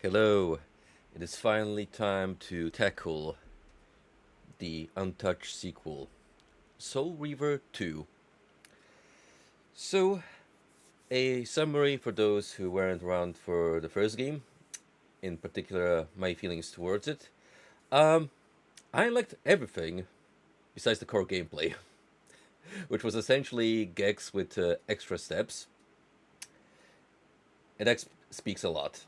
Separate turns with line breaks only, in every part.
Hello, it is finally time to tackle the untouched sequel, Soul Reaver 2. So, a summary for those who weren't around for the first game, in particular my feelings towards it. Um, I liked everything besides the core gameplay, which was essentially Gex with extra steps, and that speaks a lot.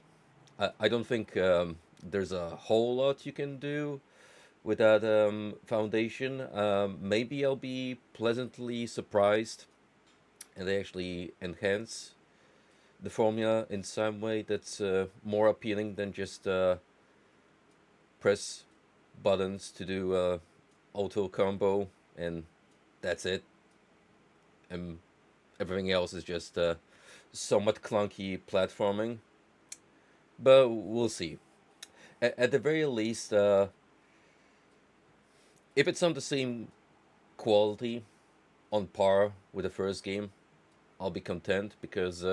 I don't think there's a whole lot you can do with that foundation. Maybe I'll be pleasantly surprised and they actually enhance the formula in some way that's more appealing than just press buttons to do auto combo and that's it. And everything else is just somewhat clunky platforming. But we'll see. At the very least, if it's on the same quality, on par with the first game, I'll be content because,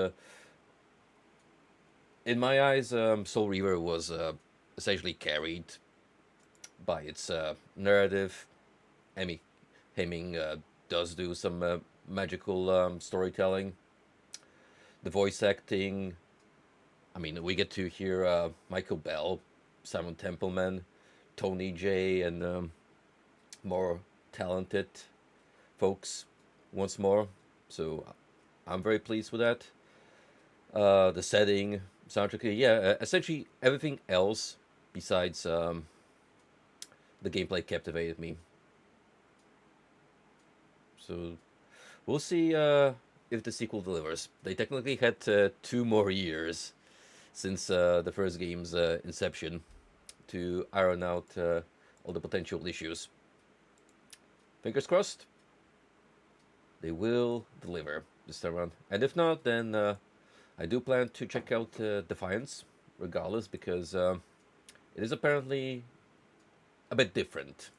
in my eyes, Soul Reaver was essentially carried by its narrative. Amy Heming does do some magical storytelling. The voice acting. I mean, we get to hear Michael Bell, Simon Templeman, Tony J, and more talented folks once more. So I'm very pleased with that. The setting, soundtrack, yeah, essentially everything else besides the gameplay captivated me. So we'll see if the sequel delivers. They technically had 2 more years since the first game's inception to iron out all the potential issues. Fingers crossed, they will deliver this time around. And if not, then I do plan to check out Defiance, regardless, because it is apparently a bit different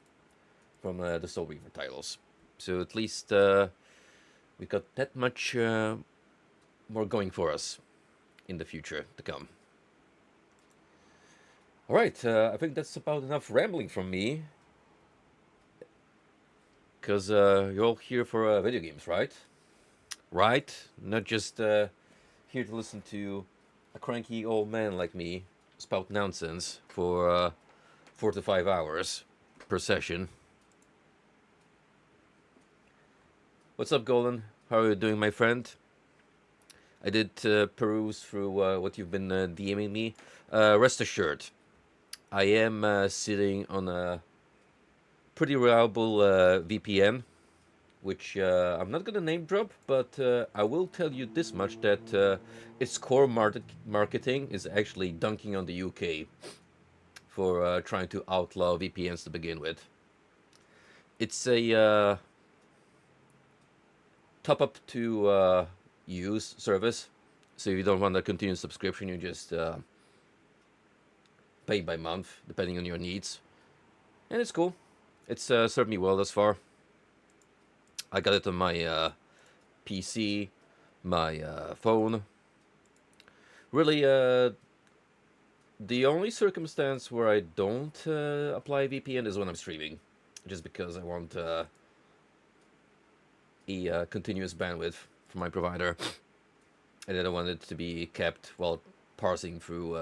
from the Soul Reaver titles. So at least we got that much more going for us in the future to come. All right, I think that's about enough rambling from me, because you're all here for video games, right? Right? Not just here to listen to a cranky old man like me spout nonsense for 4 to 5 hours per session. What's up, Golden? How are you doing, my friend? I did peruse through what you've been DMing me. Rest assured, I am sitting on a pretty reliable VPN, which I'm not gonna name drop, but I will tell you this much that its core marketing is actually dunking on the UK for trying to outlaw VPNs to begin with. It's a top up to use service, so if you don't want a continuous subscription, you just pay by month depending on your needs, and it's cool. It's served me well thus far. I got it on my PC, my phone. Really, the only circumstance where I don't apply VPN is when I'm streaming, just because I want a continuous bandwidth from my provider, and I don't want it to be kept while parsing through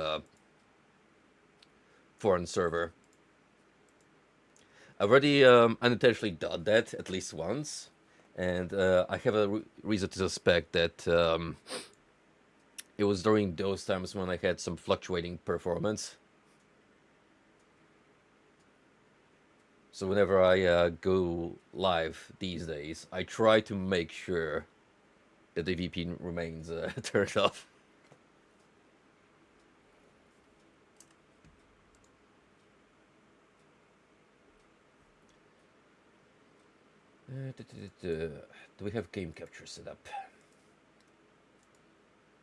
foreign server. I've already unintentionally done that at least once, and I have a reason to suspect that it was during those times when I had some fluctuating performance. So whenever I go live these days, I try to make sure that the VPN remains turned off. Do we have game capture set up?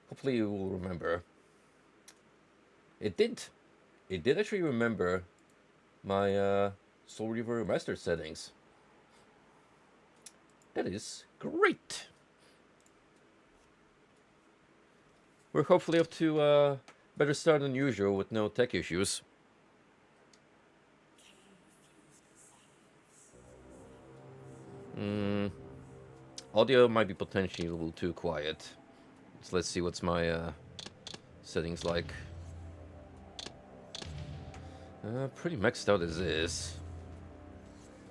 Hopefully you will remember. It did. It did actually remember my Soul Reaver Remastered settings. That is great. We're hopefully up to Better start than usual with no tech issues. Audio might be potentially a little too quiet. So let's see what's my settings like. Pretty maxed out as is.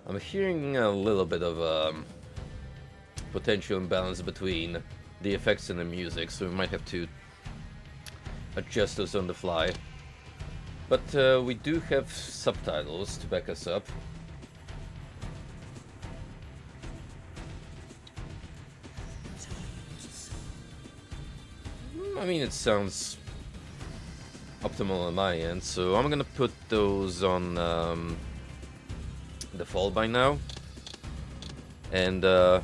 I'm hearing a little bit of potential imbalance between the effects and the music, so we might have to adjust those on the fly. But we do have subtitles to back us up. I mean, it sounds optimal on my end, so I'm gonna put those on default by now. And if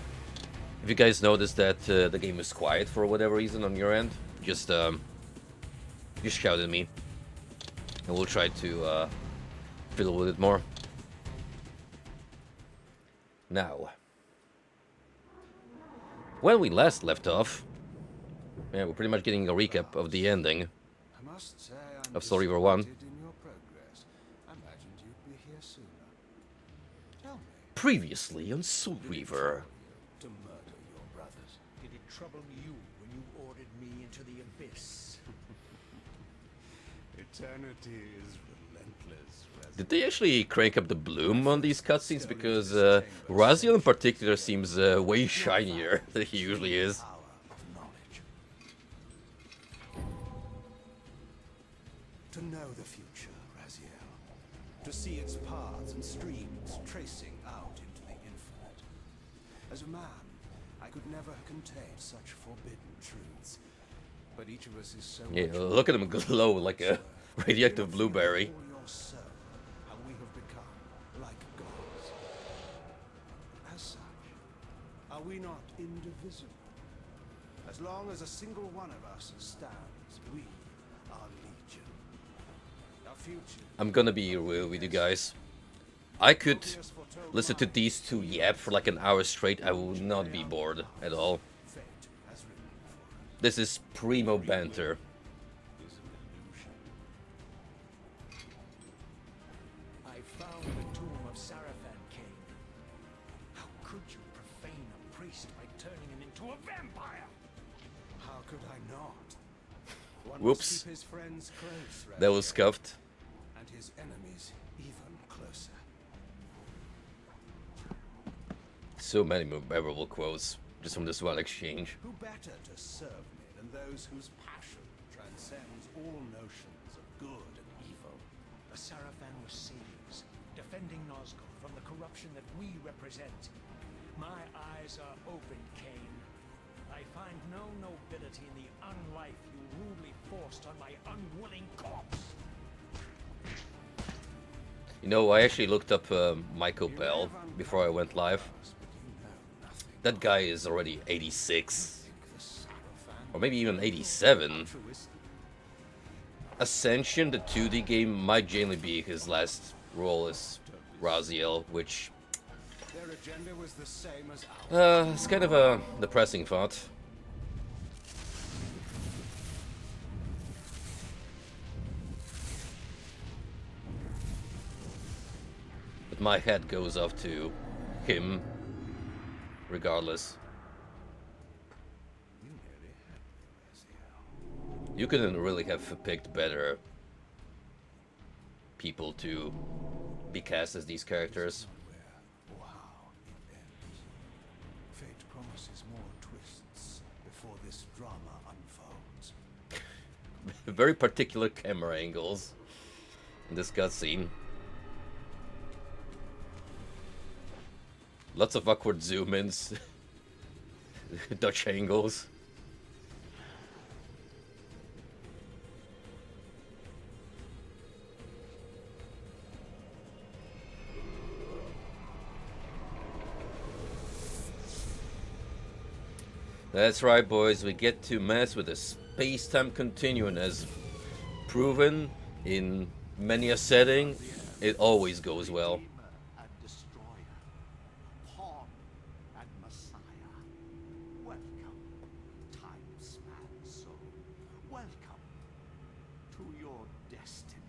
you guys notice that the game is quiet for whatever reason on your end, just shout at me, and we'll try to fiddle with it more. Now, when we last left off, yeah, we're pretty much getting a recap of the ending of Soul Reaver 1. Previously on Soul Reaver.
To murder your brothers. Did it trouble you when you ordered me into the abyss? Eternity is relentless.
Did they actually crank up the bloom on these cutscenes? Because Raziel in particular seems way shinier than he usually is.
To know the future, Raziel. To see its paths and streams tracing out into the infinite. As a man, I could never contain such forbidden truths. But each of us is so
Yeah, look at him glow like a radioactive blueberry.
How we have become like gods. As such, are we not indivisible? As long as a single one of us stands, we are legion. Our future.
I'm gonna be real with you guys. I could listen to these two yap for like an hour straight. I would not be bored at all. This is primo banter.
I found the tomb of Sarafan King. How could you profane a priest by turning him into a vampire? How could I not? One
Whoops.
must keep his friends close,
That was scuffed.
and his enemies even closer.
So many memorable quotes just from this one exchange.
Who better to serve me than those whose passion transcends all notions of good and evil? The Sarafan was seized, defending Nosgoth from the corruption that we represent. My eyes are open, Cain. I find no nobility in the unlife you rudely forced on my unwilling corpse.
You know, I actually looked up Michael Bell before I went live. That guy is already 86. Or maybe even 87. Ascension, the 2D game, might genuinely be his last role as Raziel, which...
Their agenda was the same as ours.
it's kind of a depressing thought. But my head goes off to him, regardless.
You nearly had me, Raziel.
You couldn't really have picked better people to be cast as these characters.
Where or how it ends. Fate promises more twists before this drama unfolds.
Very particular camera angles in this cutscene. Lots of awkward zoom-ins, Dutch angles. That's right, boys. We get to mess with the space-time continuum, as proven in many a setting. It always goes well.
Redeemer and destroyer, pawn and messiah. Welcome, time-span soul. Welcome to destiny.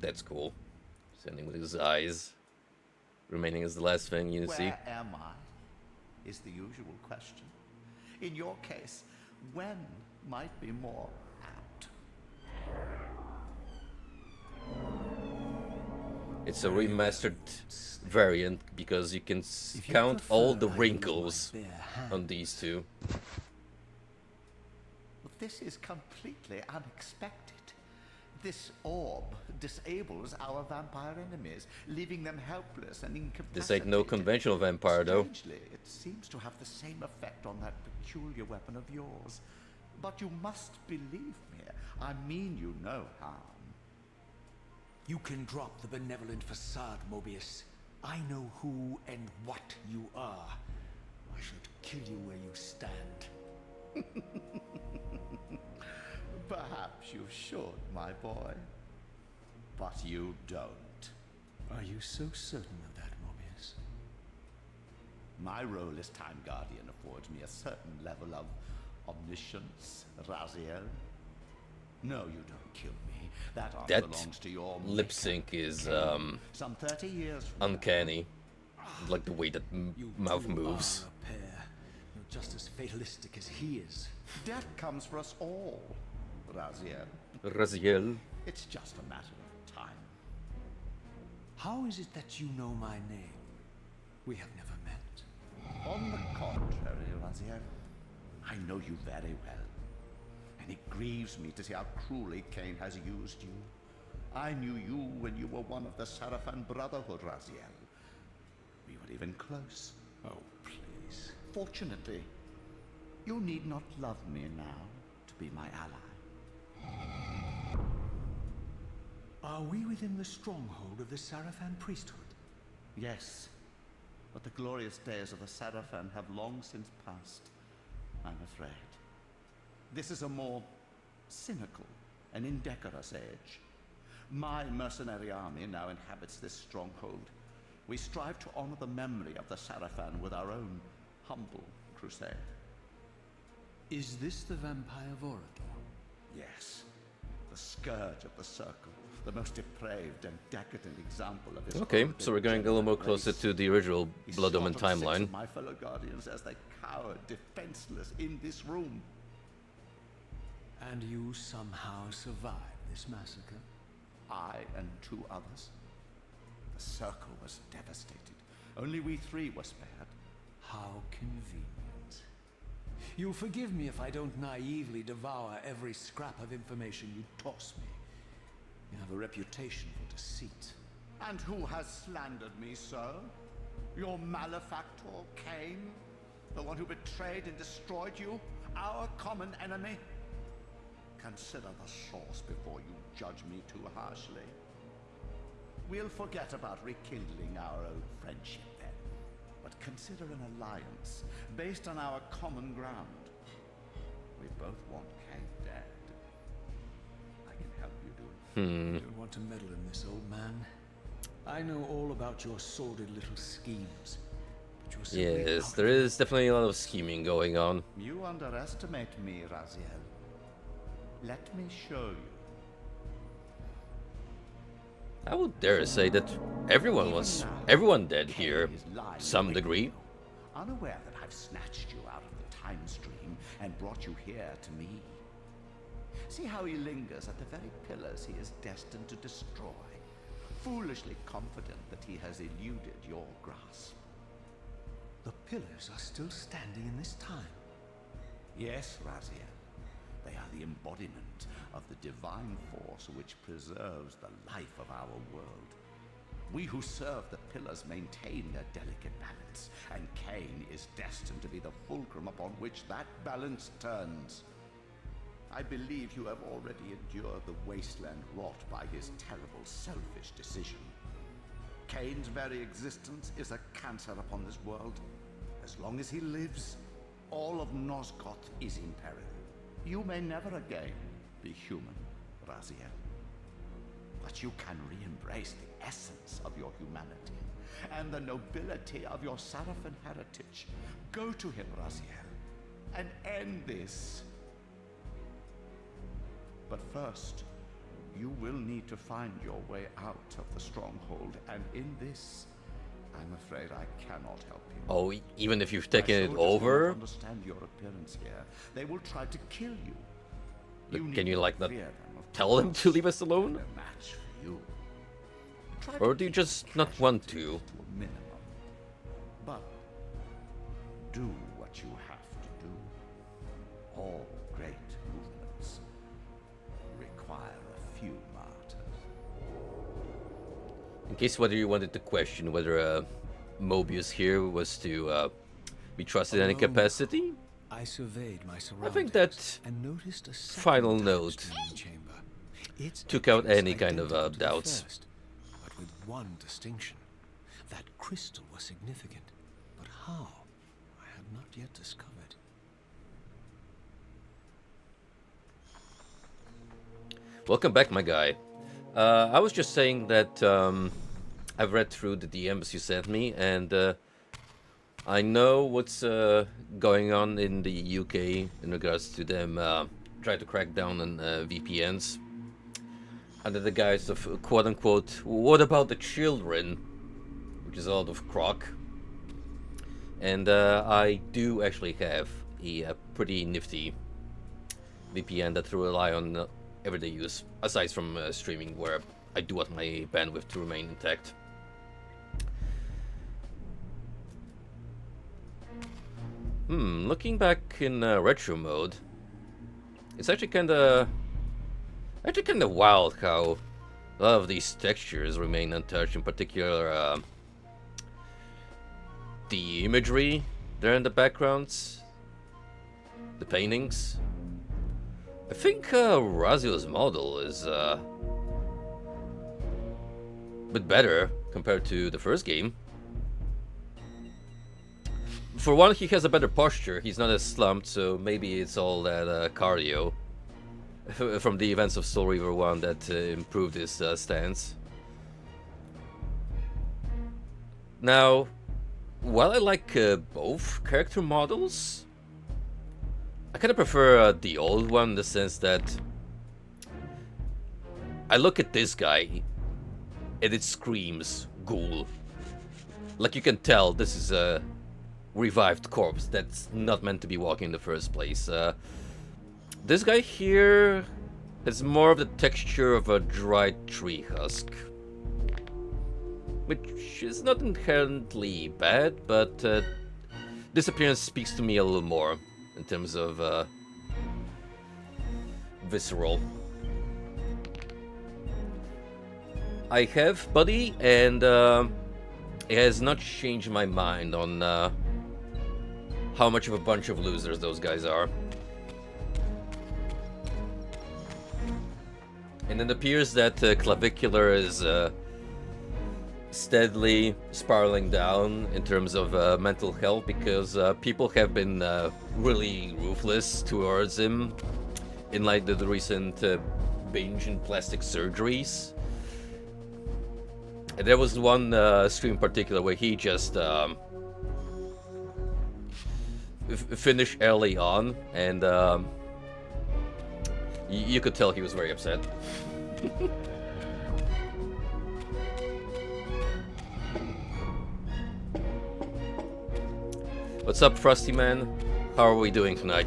That's cool. Standing with his eyes. Remaining is the last thing you see.
Where am I? Is the usual question. In your case, when might be more apt.
It's a remastered variant because you can count all the wrinkles on these two.
This is completely unexpected. This orb disables our vampire enemies, leaving them helpless and incapacitated.
This ain't no conventional vampire, though.
Strangely, it seems to have the same effect on that peculiar weapon of yours. But you must believe me. I mean you no harm.
You can drop the benevolent facade, Mobius. I know who and what you are. I should kill you where you stand.
Perhaps you should, my boy. But you don't.
Are you so certain of that, Mobius?
My role as Time Guardian affords me a certain level of omniscience, Raziel. No, you don't kill me. That arm
That
belongs to your
lip
maker.
sync is
Some 30 years from
uncanny. Like the way that
You
mouth
two
moves.
are a pair. You're just as fatalistic as he is.
now. Death comes for us all, Raziel.
Raziel.
It's just a matter of time.
How is it that you know my name? We have never met.
On the contrary, Raziel, I know you very well. And it grieves me to see how cruelly Cain has used you. I knew you when you were one of the Sarafan Brotherhood, Raziel. We were even close.
Oh, please.
Fortunately, you need not love me now to be my ally.
Are we within the stronghold of the Sarafan priesthood?
Yes, but the glorious days of the Sarafan have long since passed, I'm afraid. This is a more cynical and indecorous age. My mercenary army now inhabits this stronghold. We strive to honor the memory of the Sarafan with our own humble crusade.
Is this the vampire Vorador?
Yes, the scourge of the Circle, the most depraved and decadent example of his
Okay,
horrid
so we're going a little more
race.
closer to the original
He
Blood Omen
slaughtered 6
timeline.
of my fellow guardians as they cowered defenseless in this room.
And you somehow survived this massacre?
I and 2 others. The Circle was devastated. Only we 3 were spared.
How convenient. You'll forgive me if I don't naively devour every scrap of information you toss me. You have a reputation for deceit.
And who has slandered me so? Your malefactor, Cain? The one who betrayed and destroyed you? Our common enemy? Consider the source before you judge me too harshly. We'll forget about rekindling our old friendship then, but consider an alliance based on our common ground. We both want Cain dead. I can help you do it.
I don't want to meddle in this, old man. I know all about your sordid little schemes. But you're simply
Yes,
out
there
of
is definitely a lot of scheming going on.
You underestimate me, Raziel. Let me show you.
I would dare say that everyone dead here, some degree.
Unaware that I've snatched you out of the time stream and brought you here to me. See how he lingers at the very pillars he is destined to destroy, foolishly confident that he has eluded your grasp.
The pillars are still standing in this time.
Yes, Raziel. They are the embodiment of the divine force which preserves the life of our world. We who serve the pillars maintain their delicate balance, and Cain is destined to be the fulcrum upon which that balance turns. I believe you have already endured the wasteland wrought by his terrible, selfish decision. Cain's very existence is a cancer upon this world. As long as he lives, all of Nosgoth is in peril. You may never again be human, Raziel. But you can re-embrace the essence of your humanity and the nobility of your Sarafan heritage. Go to him, Raziel, and end this. But first, you will need to find your way out of the stronghold, and in this, I'm afraid I cannot help you.
Oh, even if you've
My
taken it
soldiers will
over?
not understand your appearance here. They will try to kill you.
But
need
can you,
not
like, not
fear them, of
tell them
course.
to leave us alone?
They're a match for you. Try
Or
to
do you
keep
just not want to?
casualties to a minimum. But do what you have to do. All great movements require a few martyrs.
In case whether you wanted to question whether Mobius here was to be trusted in any
Alone,
capacity,
I surveyed my
I
surroundings
think that
and noticed a second
final
dark
note
stone chamber. Its
took out
entrance
any kind of
identical to the
doubts.
first, but with one distinction. That crystal was significant, but how? I had not yet discovered.
welcome back, my guy. I was just saying that I've read through the DMs you sent me, and I know what's going on in the UK in regards to them trying to crack down on VPNs under the guise of quote-unquote, what about the children? Which is a lot of crock. And I do actually have a pretty nifty VPN that I rely on everyday use, aside from streaming, where I do want my bandwidth to remain intact. Looking back in retro mode, it's actually kind of wild how a lot of these textures remain untouched. In particular, the imagery there in the backgrounds, the paintings. I think Raziel's model is a bit better compared to the first game. For one, he has a better posture. He's not as slumped, so maybe it's all that cardio from the events of Soul Reaver 1 that improved his stance. Now, while I like both character models, I kind of prefer the old one in the sense that I look at this guy and it screams ghoul. Like you can tell this is a revived corpse that's not meant to be walking in the first place. This guy here has more of the texture of a dried tree husk, which is not inherently bad, but this appearance speaks to me a little more in terms of visceral. I have Buddy, and it has not changed my mind on how much of a bunch of losers those guys are. And it appears that Clavicular is steadily spiraling down in terms of mental health, because people have been really ruthless towards him in light of the recent binge in plastic surgeries. And there was one stream in particular where he just finished early on, and you could tell he was very upset. What's up, Frosty Man? How are we doing tonight?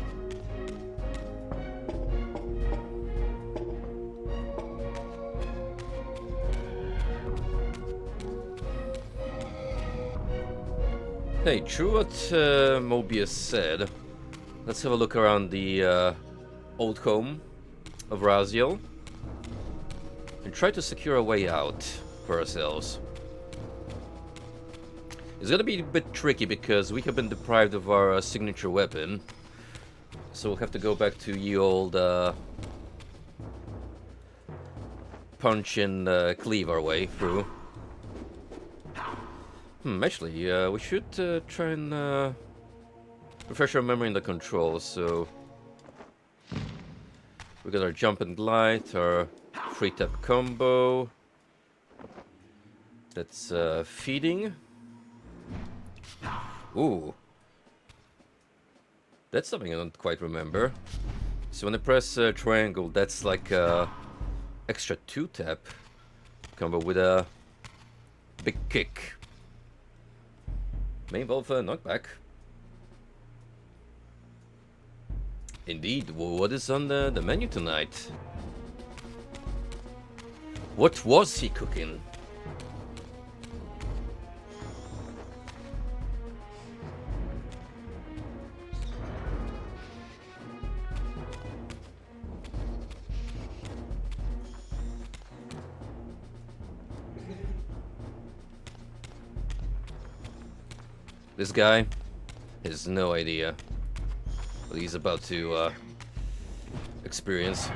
Hey, true what Mobius said. Let's have a look around the old home of Raziel and try to secure a way out for ourselves. It's gonna be a bit tricky because we have been deprived of our signature weapon, so we'll have to go back to ye old punch and cleave our way through. Actually, we should try and refresh our memory in the controls. So we got our jump and glide, our free tap combo. That's feeding. Ooh. That's something I don't quite remember. So when I press triangle, that's like extra 2-tap combo with a big kick. May involve a knockback. Indeed, what is on the menu tonight? What was he cooking? This guy has no idea what he's about to experience.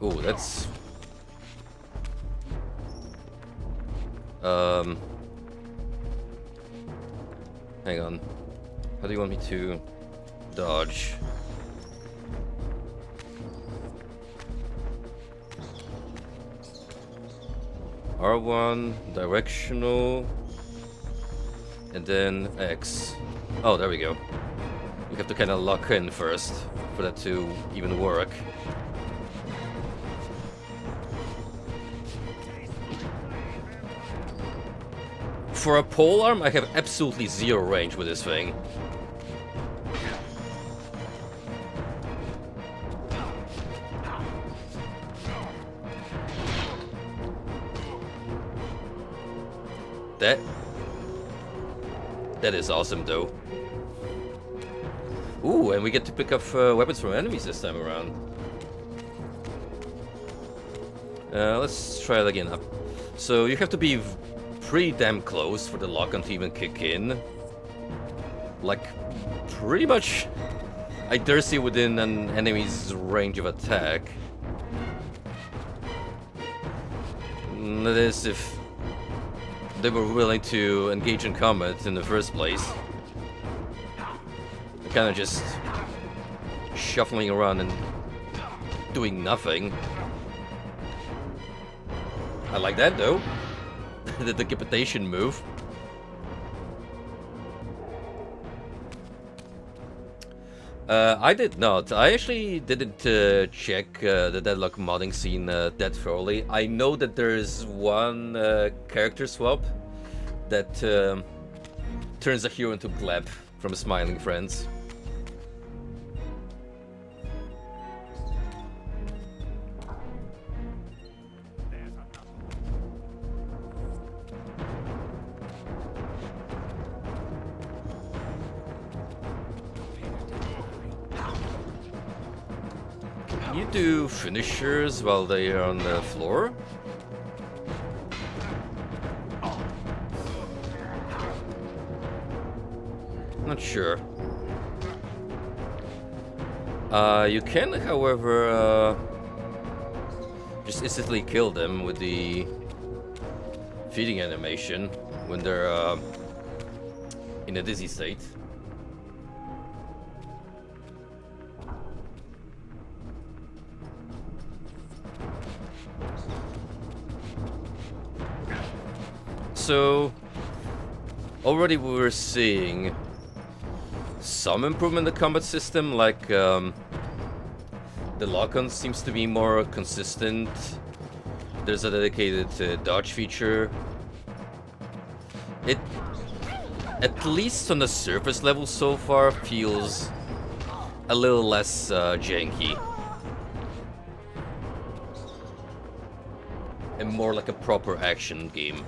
Oh, that's... Hang on. How do you want me to dodge? R1, directional, and then X. Oh, there we go. You have to kind of lock in first for that to even work. For a polearm, I have absolutely zero range with this thing. That is awesome, though. Ooh, and we get to pick up weapons from enemies this time around. Let's try it again. So you have to be pretty damn close for the lock-on to even kick in. Like, pretty much, I dare say, within an enemy's range of attack. That is, if they were willing to engage in combat in the first place. They're kind of just shuffling around and doing nothing. I like that, though. The decapitation move. I did not. I actually didn't check the Deadlock modding scene that thoroughly. I know that there is one character swap that turns a hero into Gleb from Smiling Friends. Can you do finishers while they are on the floor? Not sure. You can, however, just instantly kill them with the feeding animation when they're in a dizzy state. So, already we were seeing some improvement in the combat system, like the lock-on seems to be more consistent. There's a dedicated dodge feature. It, at least on the surface level so far, feels a little less janky. And more like a proper action game.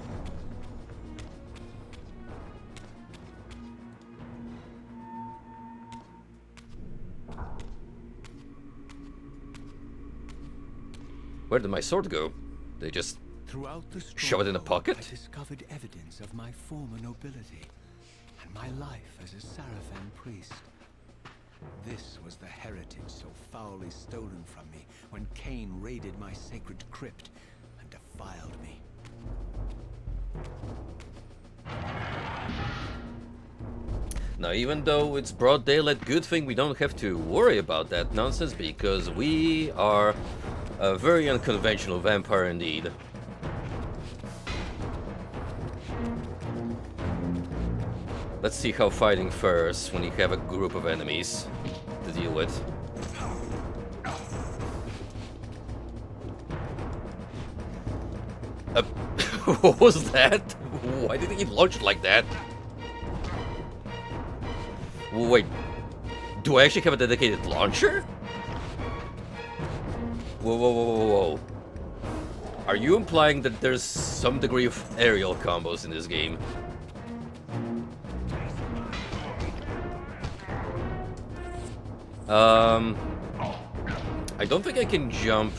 Where did my sword go? They just shove it in a pocket?
I discovered evidence of my former nobility and my life as a Sarafan priest. This was the heritage so foully stolen from me when Cain raided my sacred crypt and defiled me.
Now, even though it's broad daylight, good thing we don't have to worry about that nonsense, because we are a very unconventional vampire indeed. Let's see how fighting fares when you have a group of enemies to deal with. What was that? Why did he launch like that? Wait, do I actually have a dedicated launcher? Whoa, whoa, whoa, whoa, whoa. Are you implying that there's some degree of aerial combos in this game? I don't think I can jump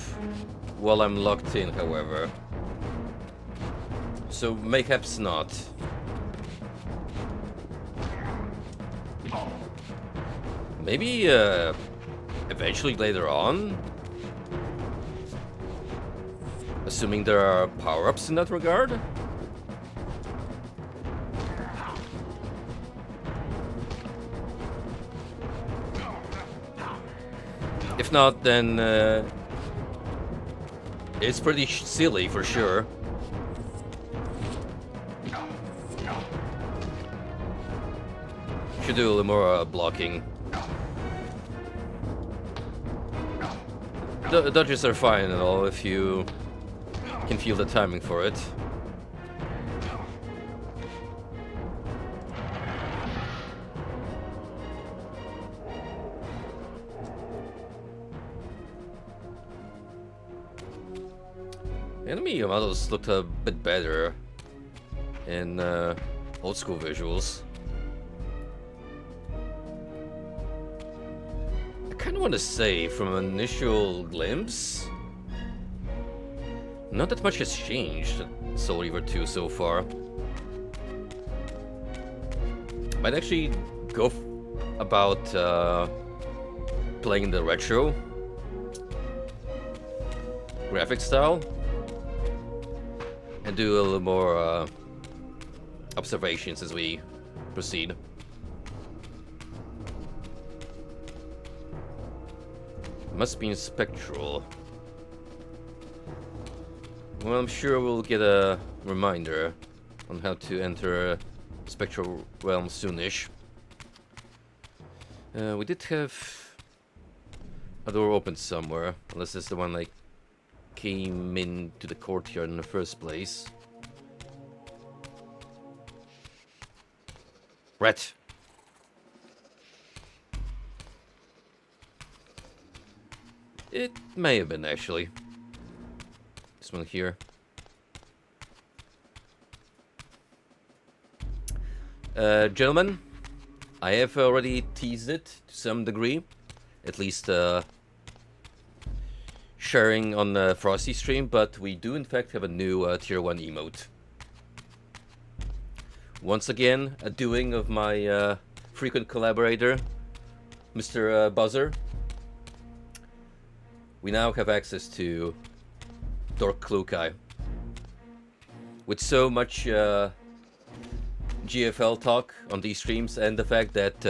while I'm locked in, however. So mayhaps not. Maybe, eventually later on? Assuming there are power-ups in that regard? If not, then, it's pretty silly for sure. Should do a little more blocking. Dodges are fine and all if you can feel the timing for it. Enemy models looked a bit better in old school visuals. I kind of want to say, from an initial glimpse, not that much has changed in Soul Reaver 2 so far. Might actually go about playing the retro graphic style and do a little more observations as we proceed. Must be in Spectral. Well, I'm sure we'll get a reminder on how to enter Spectral Realm soonish. We did have a door open somewhere, unless it's the one like came into the courtyard in the first place. Rat. It may have been, actually. This one here. Gentlemen, I have already teased it to some degree. At least, sharing on the Frosty stream, but we do in fact have a new Tier 1 emote. Once again, a doing of my frequent collaborator, Mr. Buzzer. We now have access to Dork Klukai. With so much GFL talk on these streams, and the fact that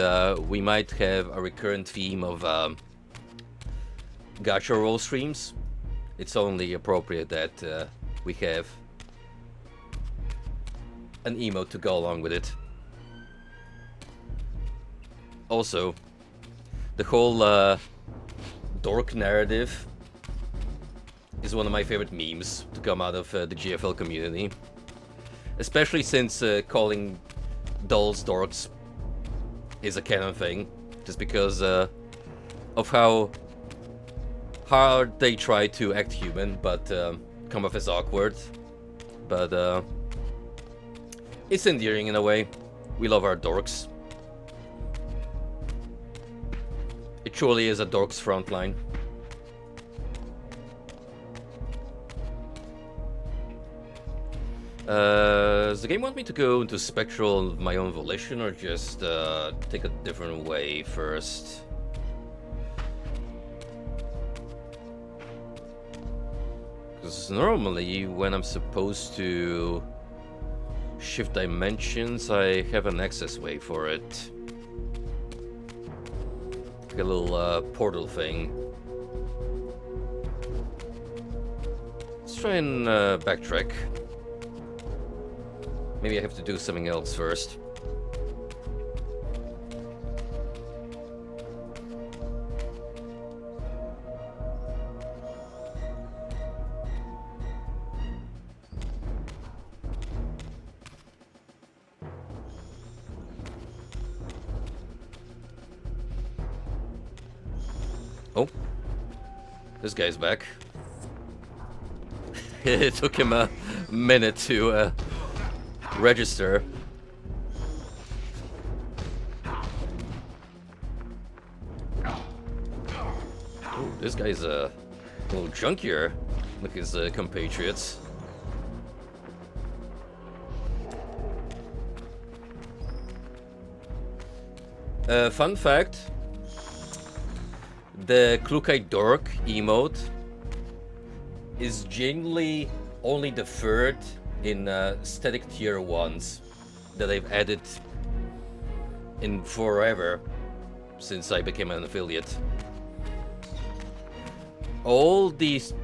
we might have a recurrent theme of gacha roll streams, it's only appropriate that we have an emote to go along with it. Also, the whole dork narrative is one of my favorite memes to come out of the GFL community. Especially since calling dolls dorks is a canon thing, just because of how hard they try to act human, but come off as awkward. But it's endearing in a way. We love our dorks. It truly is a dork's frontline. Does the game want me to go into Spectral of my own volition, or just take a different way first? Because normally, when I'm supposed to shift dimensions, I have an access way for it. like a little portal thing. Let's try and backtrack. Maybe I have to do something else first. Oh, this guy's back. It took him a minute to register. Oh, this guy's a little junkier. Look, his compatriots. Fun fact. The Klukai Dork emote is genuinely only the third in static tier 1s that I've added in forever since I became an affiliate. All these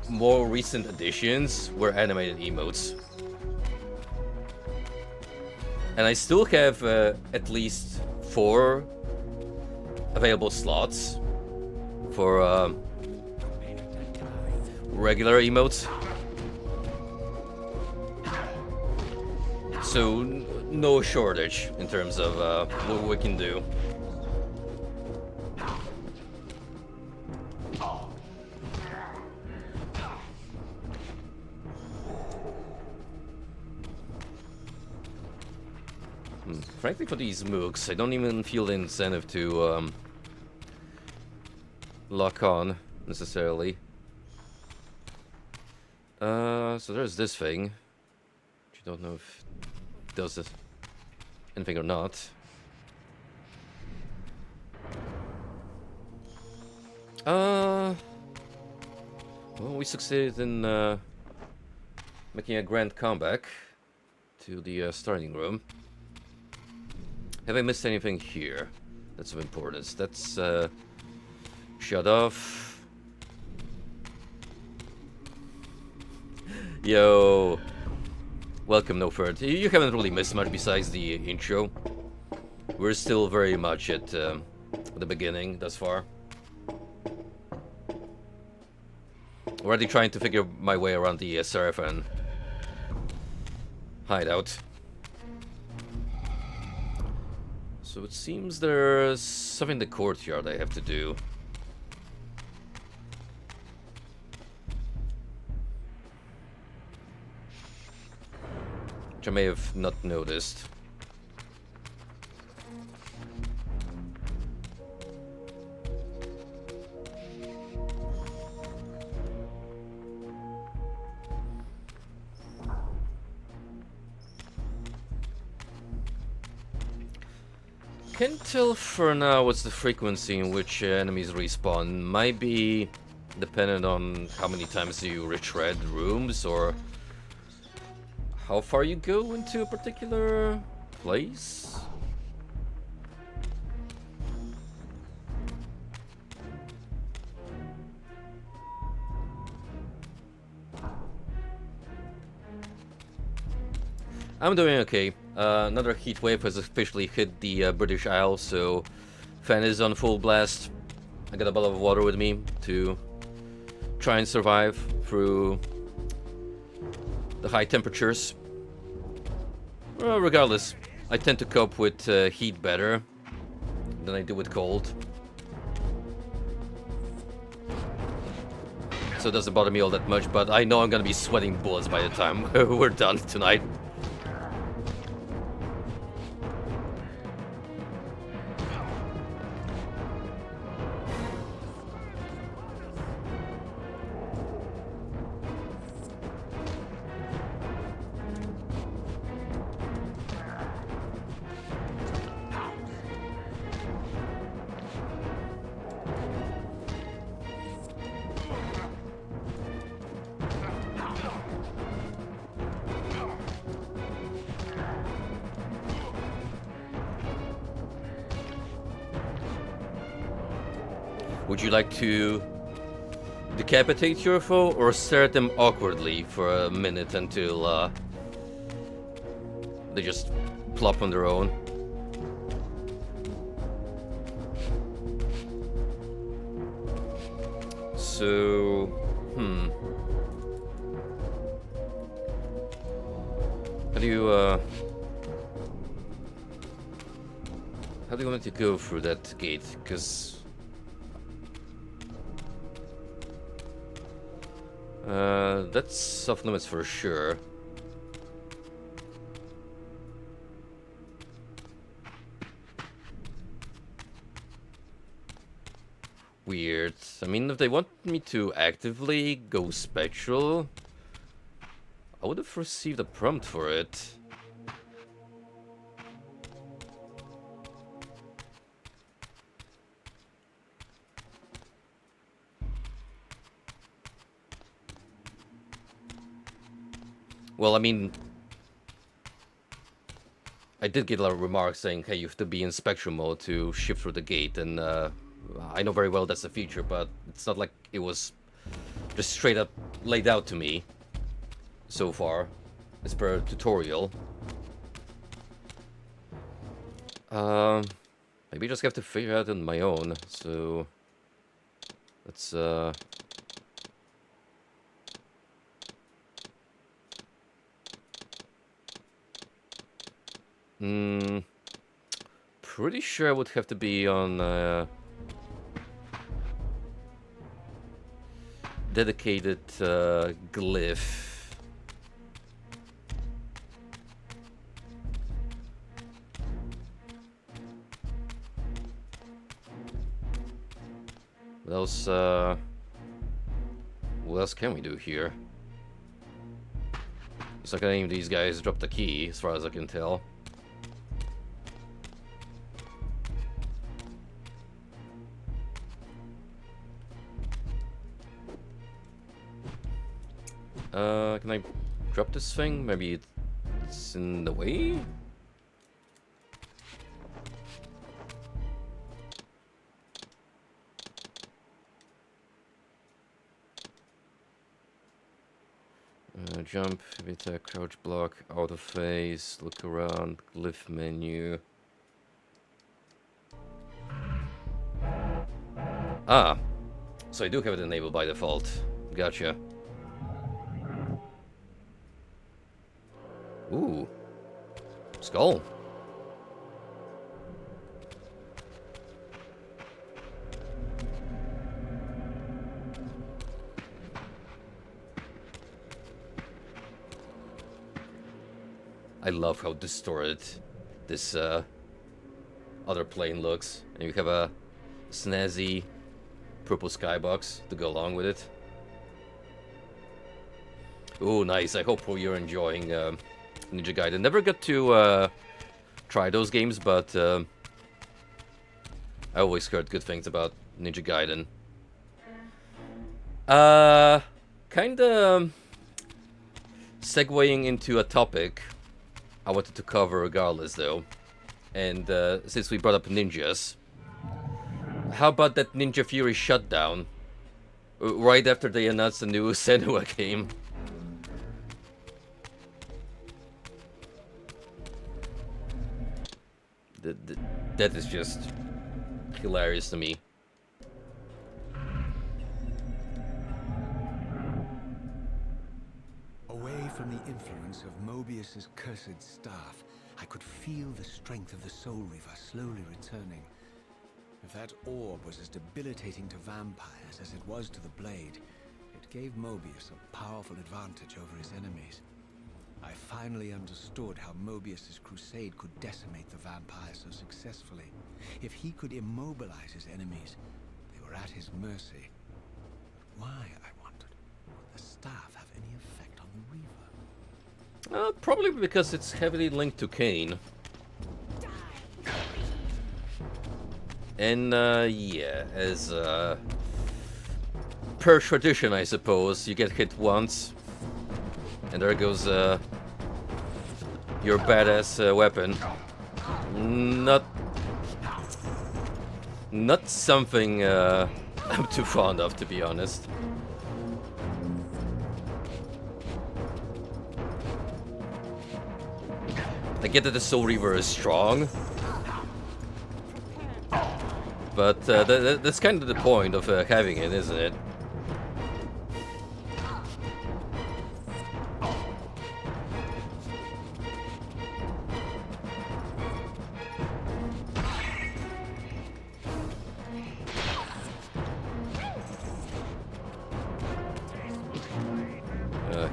more recent additions were animated emotes. And I still have at least 4 available slots for regular emotes. So no shortage in terms of what we can do. Frankly, for these mooks, I don't even feel the incentive to lock on necessarily. So there's this thing, which I don't know if it does anything or not. Well, we succeeded in making a grand comeback to the starting room. Have I missed anything here that's of importance? That's shut off. Yo, welcome, No Third. You haven't really missed much besides the intro. We're still very much at the beginning thus far. Already trying to figure my way around the Seraphan hideout. So it seems there's something in the courtyard I have to do. Which I may have not noticed. Can't tell for now what's the frequency in which enemies respawn. Might be dependent on how many times you retread rooms or how far you go into a particular place. I'm doing okay. Another heat wave has officially hit the British Isles, so fan is on full blast. I got a bottle of water with me to try and survive through the high temperatures. Well, regardless, I tend to cope with heat better than I do with cold. So it doesn't bother me all that much, but I know I'm gonna be sweating bullets by the time we're done tonight. Would you like to decapitate your foe or stare at them awkwardly for a minute until they just plop on their own? So, How do you want to go through that gate? Because that's off limits for sure. Weird. I mean, if they want me to actively go spectral, I would have received a prompt for it. Well, I mean, I did get a lot of remarks saying, hey, you have to be in spectral mode to shift through the gate, and I know very well that's a feature, but it's not like it was just straight up laid out to me so far, as per tutorial. Maybe I just have to figure out on my own, so let's pretty sure I would have to be on dedicated glyph. What else can we do here? It's like any of these guys dropped the key, as far as I can tell. Can I drop this thing? Maybe it's in the way? Jump, attack, crouch, block, out of phase, look around, glyph menu. Ah, so I do have it enabled by default. Gotcha. Ooh, skull. I love how distorted this other plane looks. And you have a snazzy purple skybox to go along with it. Ooh, nice. I hope you're enjoying Ninja Gaiden. Never got to try those games, but I always heard good things about Ninja Gaiden. Kinda segueing into a topic I wanted to cover regardless, though. And since we brought up ninjas, how about that Ninja Fury shutdown? Right after they announced the new Senua game. That is just hilarious to me.
Away from the influence of Mobius's cursed staff, I could feel the strength of the Soul Reaver slowly returning. If that orb was as debilitating to vampires as it was to the blade, it gave Mobius a powerful advantage over his enemies. I finally understood how Mobius's crusade could decimate the vampires so successfully. If he could immobilize his enemies, they were at his mercy. But why, I wondered, would the staff have any effect on the Reaver?
Probably because it's heavily linked to Kane. And, yeah, as, per tradition, I suppose, you get hit once, and there goes, your badass weapon. Not something, I'm too fond of, to be honest. I get that the Soul Reaver is strong, but that's kind of the point of having it, isn't it?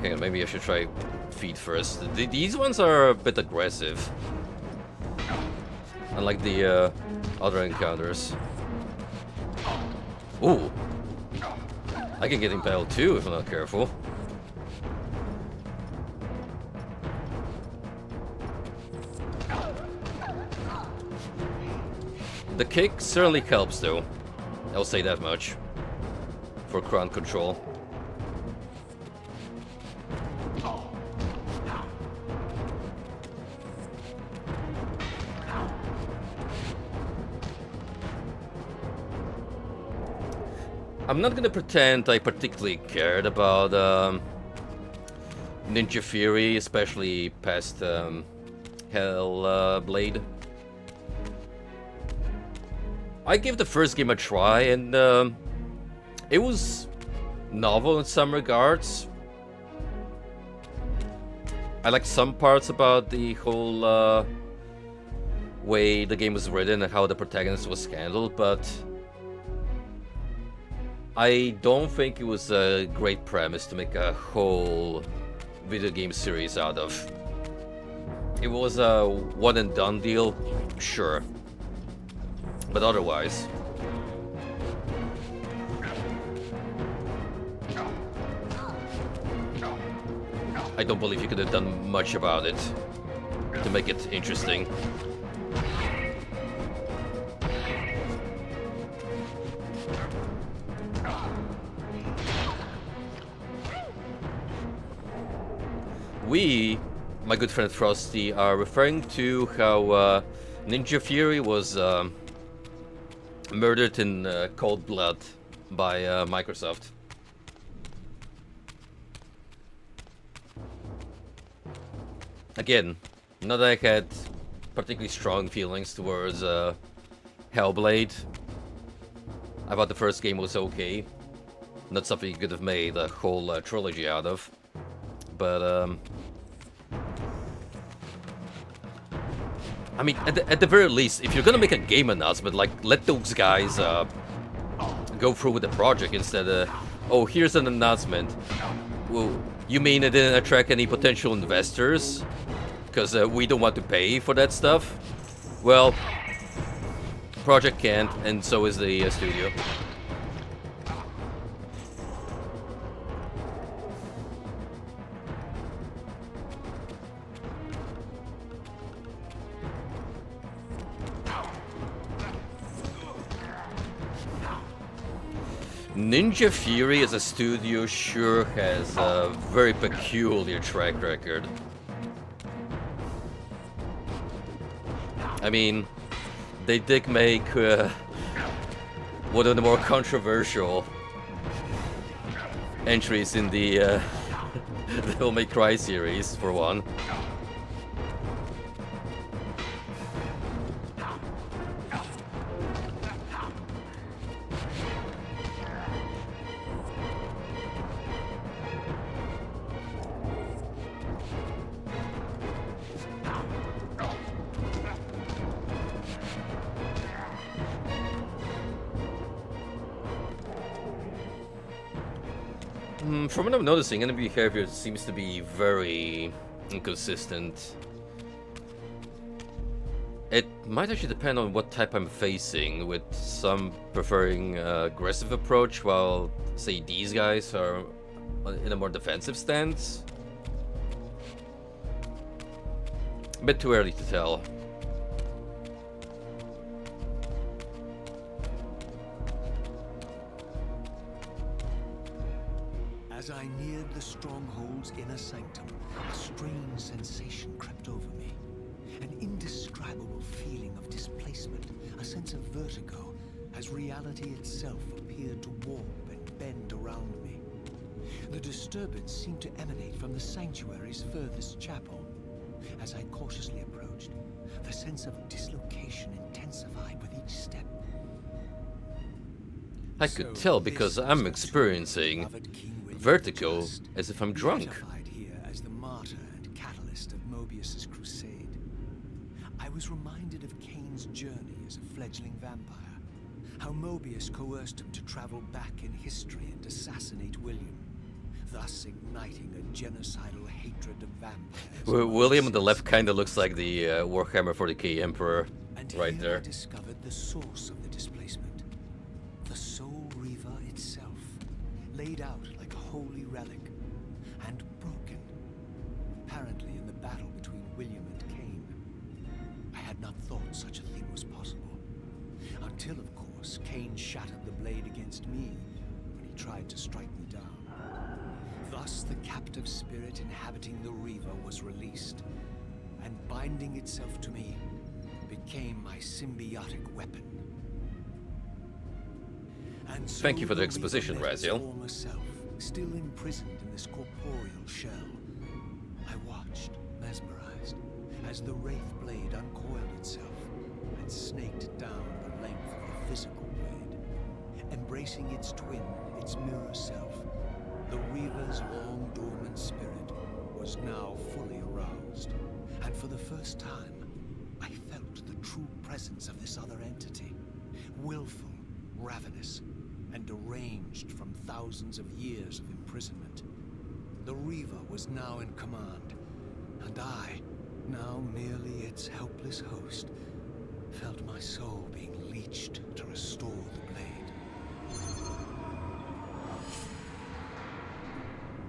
Hang on, maybe I should try feet first. These ones are a bit aggressive, unlike the other encounters. Ooh, I can get impaled too if I'm not careful. The kick certainly helps, though. I'll say that much. For ground control. I'm not gonna pretend I particularly cared about Ninja Fury, especially past Hell Blade. I gave the first game a try, and it was novel in some regards. I liked some parts about the whole way the game was written and how the protagonist was handled, but I don't think it was a great premise to make a whole video game series out of. It was a one and done deal, sure. But otherwise, I don't believe you could have done much about it to make it interesting. We, my good friend Frosty, are referring to how Ninja Fury was murdered in cold blood by Microsoft. Again, not that I had particularly strong feelings towards Hellblade. I thought the first game was okay. Not something you could have made a whole trilogy out of. But, I mean, at the very least, if you're gonna make a game announcement, like, let those guys go through with the project instead of, oh, here's an announcement. Well, you mean it didn't attract any potential investors? Because we don't want to pay for that stuff? Well, project can't, and so is the studio. Ninja Fury as a studio sure has a very peculiar track record. I mean, they did make one of the more controversial entries in the Devil May Cry series, for one. From what I'm noticing, enemy behavior seems to be very inconsistent. It might actually depend on what type I'm facing, with some preferring aggressive approach, while, say, these guys are in a more defensive stance. A bit too early to tell.
As I neared the stronghold's inner sanctum, a strange sensation crept over me. An indescribable feeling of displacement, a sense of vertigo, as reality itself appeared to warp and bend around me. The disturbance seemed to emanate from the sanctuary's furthest chapel. As I cautiously approached, the sense of dislocation intensified with each step.
I could tell because I'm experiencing vertigo as if I'm drunk.
Here as the martyr and catalyst of Mobius's crusade. I was reminded of Kane's journey as a fledgling vampire. How Mobius coerced him to travel back in history and assassinate William, thus igniting a genocidal hatred of vampires.
William on the left kind of looks like the Warhammer 40k Emperor right
here
there.
I discovered the source of the displacement. The soul Reaver itself, laid out like a holy relic, and broken, apparently in the battle between William and Kane. I had not thought such a thing was possible. Until, of course, Kane shattered the blade against me when he tried to strike me down. Thus, the captive spirit inhabiting the Reaver was released, and binding itself to me became my symbiotic weapon. And so
Thank you for the
Reaver
exposition,
met its
Raziel.
former self, still imprisoned in this corporeal shell. I watched, mesmerized, as the Wraith blade uncoiled itself and snaked down the length of the physical blade, embracing its twin, its mirror self. The Reaver's long dormant spirit was now fully aroused, and for the first time, I felt the true presence of this other entity, willful, ravenous, and deranged from thousands of years of imprisonment. The Reaver was now in command, and I, now merely its helpless host, felt my soul being leached to restore the blade.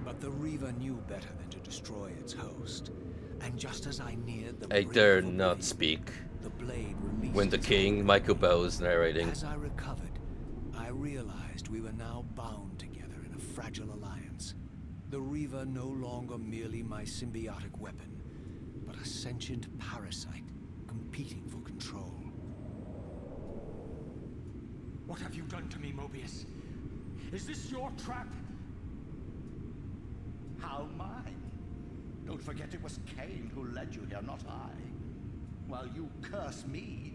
But the Reaver knew better than to destroy its host, and just as I neared the
I
brink
dare
of
not
oblivion,
speak
the blade released
when the
its
king, Michael Bell, is narrating.
As I recovered, I realized we were now bound together in a fragile alliance. The Reaver no longer merely my symbiotic weapon, but a sentient parasite competing for control.
What have you done to me, Mobius? Is this your trap?
How mine? Don't forget it was Cain who led you here, not I. While you curse me,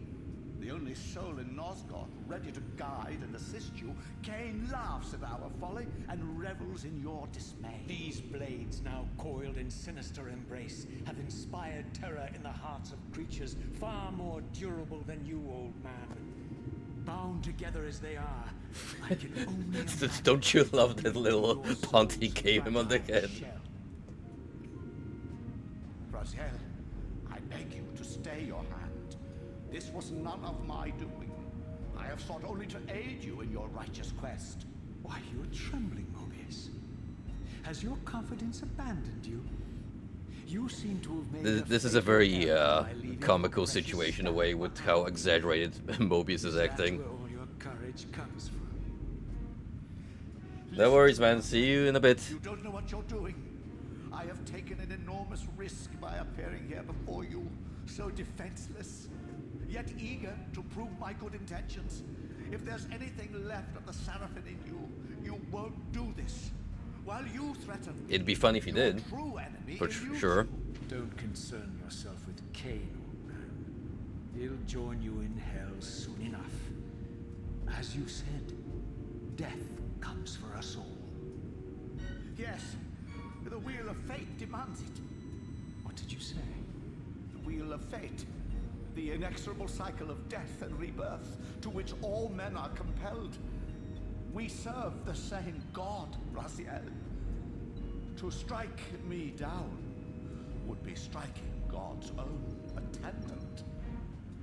the only soul in Nosgoth ready to guide and assist you, Cain laughs at our folly and revels in your dismay.
These blades, now coiled in sinister embrace, have inspired terror in the hearts of creatures far more durable than you, old man. Bound together as they are, I can only imagine
Don't you love that little
your
punt he
soul's
gave him on the
fragile
head?
shell.
Raziel, I beg you to stay your hand. This was none of my doing. I have sought only to aid you in your righteous quest.
Why, you're trembling, Mobius. Has your confidence abandoned you? You seem to have made
This is a very comical situation in a way with how exaggerated Mobius is acting.
That's where all your courage comes from.
No worries, man. See you in a bit.
You don't know what you're doing. I have taken an enormous risk by appearing here before you, so defenseless, yet eager to prove my good intentions. If there's anything left of the Seraphim in you, you won't do this. While you threaten me,
It'd be funny if he
your
did,
true enemy
for
in you
sure.
Don't concern yourself with Cain, old man. He'll join you in hell soon enough. As you said, death comes for us all.
Yes, the wheel of fate demands it.
What did you say?
The wheel of fate. The inexorable cycle of death and rebirth to which all men are compelled. We serve the same God, Raziel. To strike me down would be striking God's own attendant.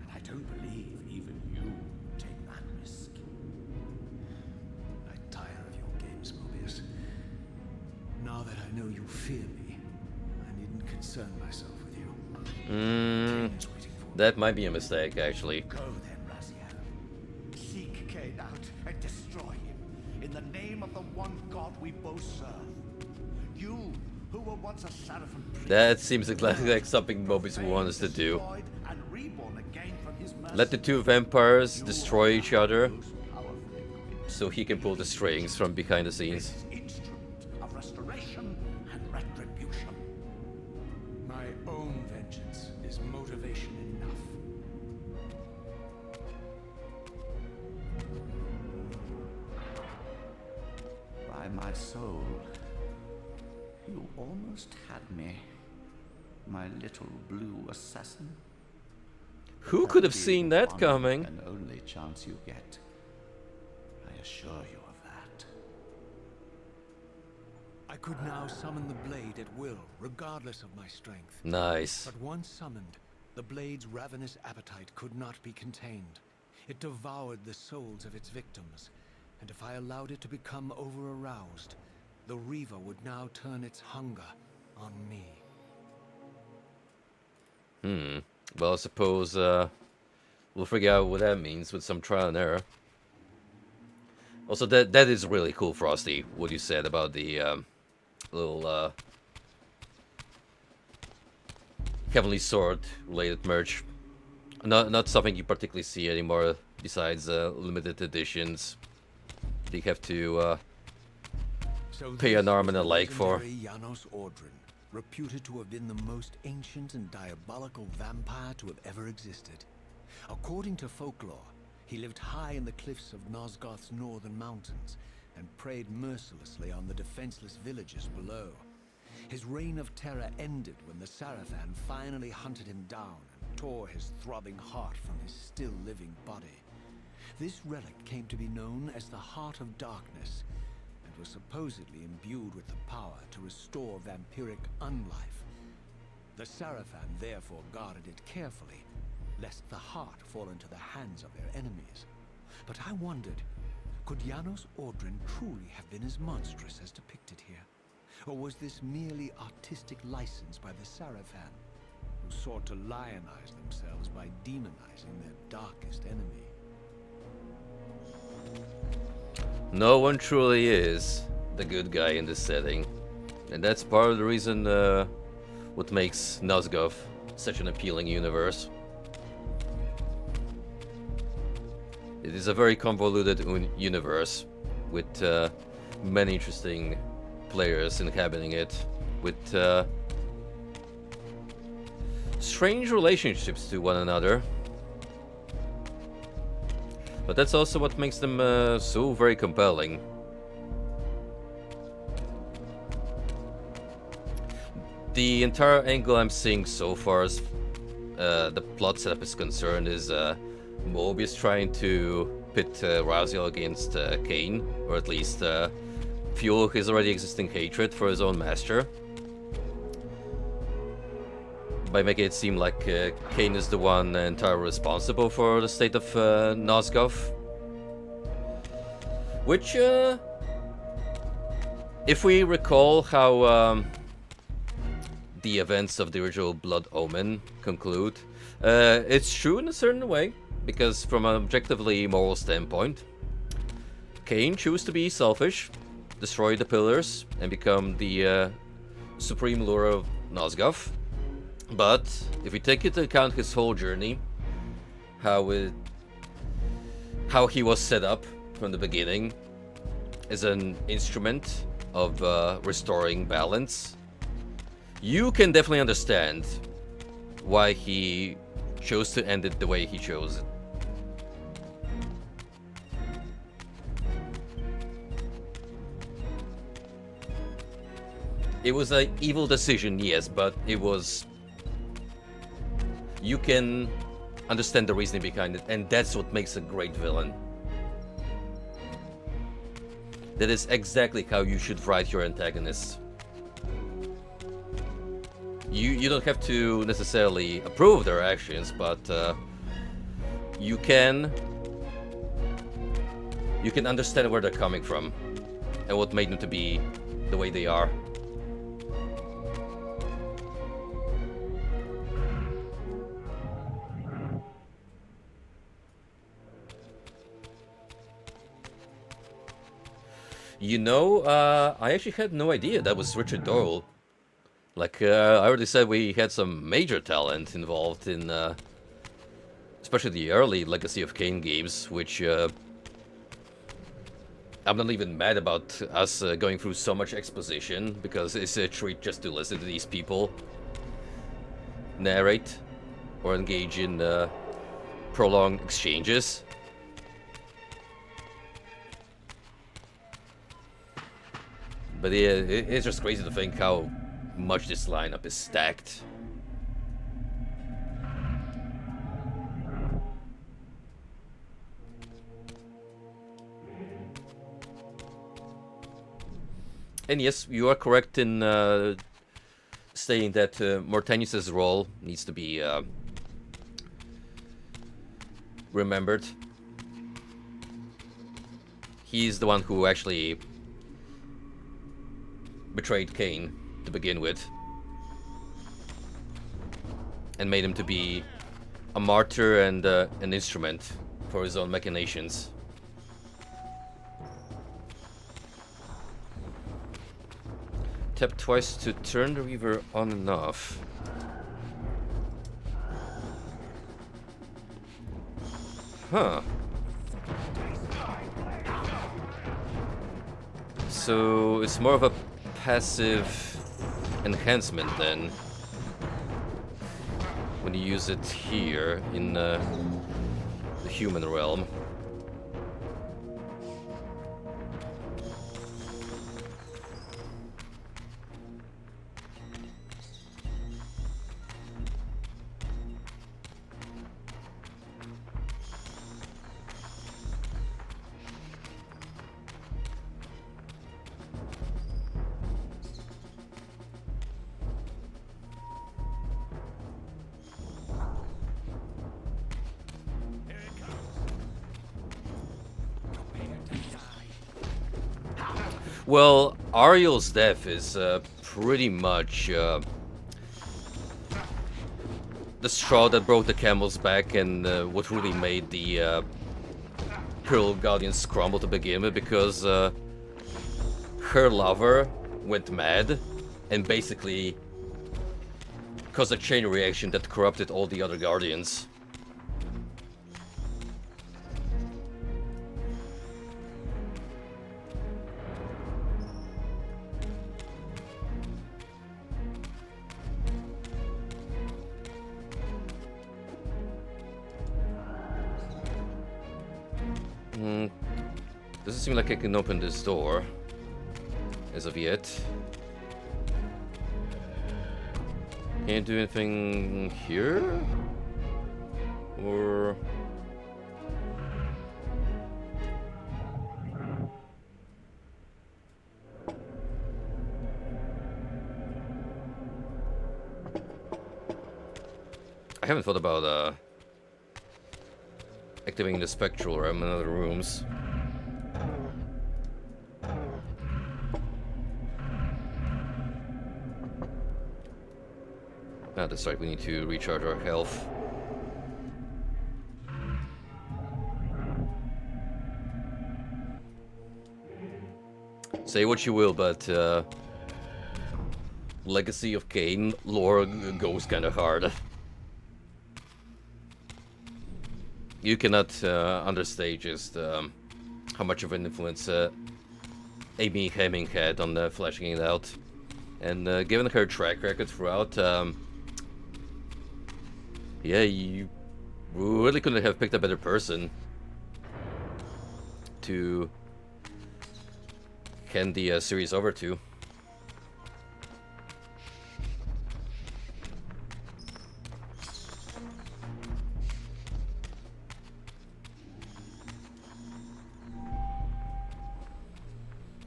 And I don't believe even you would take that risk.
I tire of your games, Mobius. Now that I know you fear me, I needn't concern myself with you. Cain is waiting for me.
That might be a mistake, actually.
Go then, Raziel. Seek Cain out and destroy him in the name of the one God we both serve. You, who were once a Seraphim priest,
That seems like something Mobius would want us to do.
destroyed and reborn again from his mercy.
Let the two vampires destroy each other, so he can pull the strings from behind the scenes.
This instrument of restoration and retribution.
My own vengeance is motivation enough.
By my soul, you almost had me, my little blue assassin.
Who could have
That'll be
seen
the
that
one
coming?
And only chance you get. I assure you of that.
I could now summon the blade at will, regardless of my strength.
Nice.
But once summoned, the blade's ravenous appetite could not be contained. It devoured the souls of its victims, and if I allowed it to become over-aroused, the Reaver would now turn its hunger on me.
Well, I suppose we'll figure out what that means with some trial and error. Also, that is really cool, Frosty, what you said about the little Heavenly Sword related merch. Not something you particularly see anymore, besides limited editions. You have to
So
pay
this
an arm
was
and a
the
leg for.
legendary Janos Ordrin, reputed to have been the most ancient and diabolical vampire to have ever existed. According to folklore, he lived high in the cliffs of Nosgoth's northern mountains and preyed mercilessly on the defenseless villagers below. His reign of terror ended when the Sarafan finally hunted him down and tore his throbbing heart from his still-living body. This relic came to be known as the Heart of Darkness, and was supposedly imbued with the power to restore vampiric unlife. The Sarafan therefore guarded it carefully, lest the heart fall into the hands of their enemies. But I wondered, could Janos Ordrin truly have been as monstrous as depicted here? Or was this merely artistic license by the Sarafan, who sought to lionize themselves by demonizing their darkest enemy?
No one truly is the good guy in this setting. And that's part of the reason what makes Nosgoth such an appealing universe. It is a very convoluted universe with many interesting players inhabiting it, with strange relationships to one another. But that's also what makes them so very compelling. The entire angle I'm seeing so far as the plot setup is concerned is Mobius trying to pit Raziel against Cain, or at least fuel his already existing hatred for his own master, by making it seem like Cain is the one entirely responsible for the state of Nosgoth. Which, if we recall how the events of the original Blood Omen conclude, it's true in a certain way, because from an objectively moral standpoint, Cain chose to be selfish, destroy the pillars, and become the supreme lord of Nosgoth. But if we take into account his whole journey, how he was set up from the beginning as an instrument of restoring balance, you can definitely understand why he chose to end it the way he chose it. It was an evil decision, yes, but it was... You can understand the reasoning behind it, and that's what makes a great villain. That is exactly how you should write your antagonists. You don't have to necessarily approve their actions, but you can understand where they're coming from and what made them to be the way they are. You know, I actually had no idea that was Richard Doyle. Like, I already said, we had some major talent involved in, especially the early Legacy of Kain games, which I'm not even mad about us going through so much exposition, because it's a treat just to listen to these people narrate or engage in prolonged exchanges. But yeah, it's just crazy to think how much this lineup is stacked. And yes, you are correct in saying that Mortanius's role needs to be remembered. He's the one who actually betrayed Cain to begin with, and made him to be a martyr and an instrument for his own machinations. Tap twice to turn the Reaver on and off. Huh. So it's more of a passive enhancement then, when you use it here in the human realm. Well, Ariel's death is pretty much the straw that broke the camel's back, and what really made the Pearl Guardians crumble to begin with, because her lover went mad and basically caused a chain reaction that corrupted all the other Guardians. Doesn't seem like I can open this door as of yet. Can't do anything here? Or... I haven't thought about activating the spectral realm in other rooms. Ah, that's right, we need to recharge our health. Say what you will, but Legacy of Cain lore goes kinda hard. You cannot understate just how much of an influence Amy Hemming had on fleshing it out. And given her track record throughout, yeah, you really couldn't have picked a better person to hand the series over to.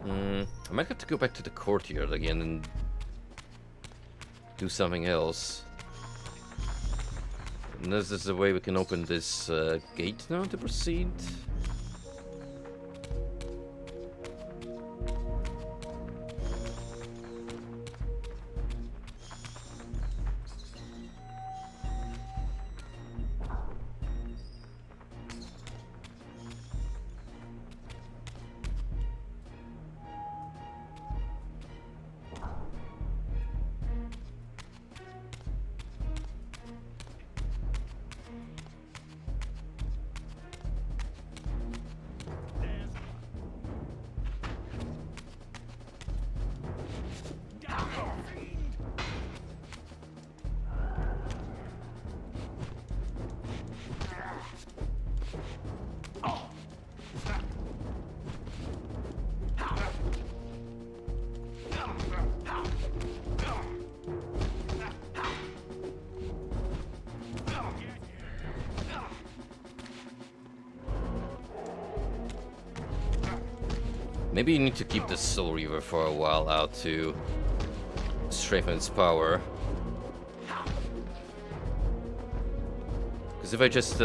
I might have to go back to the courtyard again and do something else. Unless there's a way we can open this gate now to proceed. Maybe you need to keep the Soul Reaver for a while out to strengthen its power. Because if I just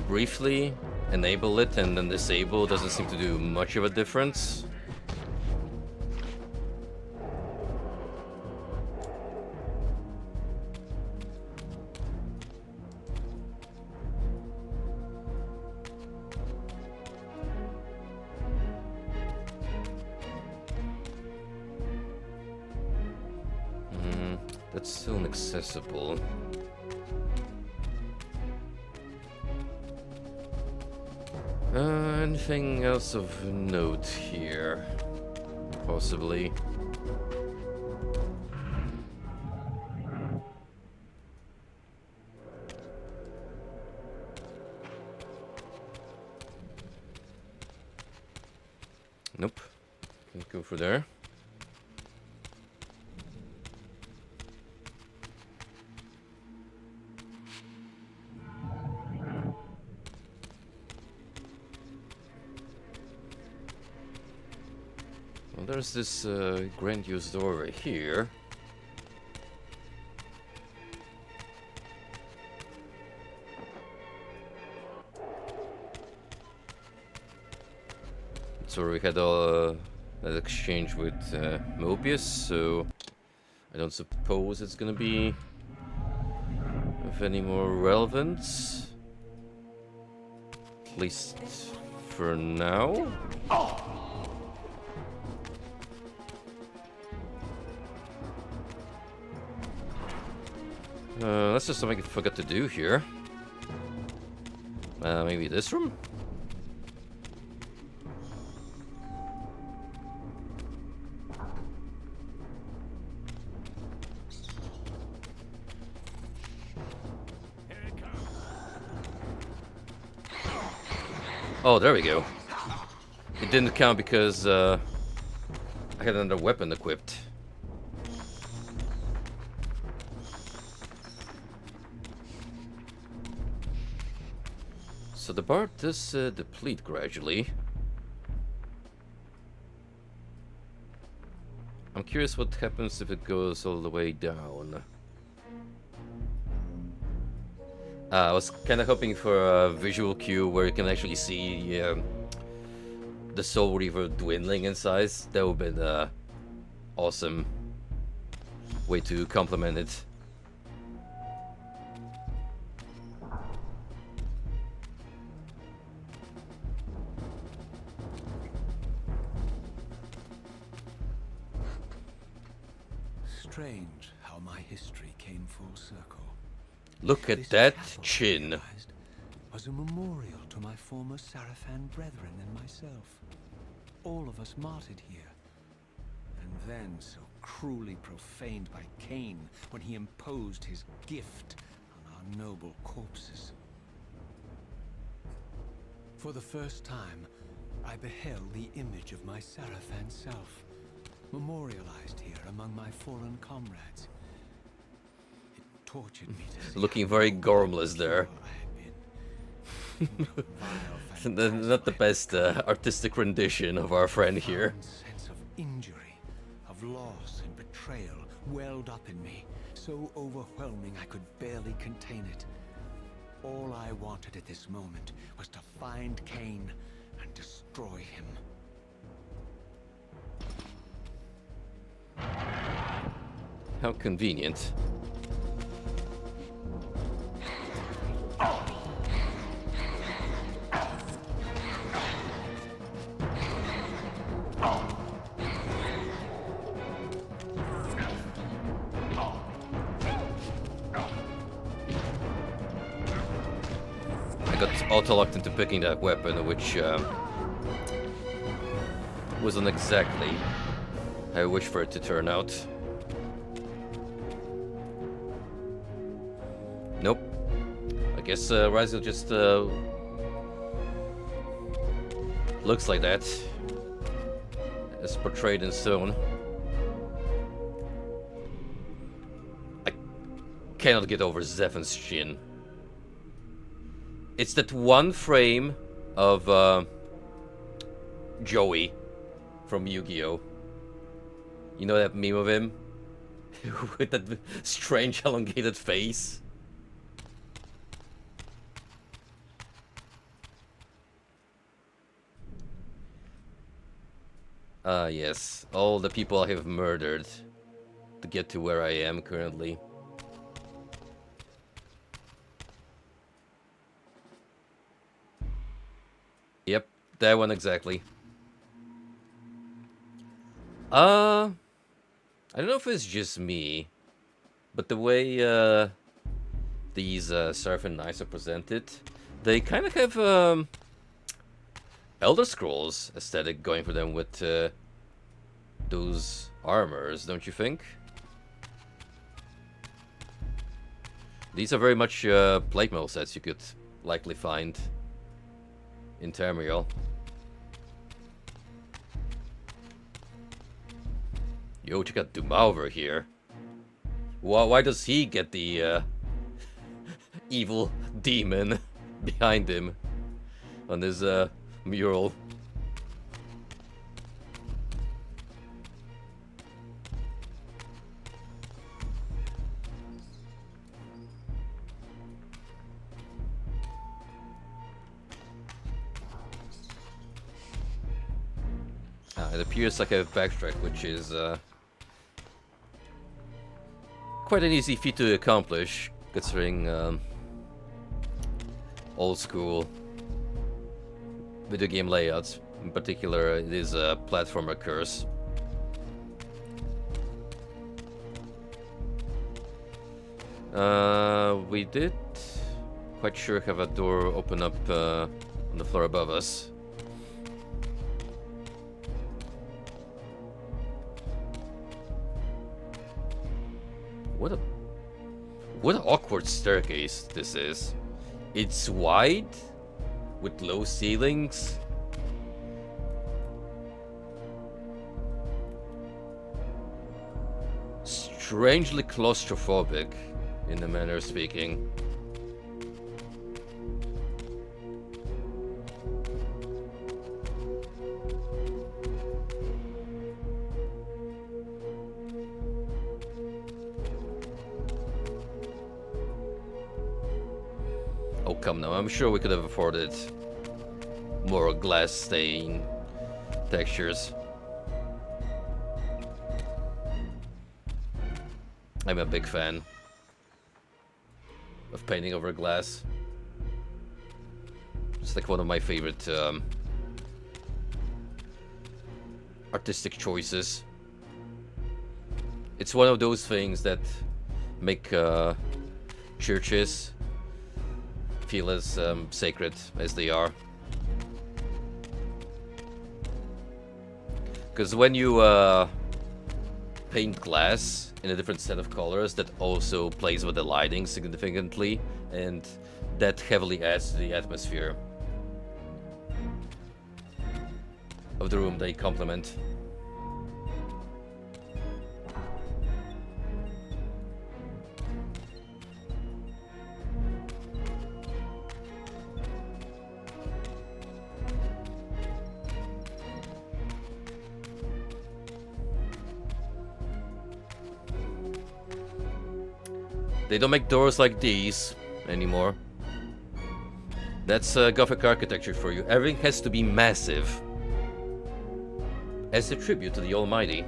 briefly enable it and then disable, it doesn't seem to do much of a difference. That's still inaccessible. Anything else of note here? Possibly. Nope. Can't go for there. Well, there's this grandiose door right here. That's where we had that exchange with Mobius, so I don't suppose it's gonna be of any more relevance. At least for now. That's just something I forgot to do here. Maybe this room? Oh, there we go. It didn't count because I had another weapon equipped. So the bar does deplete gradually. I'm curious what happens if it goes all the way down. I was kind of hoping for a visual cue where you can actually see the Soul Reaver dwindling in size. That would have been an awesome way to complement it.
Strange how my history came full circle.
Look at
This
that
chapel, I
chin.
realized, was a memorial to my former Sarafan brethren and myself. All of us martyred here. And then so cruelly profaned by Cain when he imposed his gift on our noble corpses. For the first time, I beheld the image of my Sarafan self, memorialized here among my fallen comrades. It tortured me to see
Looking
how
very
noble
gormless
and
there.
pure I had been. Vile
Not the best artistic rendition of our friend here.
profound sense of injury, of loss and betrayal welled up in me, so overwhelming I could barely contain it. All I wanted at this moment was to find Cain and destroy him.
How convenient. I got auto-locked into picking that weapon, which wasn't exactly how I wished for it to turn out. Nope. I guess Raziel just looks like that, as portrayed in stone. I cannot get over Zephan's chin. It's that one frame of Joey from Yu-Gi-Oh. You know that meme of him? With that strange elongated face? Ah, yes. All the people I have murdered to get to where I am currently. Yep, that one exactly. I don't know if it's just me, but the way these Seraphin Knights are presented, they kind of have Elder Scrolls aesthetic going for them with those armors, don't you think? These are very much plate mail sets you could likely find in Tamriel. Yo, check out Duma over here. Why does he get the evil demon behind him on his mural? It appears like a backtrack, which is quite an easy feat to accomplish, considering old school video game layouts. In particular, it is a platformer curse. We did quite sure have a door open up on the floor above us. What an awkward staircase this is. It's wide with low ceilings. Strangely claustrophobic, in a manner of speaking. Oh, come now, I'm sure we could have afforded more glass stain textures. I'm a big fan of painting over glass. It's like one of my favorite artistic choices. It's one of those things that make churches feel as sacred as they are. Because when you paint glass in a different set of colors, that also plays with the lighting significantly, and that heavily adds to the atmosphere of the room they complement. They don't make doors like these anymore. That's Gothic architecture for you. Everything has to be massive as a tribute to the Almighty.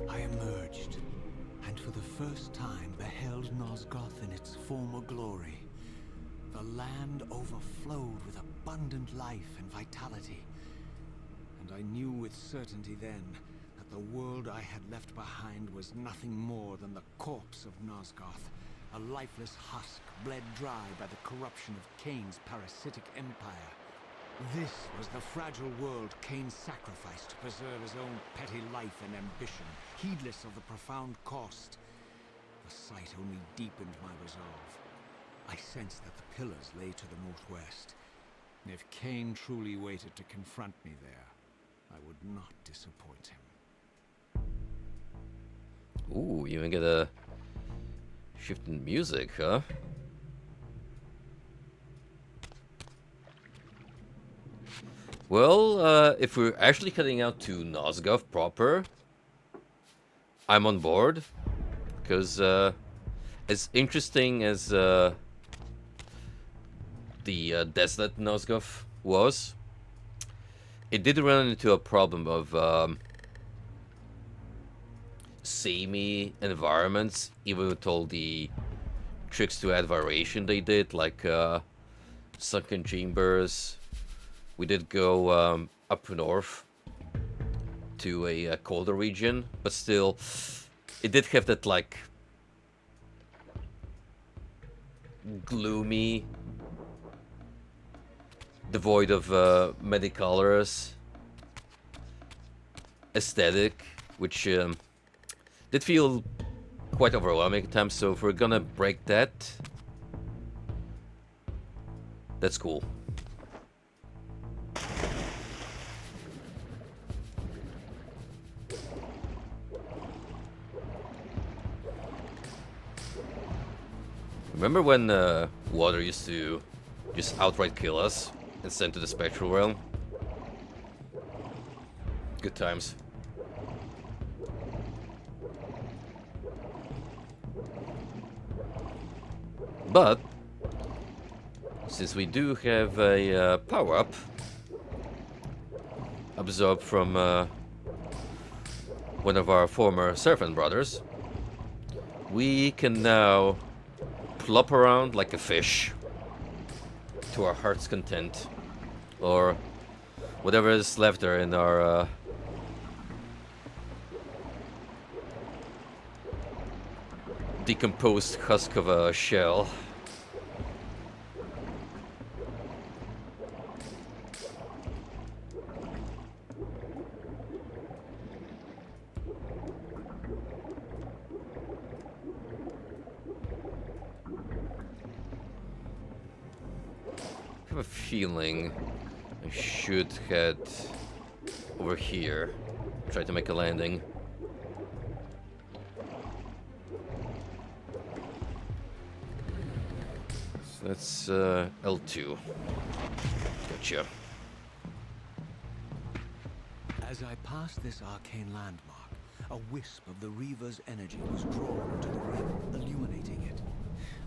I emerged, and for the first time beheld Nosgoth in its former glory. The land overflowed with abundant life and vitality, and I knew with certainty then that the world I had left behind was nothing more than the corpse of Nosgoth, a lifeless husk bled dry by the corruption of Cain's parasitic empire. This was the fragile world Cain sacrificed to preserve his own petty life and ambition, heedless of the profound cost. The sight only deepened my resolve. I sensed that the pillars lay to the northwest. If Cain truly waited to confront me there, I would not disappoint him.
Ooh, you even get a Shift in music, huh? Well, if we're actually heading out to Nosgoth proper, I'm on board. Because as interesting as the desolate Nosgoth was, it did run into a problem of samey environments, even with all the tricks to add variation they did, like sunken chambers. We did go up north to a colder region, but still, it did have that like gloomy, devoid of many colors aesthetic, which did feel quite overwhelming at times. So if we're gonna break that, that's cool. Remember when water used to just outright kill us and send to the spectral realm? Good times. But since we do have a power-up absorbed from one of our former Serpent brothers, we can now plop around like a fish to our heart's content, or whatever is left there in our decomposed husk of a shell. I have a feeling I should head over here, try to make a landing. So that's L2. Gotcha.
As I passed this arcane landmark, a wisp of the Reaver's energy was drawn to the rim, illuminating it.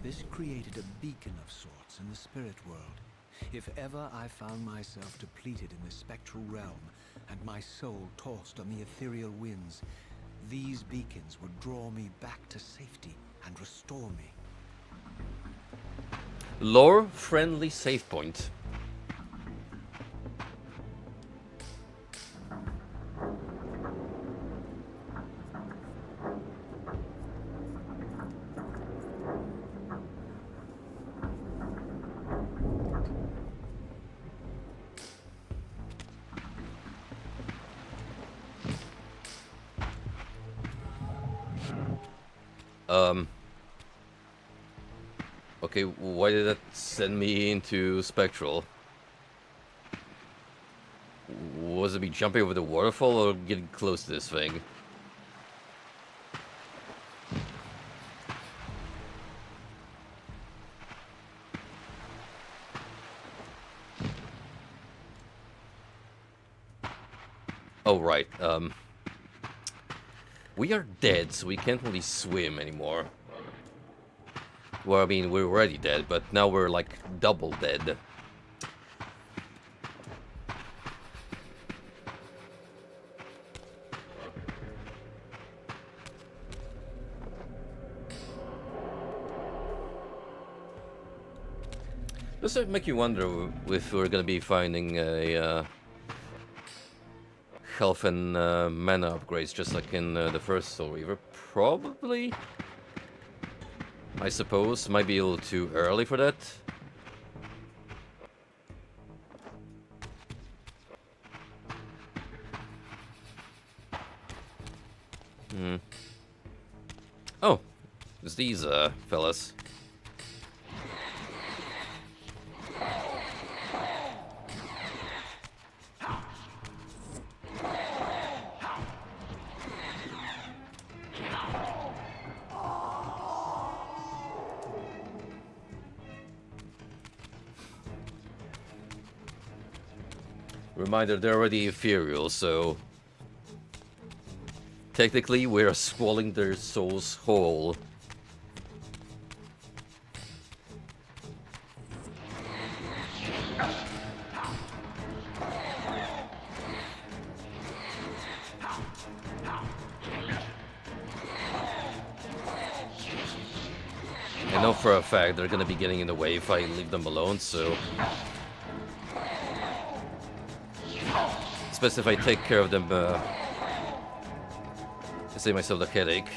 This created a beacon of sorts in the spirit world. If ever I found myself depleted in the spectral realm, and my soul tossed on the ethereal winds, these beacons would draw me back to safety and restore me.
Lore-friendly save point. Okay, why did that send me into Spectral? Was it me jumping over the waterfall or getting close to this thing? Oh, right, we are dead, so we can't really swim anymore. Well, I mean, we're already dead, but now we're, like, double dead. Does it make you wonder if we're gonna be finding a health and mana upgrades just like in the first Soul Reaver? Probably. I suppose. Might be a little too early for that. Oh, it's these fellas. Reminder, they're already ethereal, so technically we're swallowing their souls whole. I know for a fact they're gonna be getting in the way if I leave them alone, so... Especially if I take care of them, I save myself the headache.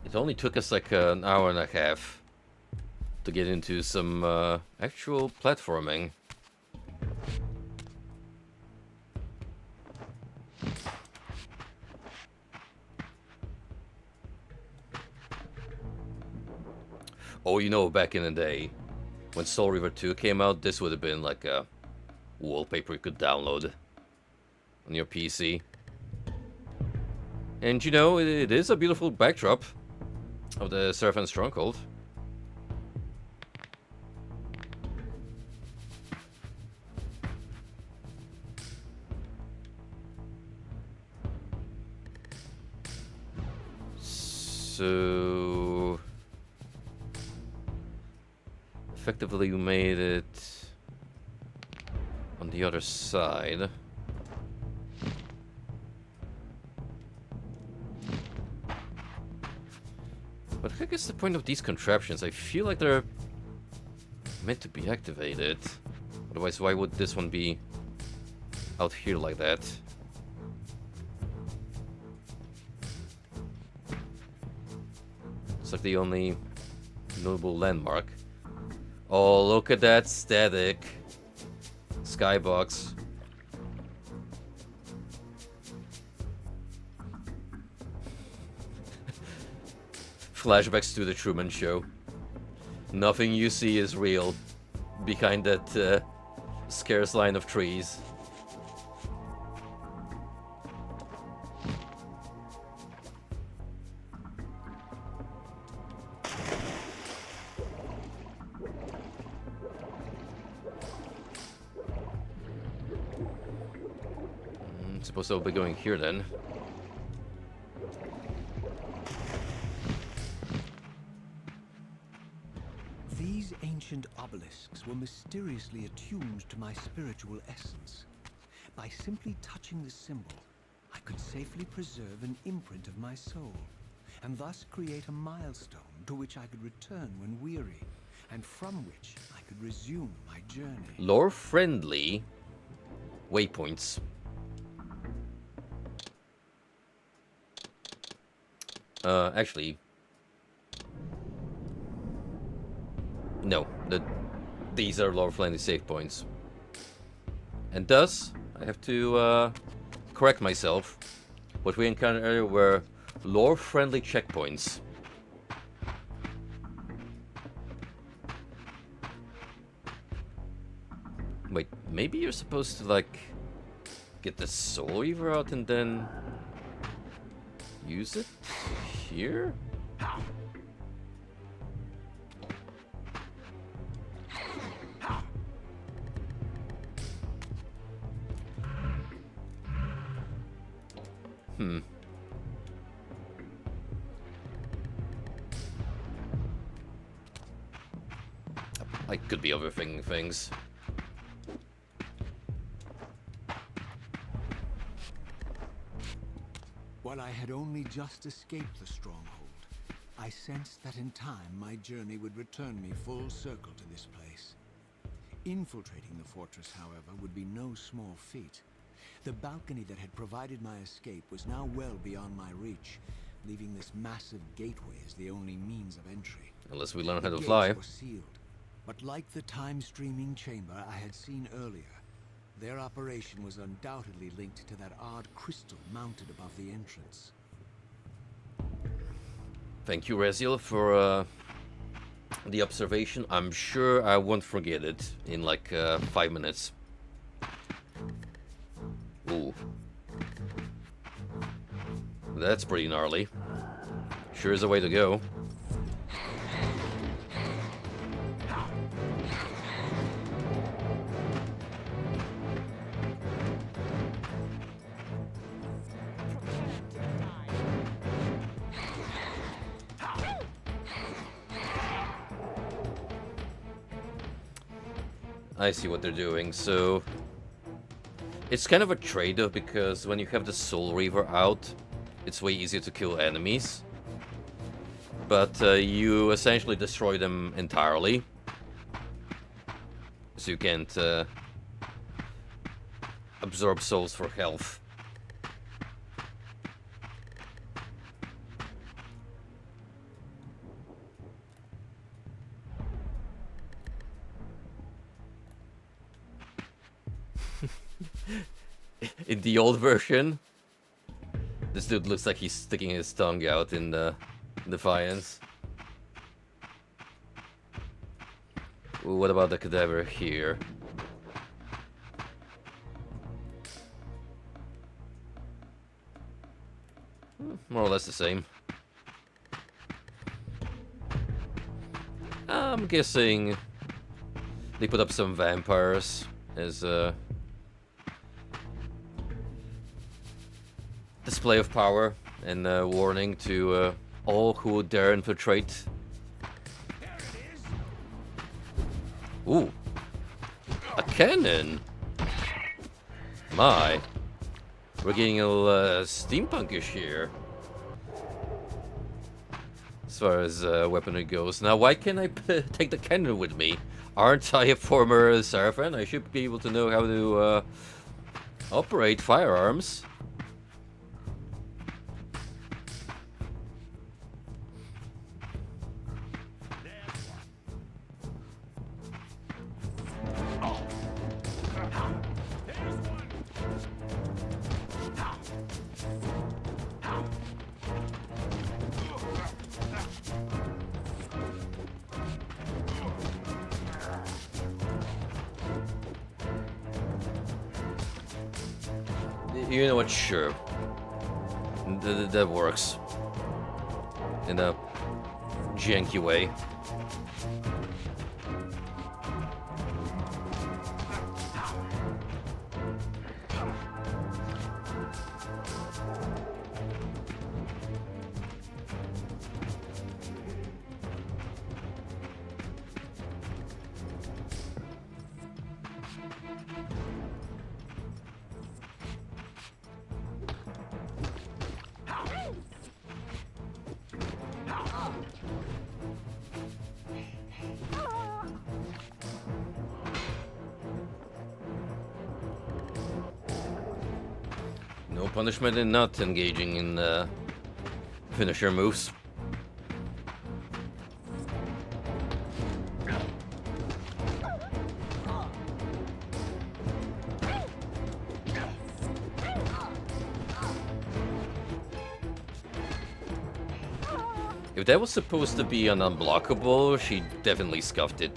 It only took us like an hour and a half to get into some actual platforming. Oh, you know, back in the day, when Soul Reaver 2 came out, this would have been like a wallpaper you could download on your PC. And you know, it is a beautiful backdrop of the Seraphan Stronghold. So... effectively you made it on the other side. But I guess the point of these contraptions, I feel like they're meant to be activated. Otherwise, why would this one be out here like that? It's like the only notable landmark. Oh, look at that static skybox. Flashbacks to the Truman Show. Nothing you see is real behind that scarce line of trees. Suppose I'll be going here then.
These ancient obelisks were mysteriously attuned to my spiritual essence. By simply touching the symbol, I could safely preserve an imprint of my soul, and thus create a milestone to which I could return when weary, and from which I could resume my journey.
Lore-friendly waypoints. Actually... no, these are lore-friendly save points. And thus, I have to correct myself. What we encountered earlier were lore-friendly checkpoints. Wait, maybe you're supposed to, like, get the Soul Reaver out and then use it here? I could be overthinking things.
While I had only just escaped the stronghold,
I sensed that in time my journey would return me full circle to this place. Infiltrating the fortress, however, would be no small feat. The balcony that had provided my escape was now well beyond my reach, leaving this massive gateway as the only means of entry.
Unless we learn how
The
to fly.
gates were sealed, but like the time-streaming chamber I had seen earlier, their operation was undoubtedly linked to that odd crystal mounted above the entrance.
Thank you, Reziel, for the observation. I'm sure I won't forget it in like 5 minutes. Ooh. That's pretty gnarly. Sure is a way to go. I see what they're doing, so it's kind of a trade-off because when you have the Soul Reaver out, it's way easier to kill enemies. But you essentially destroy them entirely. So you can't absorb souls for health. In the old version, this dude looks like he's sticking his tongue out in defiance. Ooh, what about the cadaver here? More or less the same. I'm guessing they put up some vampires as display of power and warning to all who dare infiltrate. Ooh, a cannon! My, we're getting a little steampunkish here as far as weaponry goes. Now, why can't I take the cannon with me? Aren't I a former Sarafan? I should be able to know how to operate firearms. You know what? Sure. That works. In a janky way. No punishment in not engaging in finisher moves. If that was supposed to be an unblockable, she definitely scuffed it.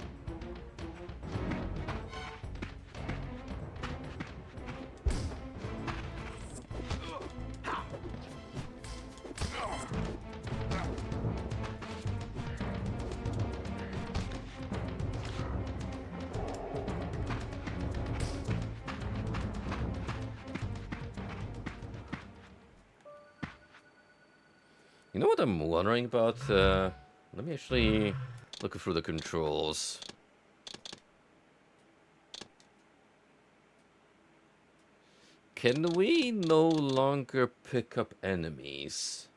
You know what I'm wondering about? Let me actually look through the controls. Can we no longer pick up enemies?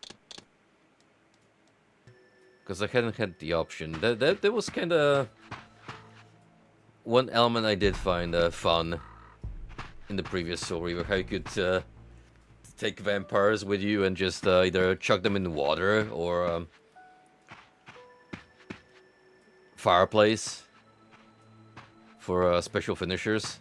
because I hadn't had the option. That was kind of one element I did find fun in the previous Soul Reaver, how you could take vampires with you and just either chuck them in the water or fireplace for special finishers.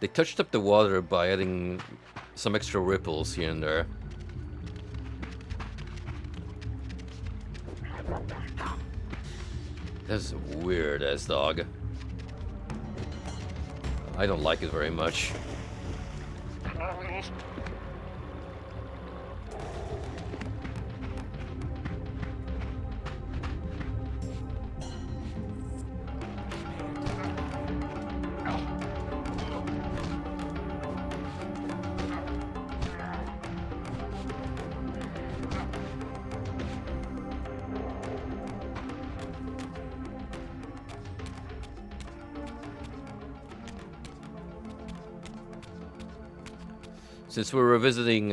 They touched up the water by adding some extra ripples here and there. That's a weird ass dog. I don't like it very much. Since we're revisiting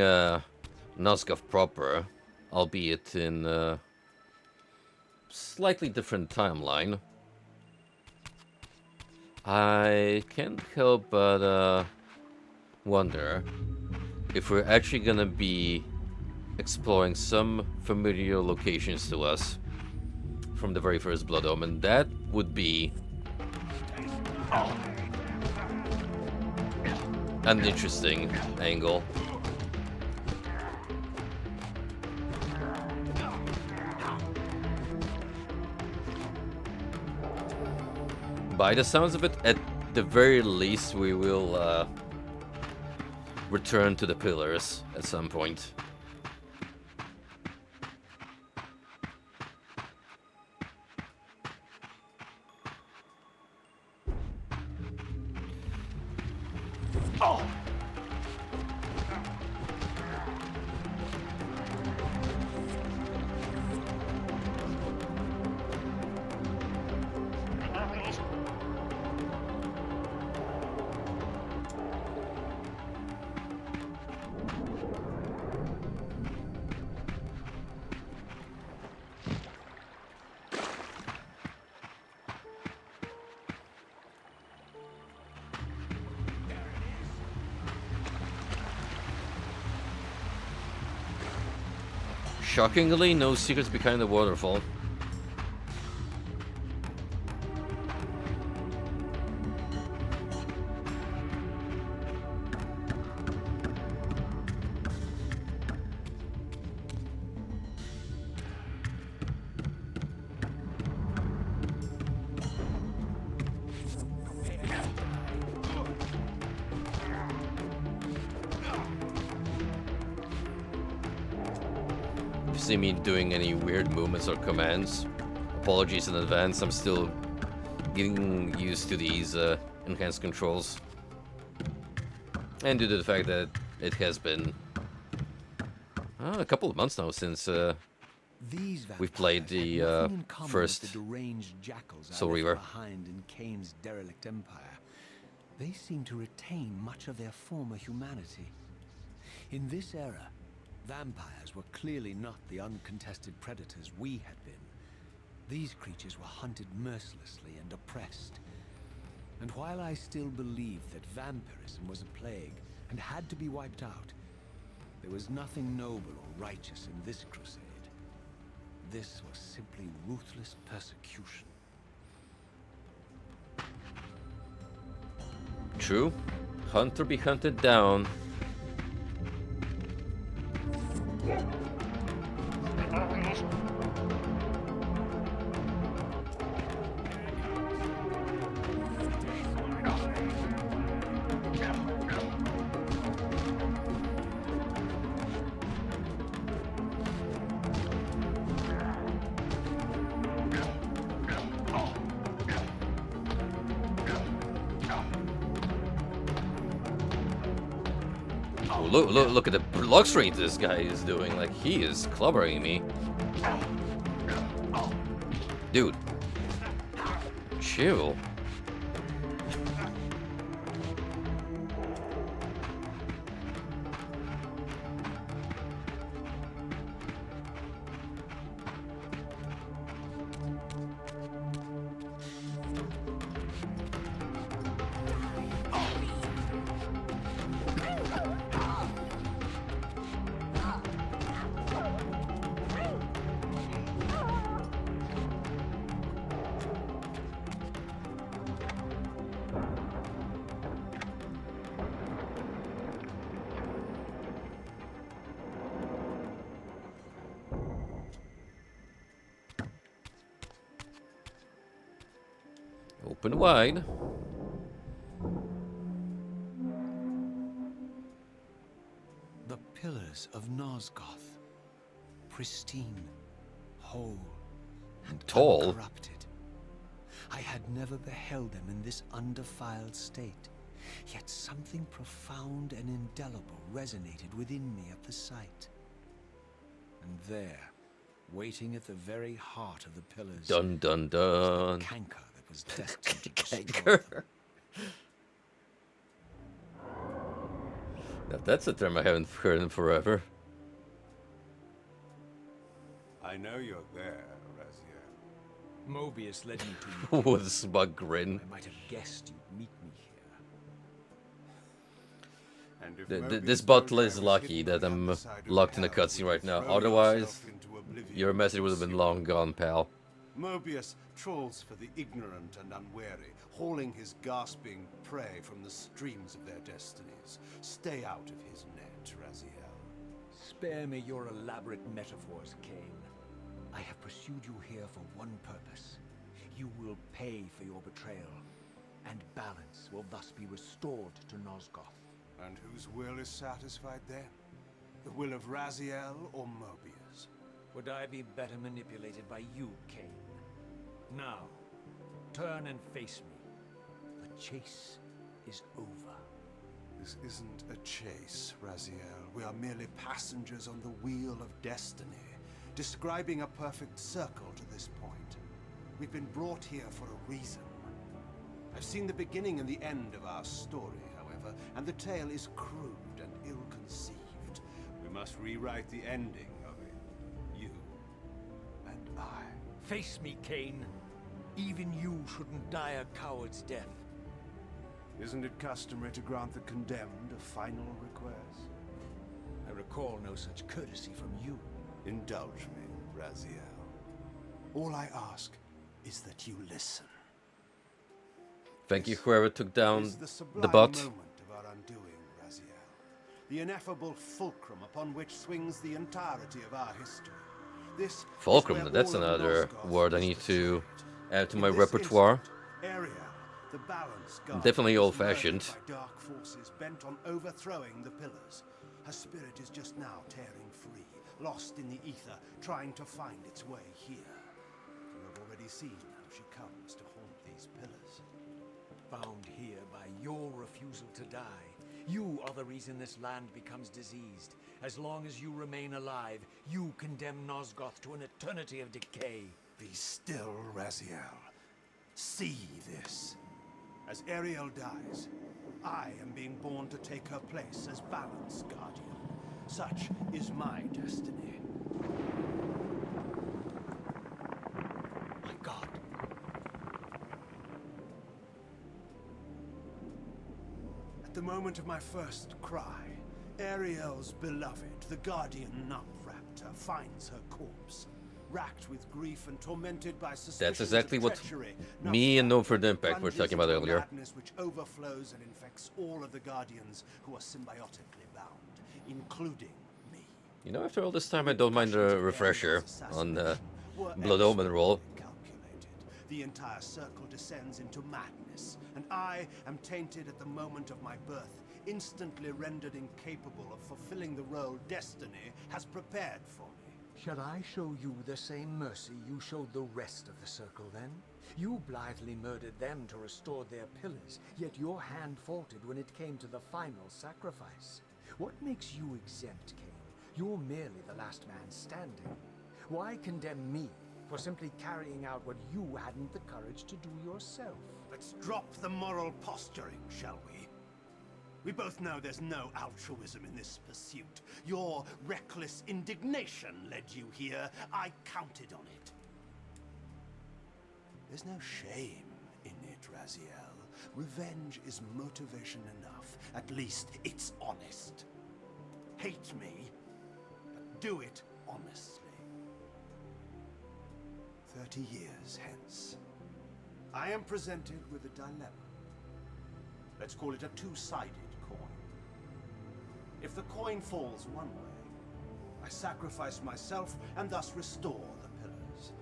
Nosgoth proper, albeit in a slightly different timeline, I can't help but wonder if we're actually gonna be exploring some familiar locations to us from the very first Blood Omen. That would be an interesting angle. By the sounds of it, at the very least, we will return to the pillars at some point. Shockingly, no secrets behind the waterfall. See me doing any weird movements or commands, apologies in advance. I'm still getting used to these enhanced controls, and due to the fact that it has been a couple of months now since we've played the first Soul Reaver.
Behind in Kane's derelict empire, they seem to retain much of their former humanity. In this era, vampires were clearly not the uncontested predators we had been. These creatures were hunted mercilessly and oppressed. And while I still believe that vampirism was a plague and had to be wiped out, there was nothing noble or righteous in this crusade. This was simply ruthless persecution.
True. Hunt or be hunted down. Oh, look at the block strength this guy is doing. Like, he is clobbering me. Dude. Chill. Open wide.
The pillars of Nosgoth, pristine, whole, and
Tall.
uncorrupted. I had never beheld them in this undefiled state, yet something profound and indelible resonated within me at the sight. And there, waiting at the very heart of the pillars,
Dun dun
was
dun.
the canker that was destined to destroy
Canker.
them.
Now that's a term I haven't heard in forever.
I know you're there, Raziel.
Mobius led me to you.
With a smug grin.
I might have guessed you'd meet me here.
And if
This
Mobius
bottle
knows
is
I was
lucky
hidden
that
on the
I'm
other side of
locked in a
hell,
cutscene
he
right
would
now.
throw
Otherwise,
yourself into oblivion
your message would have been long gone, pal.
Mobius trawls for the ignorant and unwary, hauling his gasping prey from the streams of their destinies. Stay out of his net, Raziel.
Spare me your elaborate metaphors, Cain. I have pursued you here for one purpose. You will pay for your betrayal, and balance will thus be restored to Nosgoth.
And whose will is satisfied then? The will of Raziel or Mobius?
Would I be better manipulated by you, Cain? Now, turn and face me. The chase is over.
This isn't a chase, Raziel. We are merely passengers on the wheel of destiny, describing a perfect circle to this point. We've been brought here for a reason. I've seen the beginning and the end of our story, however, and the tale is crude and ill-conceived. We must rewrite the ending of it. You and I.
Face me, Cain. Even you shouldn't die a coward's death.
Isn't it customary to grant the condemned a final request?
I recall no such courtesy from you.
Indulge me, Raziel. All I ask is that you listen.
Thank you, whoever took down
Is the sublime
the bot.
moment of our undoing, Raziel. The ineffable fulcrum upon which swings the entirety of our history. This is
Fulcrum,
where
that's
all of
another
Nosgoth
word I
is
need to
betrayed.
add to
In
my
this
repertoire.
instant, Ariel, the balance guard,
Definitely
is
old-fashioned.
murdered by dark forces bent on overthrowing the pillars. Her spirit is just now tearing free, lost in the ether, trying to find its way here. You have already seen how she comes to haunt these pillars.
Bound here by your refusal to die. You are the reason this land becomes diseased. As long as you remain alive, you condemn Nosgoth to an eternity of decay.
Be still, Raziel. See this. As Ariel dies, I am being born to take her place as Balance Guardian. Such is my destiny.
My God.
At the moment of my first cry, Ariel's beloved, the Guardian Nutraptor, finds her corpse. Racked with grief and tormented by suspicions
That's exactly
of
what
treachery,
me and No for the
Nutraptor
Impact were
plunges
talking about
into a
earlier.
madness which overflows and infects all of the Guardians who are symbiotically bound, including me.
You know, after all this time, I don't mind a
Repercussions of
refresher
Ariel's
on the
assassination were
Blood Omen roll.
expertly calculated. The entire circle descends into madness, and I am tainted at the moment of my birth, instantly rendered incapable of fulfilling the role destiny has prepared for me.
Shall I show you the same mercy you showed the rest of the circle then? You blithely murdered them to restore their pillars, yet your hand faltered when it came to the final sacrifice.
What makes you exempt, Cain? You're merely the last man standing. Why condemn me for simply carrying out what you hadn't the courage to do yourself?
Let's drop the moral posturing, shall we? We both know there's no altruism in this pursuit. Your reckless indignation led you here. I counted on it. There's no shame in it, Raziel. Revenge is motivation enough. At least it's honest. Hate me, but do it honestly. 30 years hence, I am presented with a dilemma. Let's call it a two-sided coin. If the coin falls one way, I sacrifice myself and thus restore the pillars.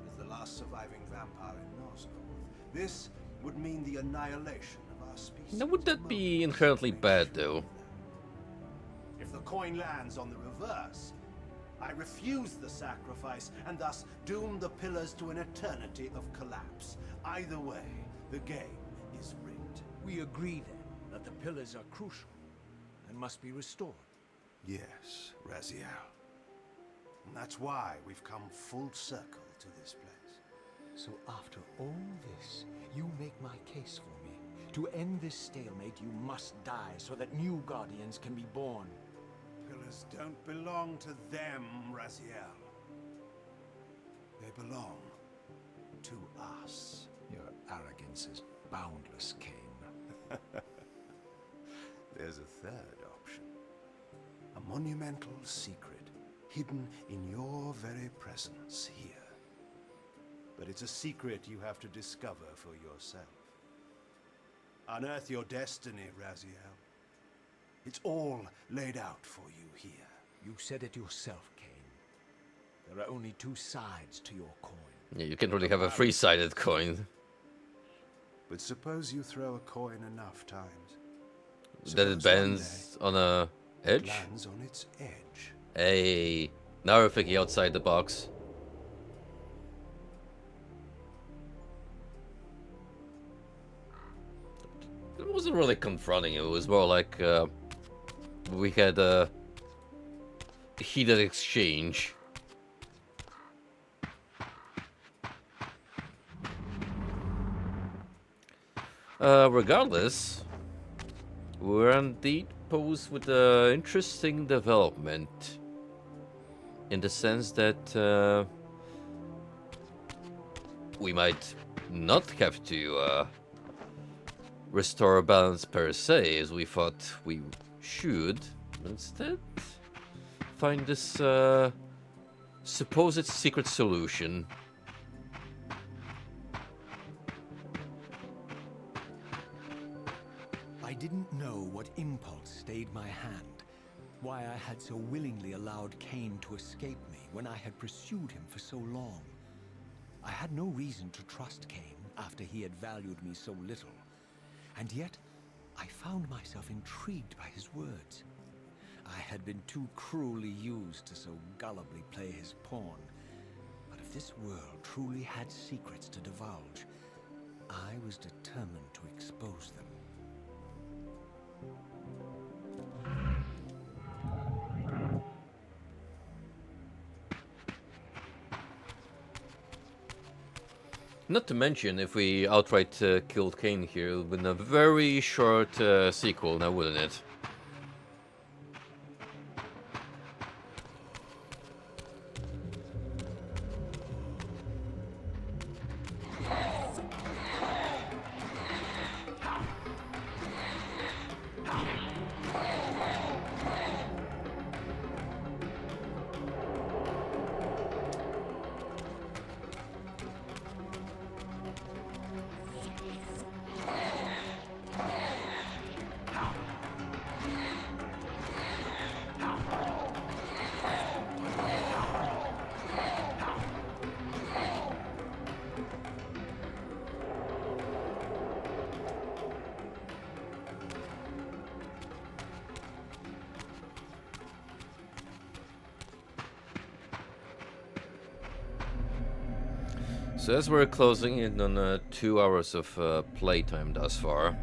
As the last surviving vampire in Nosgoth, this would mean the annihilation of our species.
Now, would that be inherently bad, though?
If the coin lands on the reverse, I refuse the sacrifice and thus doom the pillars to an eternity of collapse. Either way, the game is rigged.
We agree then that the pillars are crucial and must be restored.
Yes, Raziel. And that's why we've come full circle to this place.
So after all this, you make my case for me. To end this stalemate, you must die so that new guardians can be born.
Pillars don't belong to them, Raziel. They belong to us.
Your arrogance is boundless, Cain.
There's a third option. A monumental secret hidden in your very presence here. But it's a secret you have to discover for yourself. Unearth your destiny, Raziel. It's all laid out for you here.
You said it yourself, Cain. There are only two sides to your coin.
Yeah, you can't really have a three-sided coin.
But suppose you throw a coin enough times.
That it
Suppose one
bends on a
day
edge?
it lands on its edge.
Hey, now we're thinking outside the box. It wasn't really confronting, it was more like we had a heated exchange. Regardless, we're indeed posed with an interesting development. In the sense that we might not have to restore balance per se, as we thought we should. Instead, find this supposed secret solution.
I didn't know what impulse stayed my hand. Why I had so willingly allowed Cain to escape me when I had pursued him for so long. I had no reason to trust Cain after he had valued me so little. And yet, I found myself intrigued by his words. I had been too cruelly used to so gullibly play his pawn. But if this world truly had secrets to divulge, I was determined to expose them.
Not to mention, if we outright killed Cain here, it would have been a very short sequel now, wouldn't it? So as we're closing in on 2 hours of playtime thus far,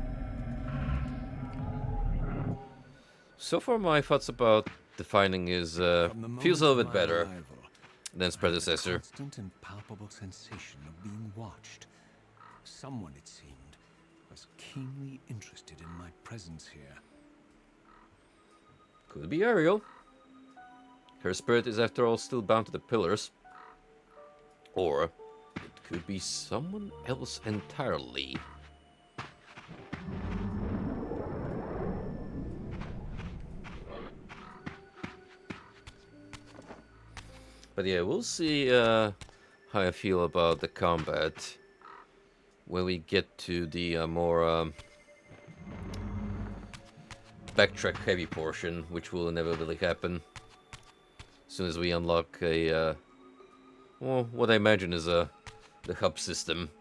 So far, my thoughts about defining is
From the
feels a
moment
little
of
bit
my
better
arrival,
than its
I had a
predecessor.
constant and palpable sensation of being watched. Someone, it seemed, was keenly interested in my presence here.
Could be Ariel. Her spirit is after all still bound to the pillars. Or it could be someone else entirely. But yeah, we'll see how I feel about the combat when we get to the more backtrack heavy portion, which will inevitably happen as soon as we unlock a well, what I imagine is the hub system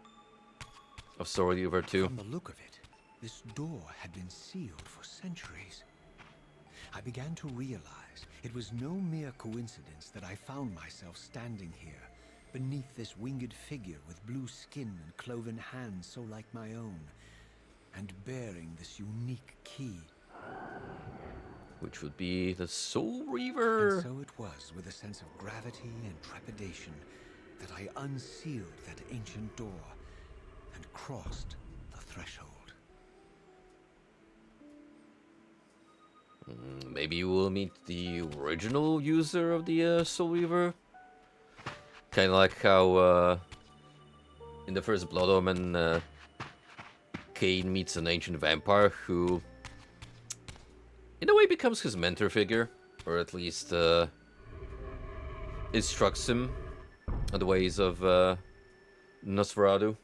of Soul Reaver 2.
From the look of it, this door had been sealed for centuries. I began to realize it was no mere coincidence that I found myself standing here, beneath this winged figure with blue skin and cloven hands so like my own, and bearing this unique key.
Which would be the Soul Reaver.
And so it was with a sense of gravity and trepidation that I unsealed that ancient door and crossed the threshold.
Maybe you will meet the original user of the Soul Reaver. Kind of like how in the first Blood Omen, Cain meets an ancient vampire who, in a way, becomes his mentor figure, or at least instructs him on the ways of Nosferatu.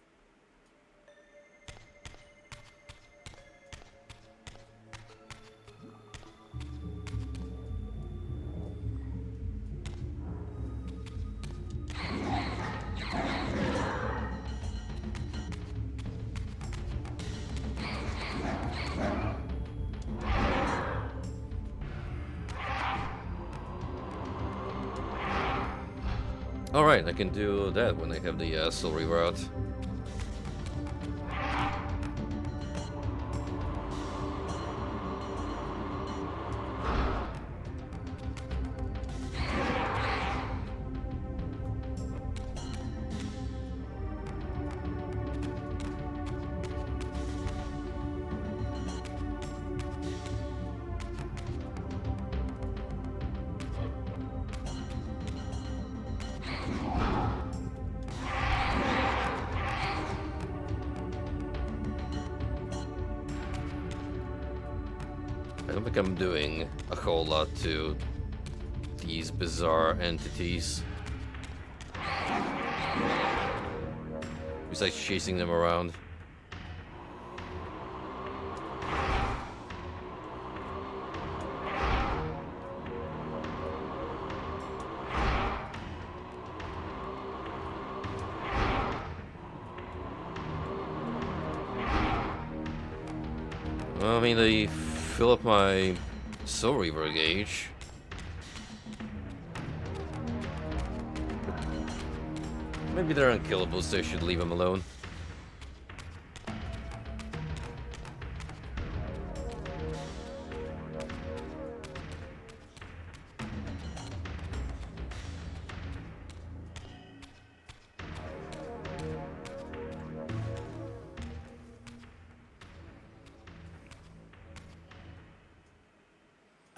Alright, I can do that when I have the Soul Reaver out. I don't think I'm doing a whole lot to these bizarre entities. Besides chasing them around. Well, I mean, they fill up my Soul Reaver gauge. Maybe they're unkillable, so I should leave them alone.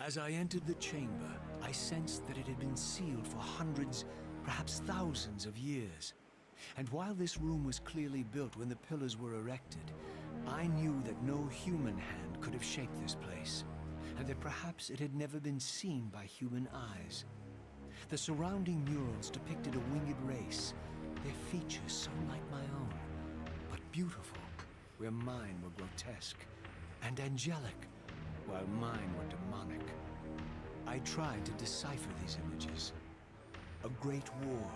As I entered the chamber, I sensed that it had been sealed for hundreds, perhaps thousands of years. And while this room was clearly built when the pillars were erected, I knew that no human hand could have shaped this place, and that perhaps it had never been seen by human eyes. The surrounding murals depicted a winged race, their features so like my own, but beautiful, where mine were grotesque, and angelic, while mine were demonic. I tried to decipher these images. A great war,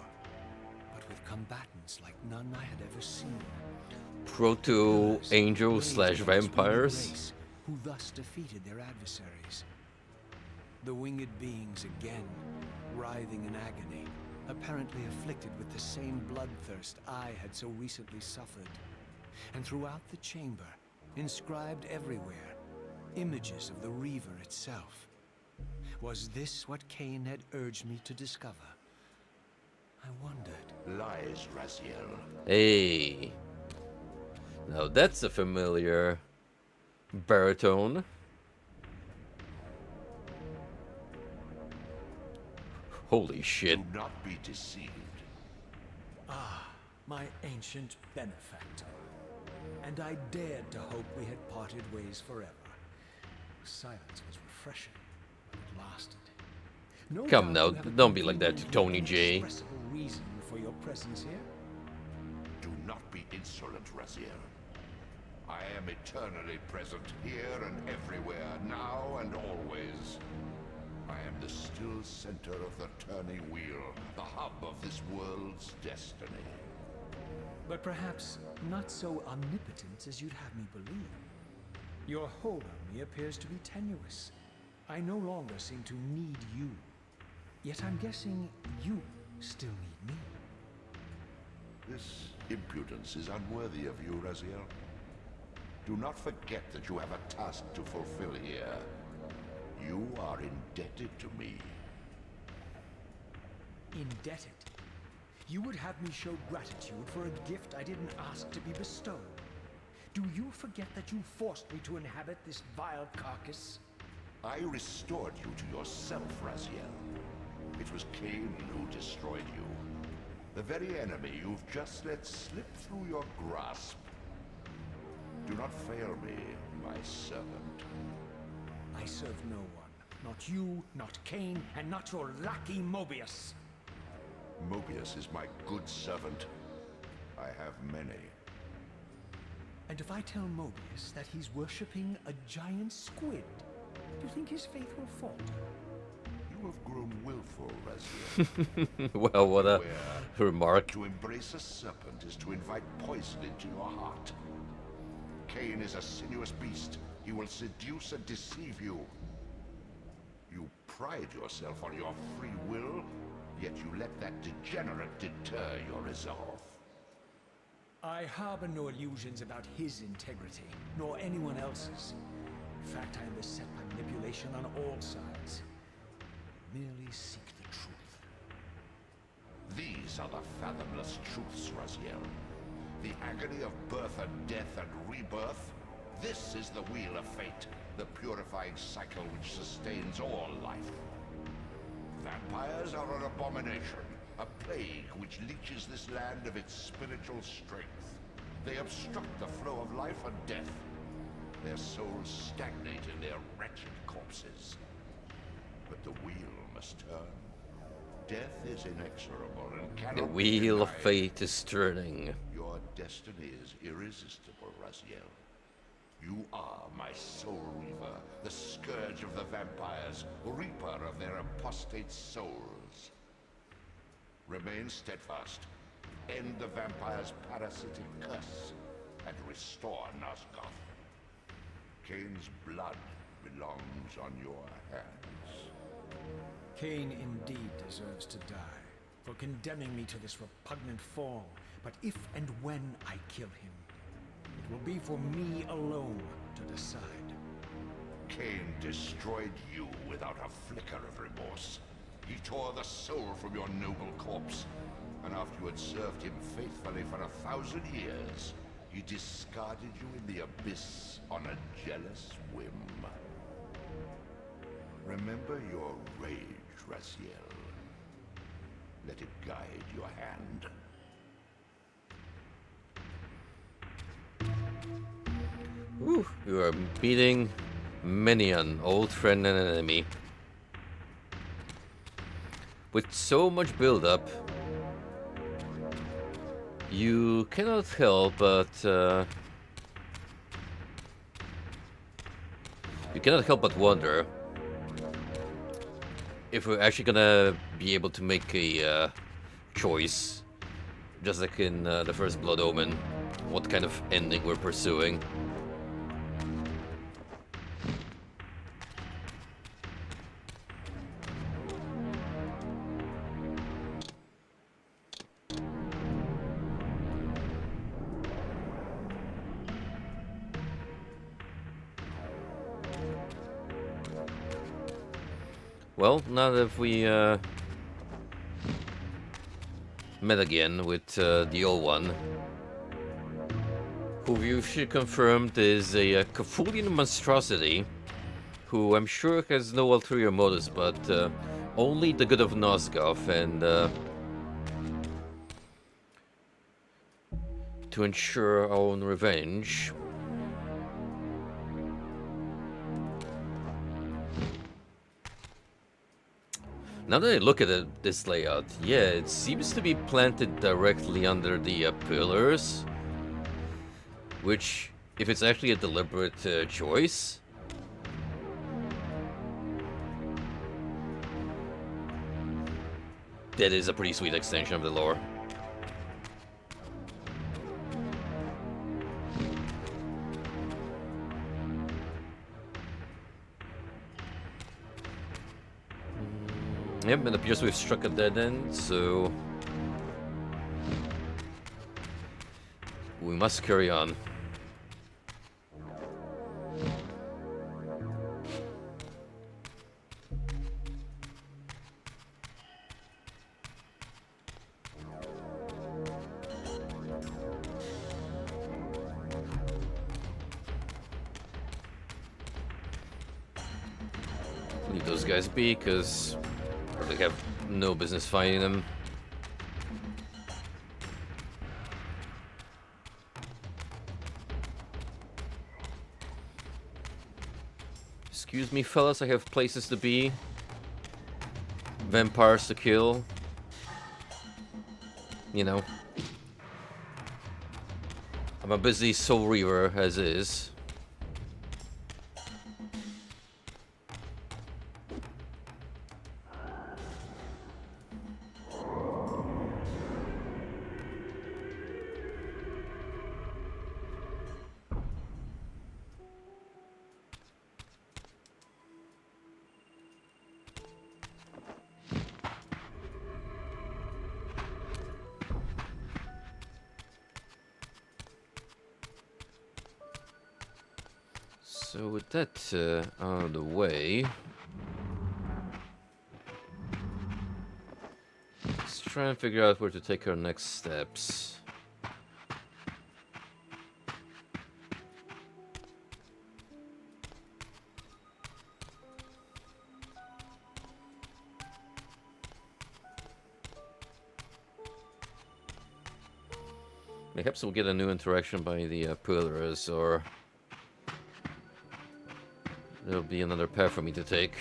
but with combatants like none I had ever seen.
Proto-angel slash vampires.
Race, who thus defeated their adversaries. The winged beings again, writhing in agony, apparently afflicted with the same bloodthirst I had so recently suffered. And throughout the chamber, inscribed everywhere, Images of the Reaver itself. Was this what Cain had urged me to discover? I wondered.
Lies, Raziel.
Hey. Now that's a familiar baritone. Holy shit.
Do not be deceived.
Ah, my ancient benefactor. And I dared to hope we had parted ways forever. Silence was refreshing, but it lasted. No
Come
doubt
now,
you have a
don't be like that to
convenient
Tony J.
inexpressible reason for your presence here.
Do not be insolent, Raziel. I am eternally present here and everywhere, now and always. I am the still center of the turning wheel, the hub of this world's destiny.
But perhaps not so omnipotent as you'd have me believe. Your hold on me appears to be tenuous. I no longer seem to need you. Yet I'm guessing you still need me.
This impudence is unworthy of you, Raziel. Do not forget that you have a task to fulfill here. You are indebted to me.
Indebted? You would have me show gratitude for a gift I didn't ask to be bestowed. Do you forget that you forced me to inhabit this vile carcass?
I restored you to yourself, Raziel. It was Cain who destroyed you. The very enemy you've just let slip through your grasp. Do not fail me, my servant.
I serve no one. Not you, not Cain, and not your lackey Mobius.
Mobius is my good servant. I have many.
And if I tell Mobius that he's worshipping a giant squid, do you think his faith will falter?
You have grown willful, Raziel.
Well, what a remark.
To embrace a serpent is to invite poison into your heart. Cain is a sinuous beast. He will seduce and deceive you. You pride yourself on your free will, yet you let that degenerate deter your resolve.
I harbor no illusions about his integrity, nor anyone else's. In fact, I am beset by manipulation on all sides. Merely seek the truth.
These are the fathomless truths, Raziel. The agony of birth and death and rebirth. This is the wheel of fate, the purifying cycle which sustains all life. Vampires are an abomination, a plague which leeches this land of its spiritual strength. They obstruct the flow of life and death. Their souls stagnate in their wretched corpses. But the wheel must turn. Death is inexorable and cannot
The
be
wheel of
denied.
fate is turning.
Your destiny is irresistible, Raziel. You are my soul reaver, the scourge of the vampires, reaper of their apostate souls. Remain steadfast, end the vampire's parasitic curse, and restore Nosgoth. Cain's blood belongs on your hands.
Cain indeed deserves to die for condemning me to this repugnant form. But if and when I kill him, it will be for me alone to decide.
Cain destroyed you without a flicker of remorse. He tore the soul from your noble corpse, and after you had served him faithfully for 1,000 years, he discarded you in the abyss on a jealous whim. Remember your rage, Raziel. Let it guide your hand.
Whew, you are beating many an old friend and enemy. With so much build-up, you cannot help but wonder if we're actually gonna be able to make a choice, just like in the first Blood Omen, what kind of ending we're pursuing. Well, now that we met again with the old one, who you should confirmed is a Cafulian monstrosity, who I'm sure has no ulterior motives, but only the good of Nosgoth, and to ensure our own revenge. Now that I look at this layout, yeah, it seems to be planted directly under the pillars, which, if it's actually a deliberate choice, that is a pretty sweet extension of the lore. Yep, it appears we've struck a dead end, so we must carry on. Leave those guys be, because they have no business fighting them. Excuse me, fellas, I have places to be. Vampires to kill. You know. I'm a busy soul reaver as is. So with that out of the way, let's try and figure out where to take our next steps. Perhaps we'll get a new interaction by the pillars, or there'll be another path for me to take.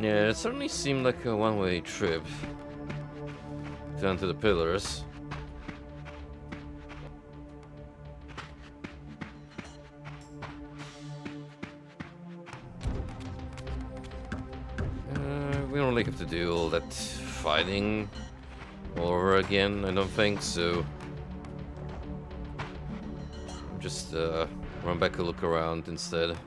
Yeah, it certainly seemed like a one-way trip down to the pillars. We don't really have to do all that fighting all over again, I don't think, so just run back and look around instead.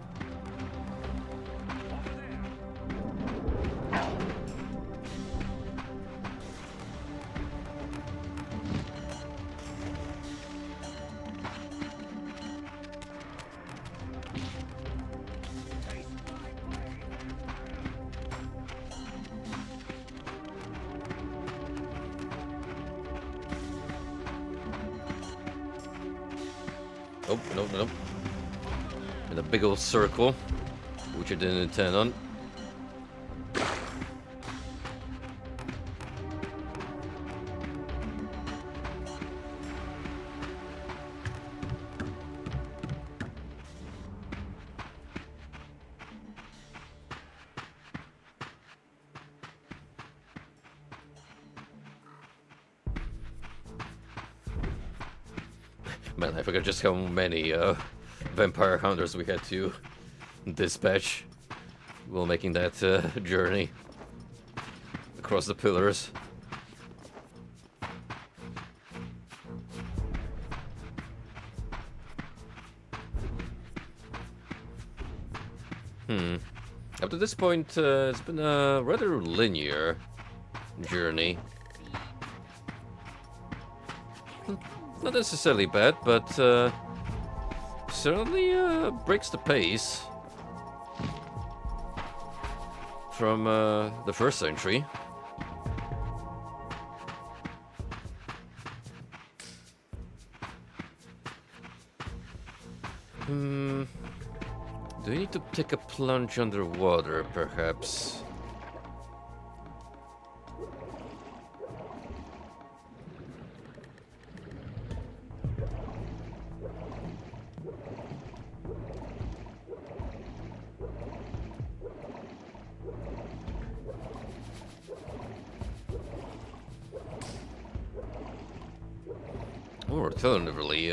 Oh, no, no, no. In a big old circle, which I didn't intend on. Man, I forgot just how many vampire hunters we had to dispatch while making that journey across the pillars. Up to this point, it's been a rather linear journey. Not necessarily bad, but certainly breaks the pace from the first century. Do you need to take a plunge underwater, perhaps? Or alternatively,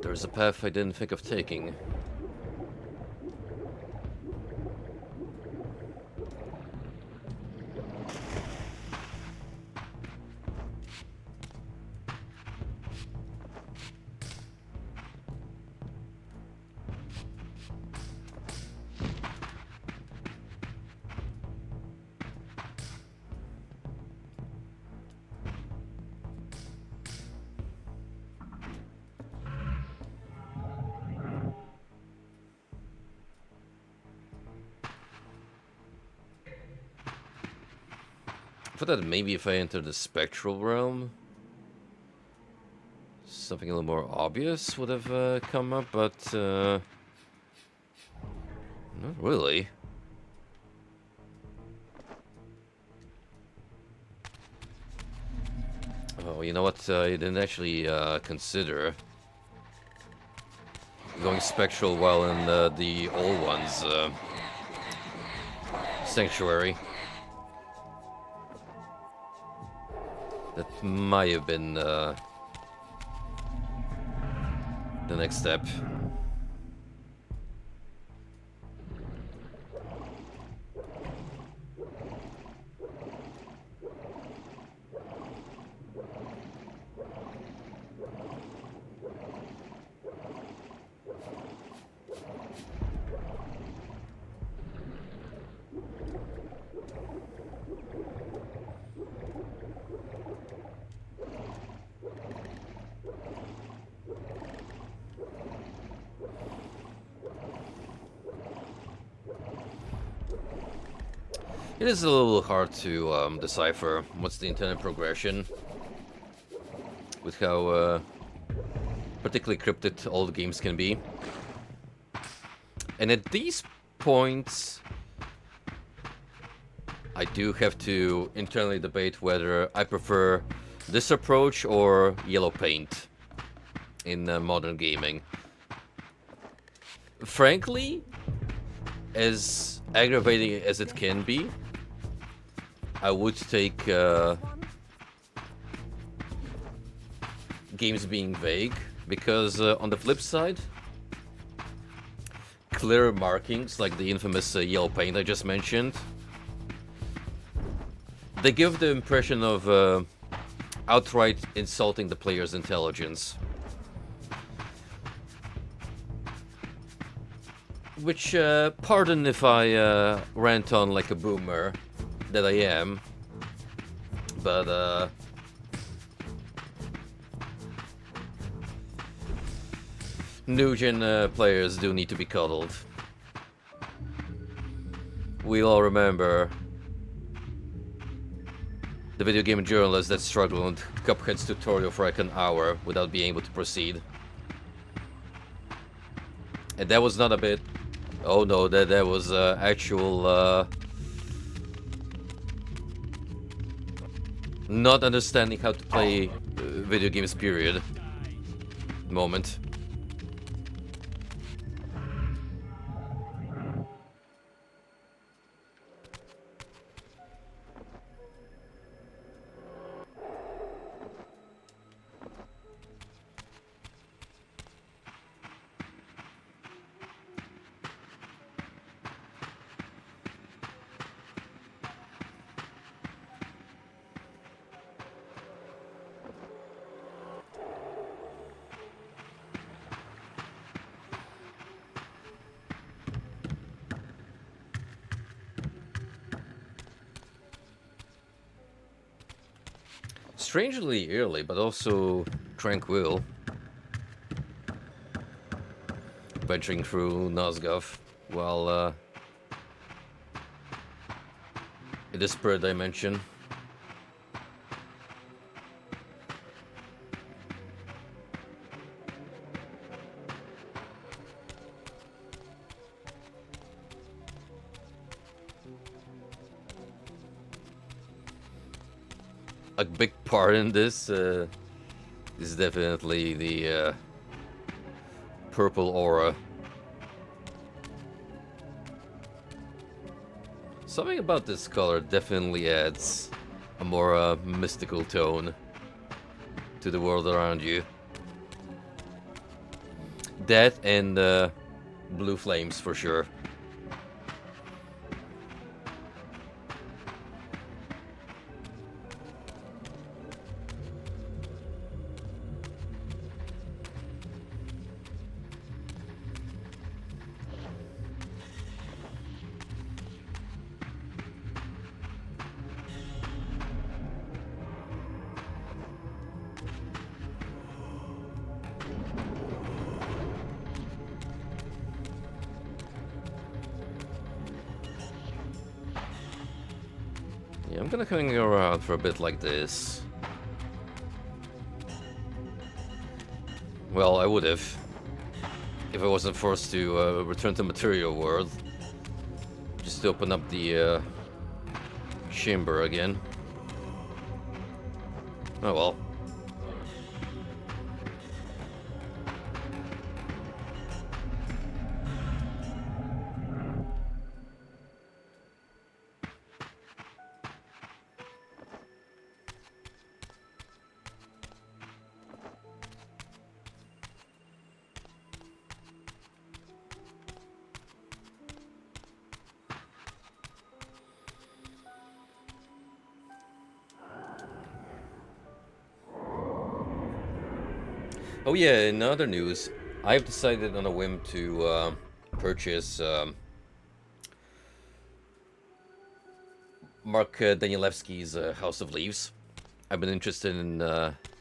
there's a path I didn't think of taking. I thought that maybe if I enter the spectral realm, something a little more obvious would have come up, but not really. Oh, you know what? I didn't actually consider going spectral while in the old one's sanctuary. That might have been the next step. It is a little hard to decipher what's the intended progression with how particularly cryptic old games can be. And at these points, I do have to internally debate whether I prefer this approach or yellow paint in modern gaming. Frankly, as aggravating as it can be, I would take games being vague, because on the flip side, clear markings like the infamous yellow paint I just mentioned, they give the impression of outright insulting the player's intelligence. Which, pardon if I rant on like a boomer that I am, but new-gen players do need to be cuddled. We all remember the video game journalist that struggled on Cuphead's tutorial for like an hour without being able to proceed. And that was not a bit. Oh no, that was actual not understanding how to play video games, period. Moment. Strangely early, but also tranquil. Venturing through Nosgoth while in the spirit dimension. A big part in this is definitely the purple aura. Something about this color definitely adds a more mystical tone to the world around you. That and blue flames for sure. Yeah, I'm gonna hang around for a bit like this. Well, I would have, if I wasn't forced to return to material world. Just to open up the chamber again. Oh well. Oh yeah, in other news, I've decided on a whim to purchase Mark Danielewski's House of Leaves. I've been interested in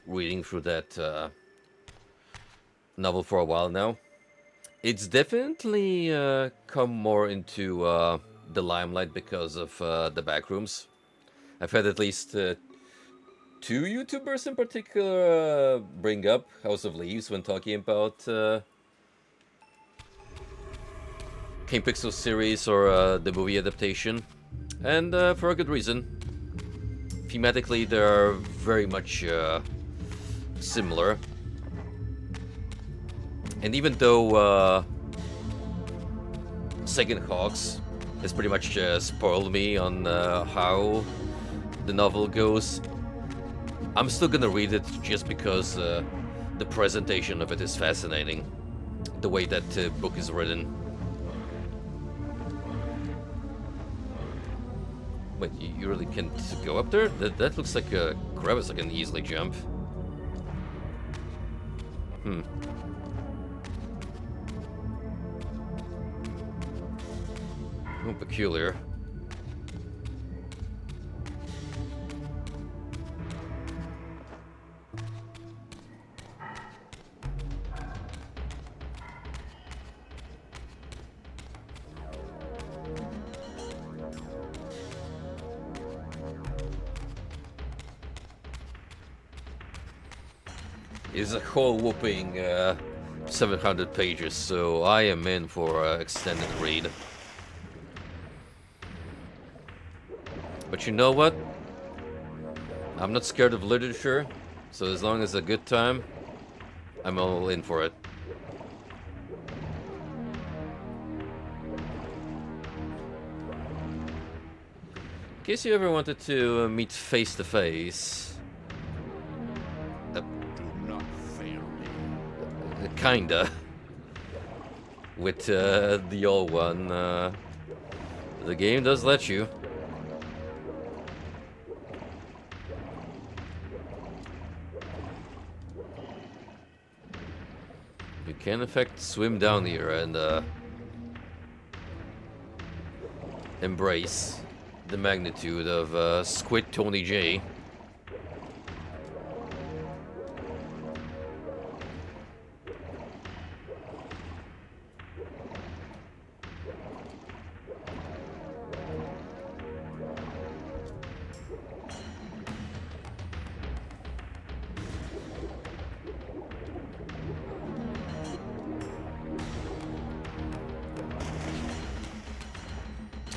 reading through that novel for a while now. It's definitely come more into the limelight because of the backrooms. I've had at least two YouTubers in particular bring up House of Leaves when talking about King Pixel series or the movie adaptation, and for a good reason. Thematically, they are very much similar, and even though Second Hawks has pretty much spoiled me on how the novel goes, I'm still gonna read it just because the presentation of it is fascinating. The way that book is written. Wait, you really can't go up there? That looks like a crevice I can easily jump. Oh, peculiar. is a whole whooping 700 pages, so I am in for an extended read. But you know what? I'm not scared of literature, so as long as it's a good time, I'm all in for it. In case you ever wanted to meet face to face,
Do not fail me.
kinda, with the old one, the game does let you. You can in fact swim down here and embrace the magnitude of Squid Tony J.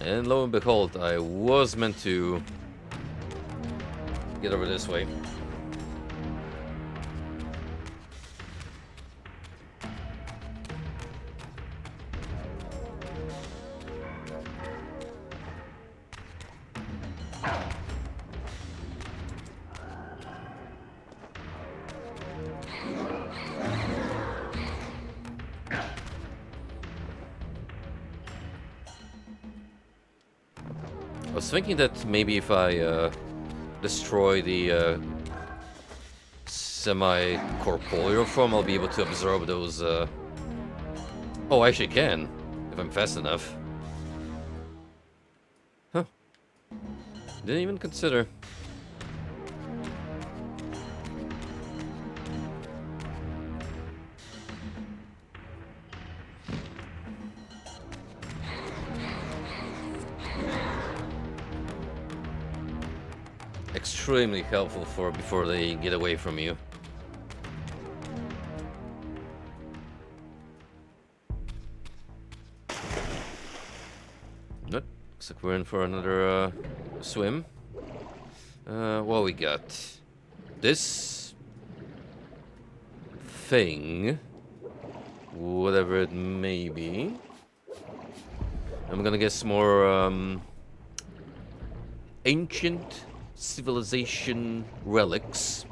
And lo and behold, I was meant to get over this way. I was thinking that maybe if I destroy the semi-corporeal form, I'll be able to absorb those. Oh, I actually can, if I'm fast enough. Huh. Didn't even consider. Extremely helpful for before they get away from you. Nope. Looks like we're in for another swim. What we got? This thing, whatever it may be. I'm gonna guess more ancient civilization relics.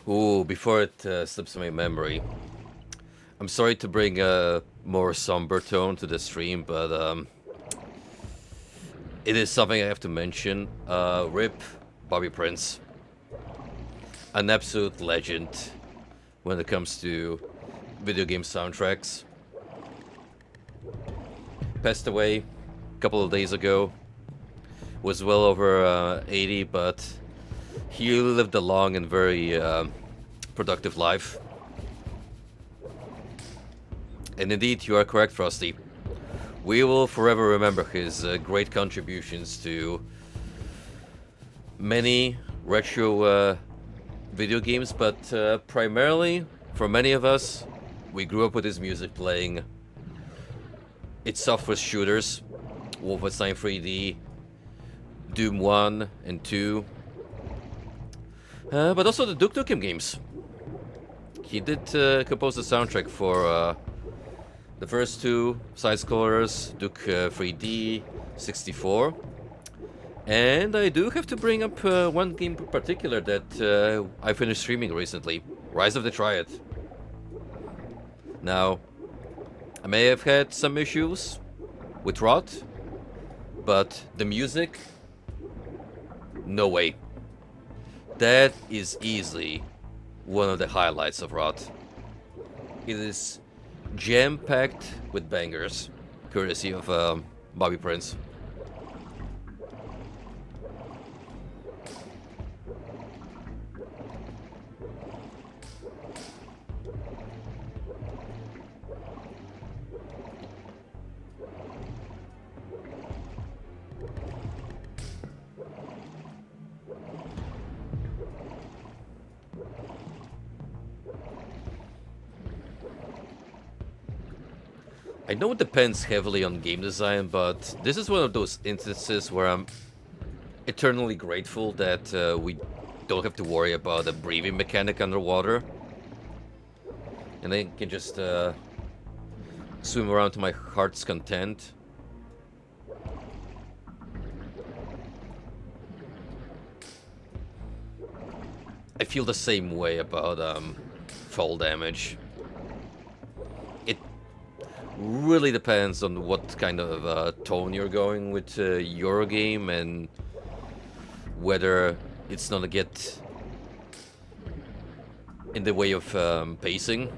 Ooh, before it slips my memory, I'm sorry to bring a more somber tone to the stream, but it is something I have to mention. RIP Bobby Prince. An absolute legend when it comes to video game soundtracks. Passed away a couple of days ago. Was well over 80, but he lived a long and very productive life. And indeed, you are correct, Frosty. We will forever remember his great contributions to many retro video games, but primarily, for many of us, we grew up with his music playing. Id Software shooters, Wolfenstein 3D, Doom 1 and 2, but also the Duke Nukem games. He did compose the soundtrack for the first two side-scrollers, Duke 3D, 64. And I do have to bring up one game in particular that I finished streaming recently, Rise of the Triad. Now, I may have had some issues with Rot, but the music, no way. That is easily one of the highlights of Rot. It is jam-packed with bangers, courtesy of Bobby Prince. I know it depends heavily on game design, but this is one of those instances where I'm eternally grateful that we don't have to worry about a breathing mechanic underwater. And I can just swim around to my heart's content. I feel the same way about fall damage. It really depends on what kind of tone you're going with your game and whether it's not to get in the way of pacing.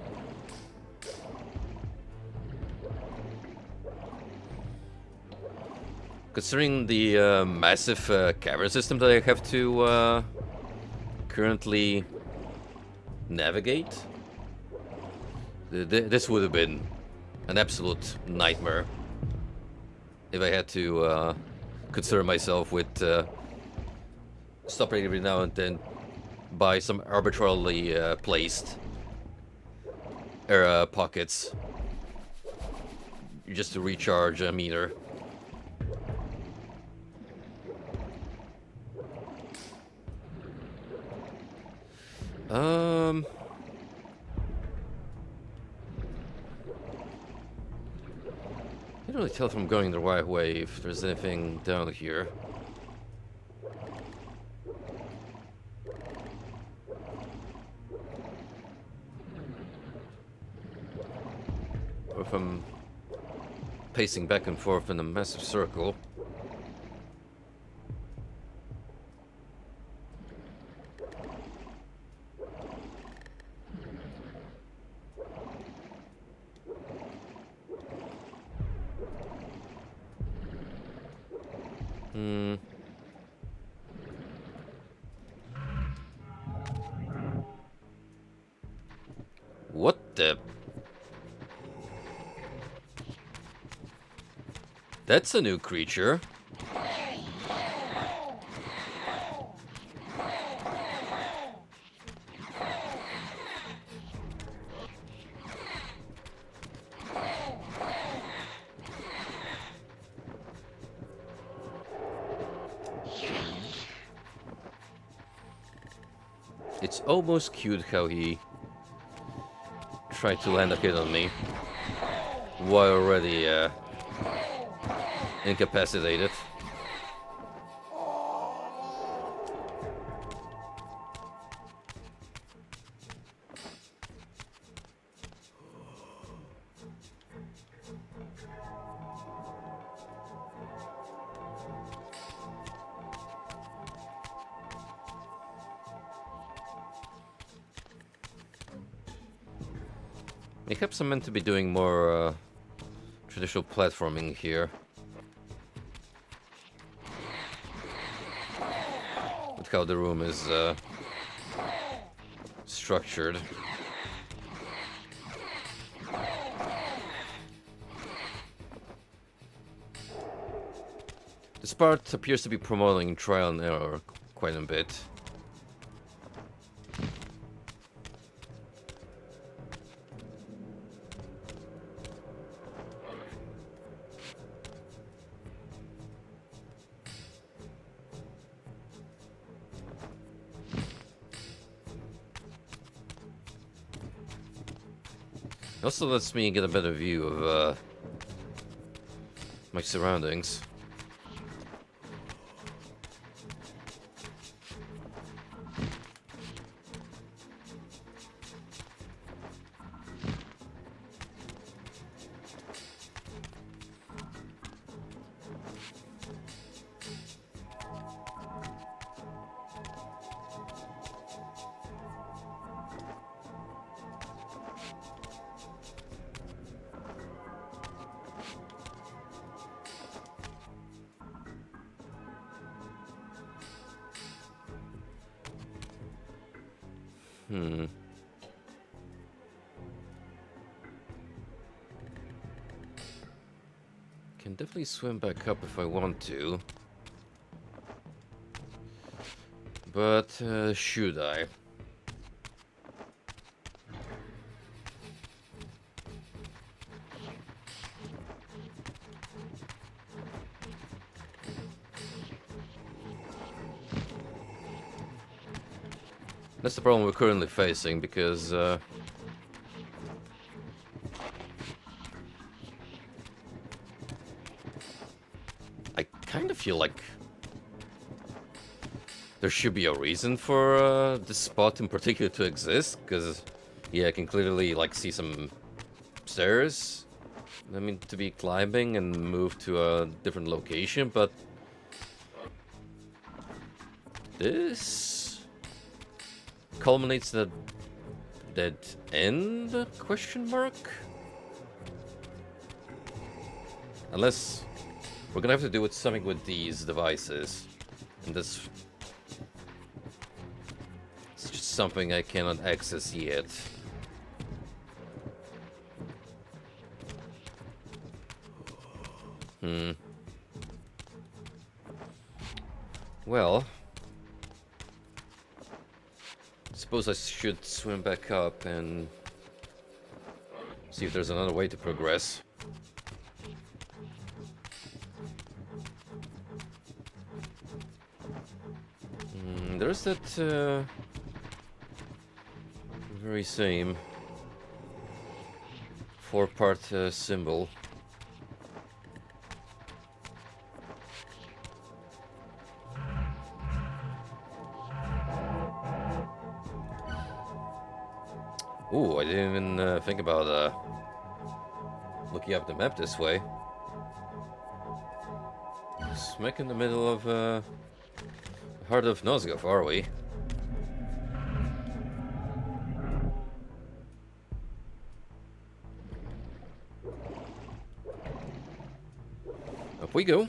Considering the massive camera system that I have to currently navigate, this would have been an absolute nightmare if I had to concern myself with stopping every now and then by some arbitrarily placed air pockets just to recharge a meter. I can't really tell if I'm going the right way, if there's anything down here. Or if I'm pacing back and forth in a massive circle. What the? That's a new creature. It's almost cute how he tried to land a hit on me while already incapacitated. Perhaps I'm meant to be doing more traditional platforming here. With how the room is structured. This part appears to be promoting trial and error quite a bit. It also lets me get a better view of my surroundings. Can definitely swim back up if I want to. But should I? That's the problem we're currently facing, because I kind of feel like there should be a reason for this spot in particular to exist, because, yeah, I can clearly, like, see some stairs, I mean, to be climbing and move to a different location, but this culminates in a dead end, question mark? Unless we're gonna have to do with something with these devices, and this it's just something I cannot access yet. Well, suppose I should swim back up and see if there's another way to progress. There's that very same 4-part symbol. Ooh, I didn't even think about looking up the map this way. Smack in the middle of heart of Nosgoth, are we? Up we go.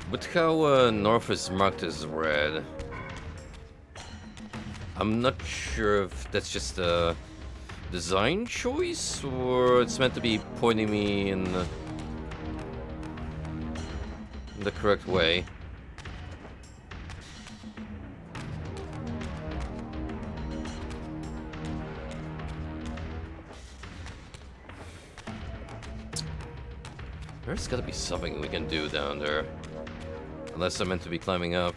But how north is marked as red, I'm not sure if that's just a design choice or it's meant to be pointing me in the correct way. There's gotta be something we can do down there. Unless I'm meant to be climbing up.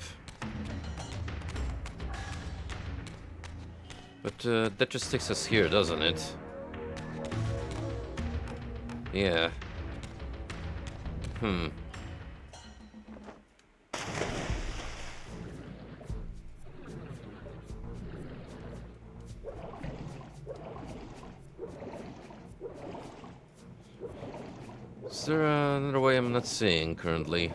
But that just takes us here, doesn't it? Yeah. Is there another way I'm not seeing currently?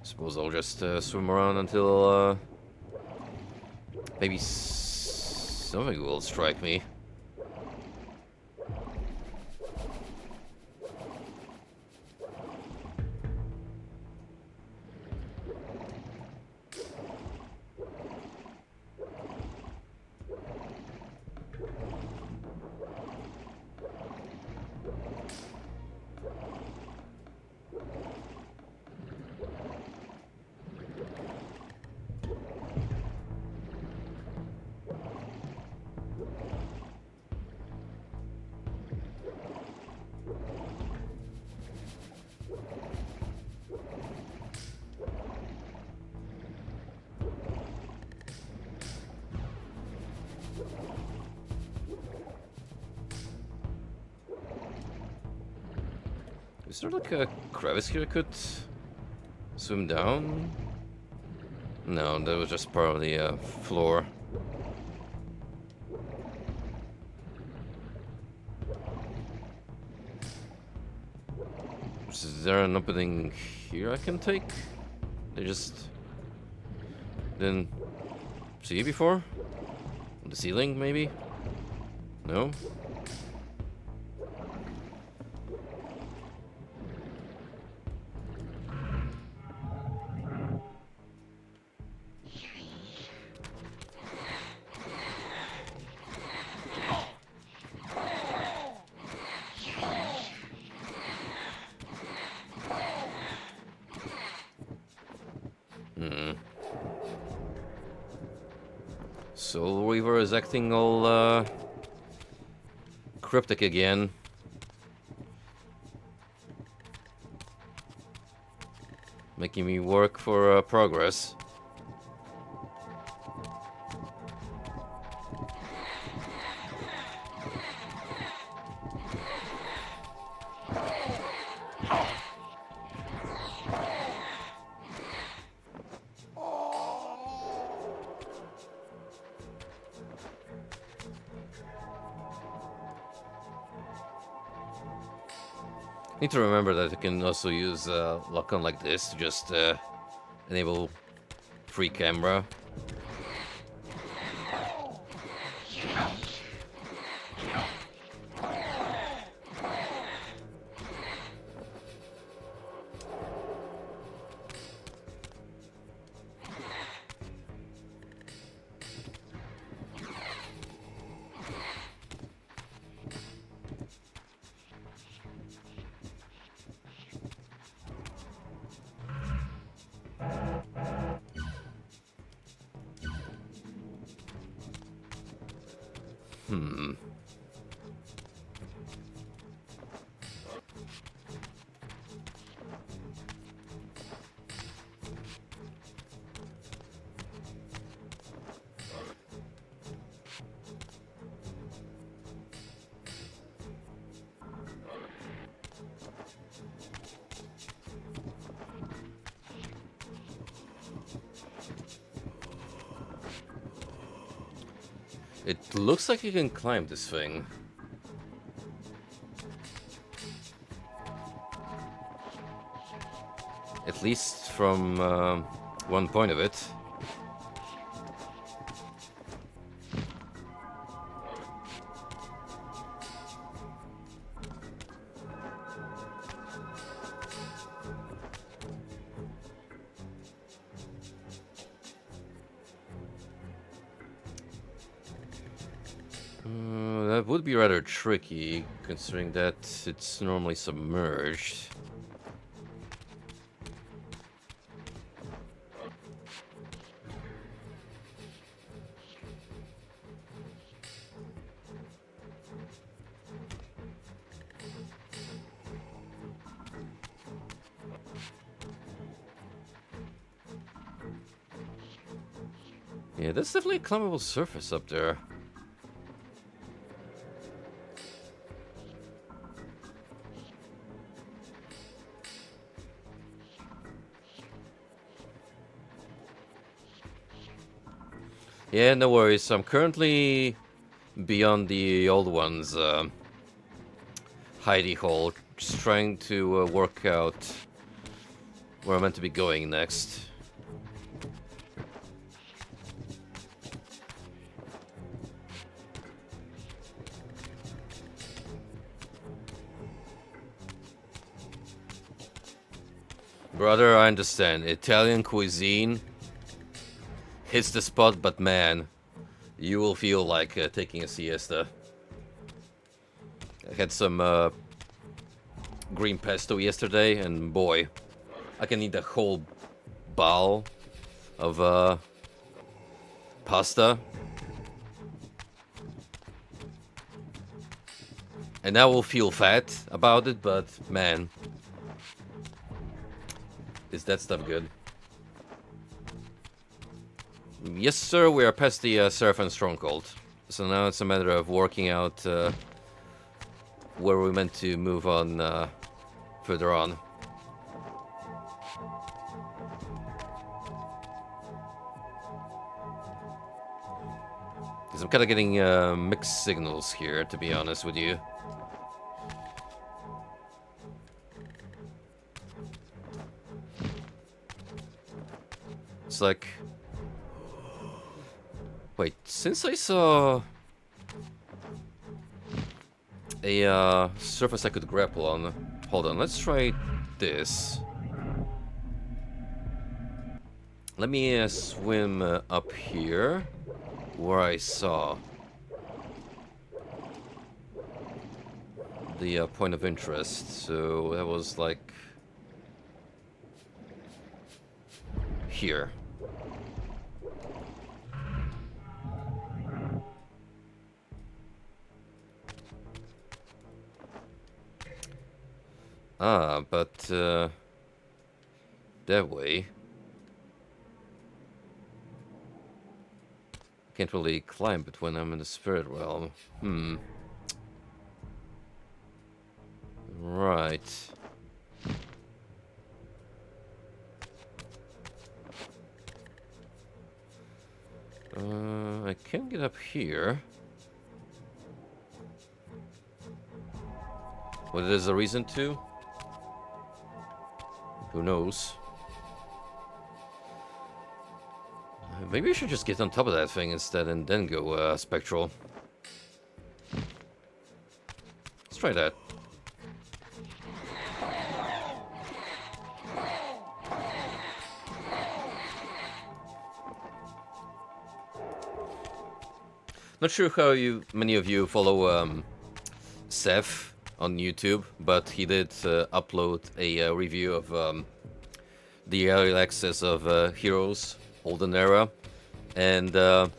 Suppose I'll just swim around until maybe something will strike me. Is there like a crevice here I could swim down? No, that was just part of the floor. Is there an opening here I can take? They just didn't see it before? On the ceiling, maybe? No? Soul Reaver is acting all cryptic again. Making me work for progress. Need to remember that you can also use lock-on like this to just enable free camera. It looks like you can climb this thing. At least from one point of it. That would be rather tricky, considering that it's normally submerged. Yeah, that's definitely a climbable surface up there. Yeah, no worries. I'm currently beyond the old one's hidey hole, just trying to work out where I'm meant to be going next. Brother, I understand. Italian cuisine hits the spot, but man, you will feel like taking a siesta. I had some green pesto yesterday, and boy, I can eat a whole bowl of pasta. And I will feel fat about it, but man, is that stuff good? Yes, sir, we are past the Seraphin Stronghold. So now it's a matter of working out where we're meant to move on further on. Because I'm kind of getting mixed signals here, to be honest with you. It's like... Wait, since I saw a surface I could grapple on... Hold on, let's try this. Let me swim up here, where I saw the point of interest. So that was like here. Ah, but that way. Can't really climb it when I'm in the spirit realm. Right. I can get up here. Whether there's a reason to? Who knows? Maybe I should just get on top of that thing instead and then go spectral. Let's try that. Not sure how many of you follow Seth on YouTube, but he did upload a review of the early access of Heroes Olden Era, and as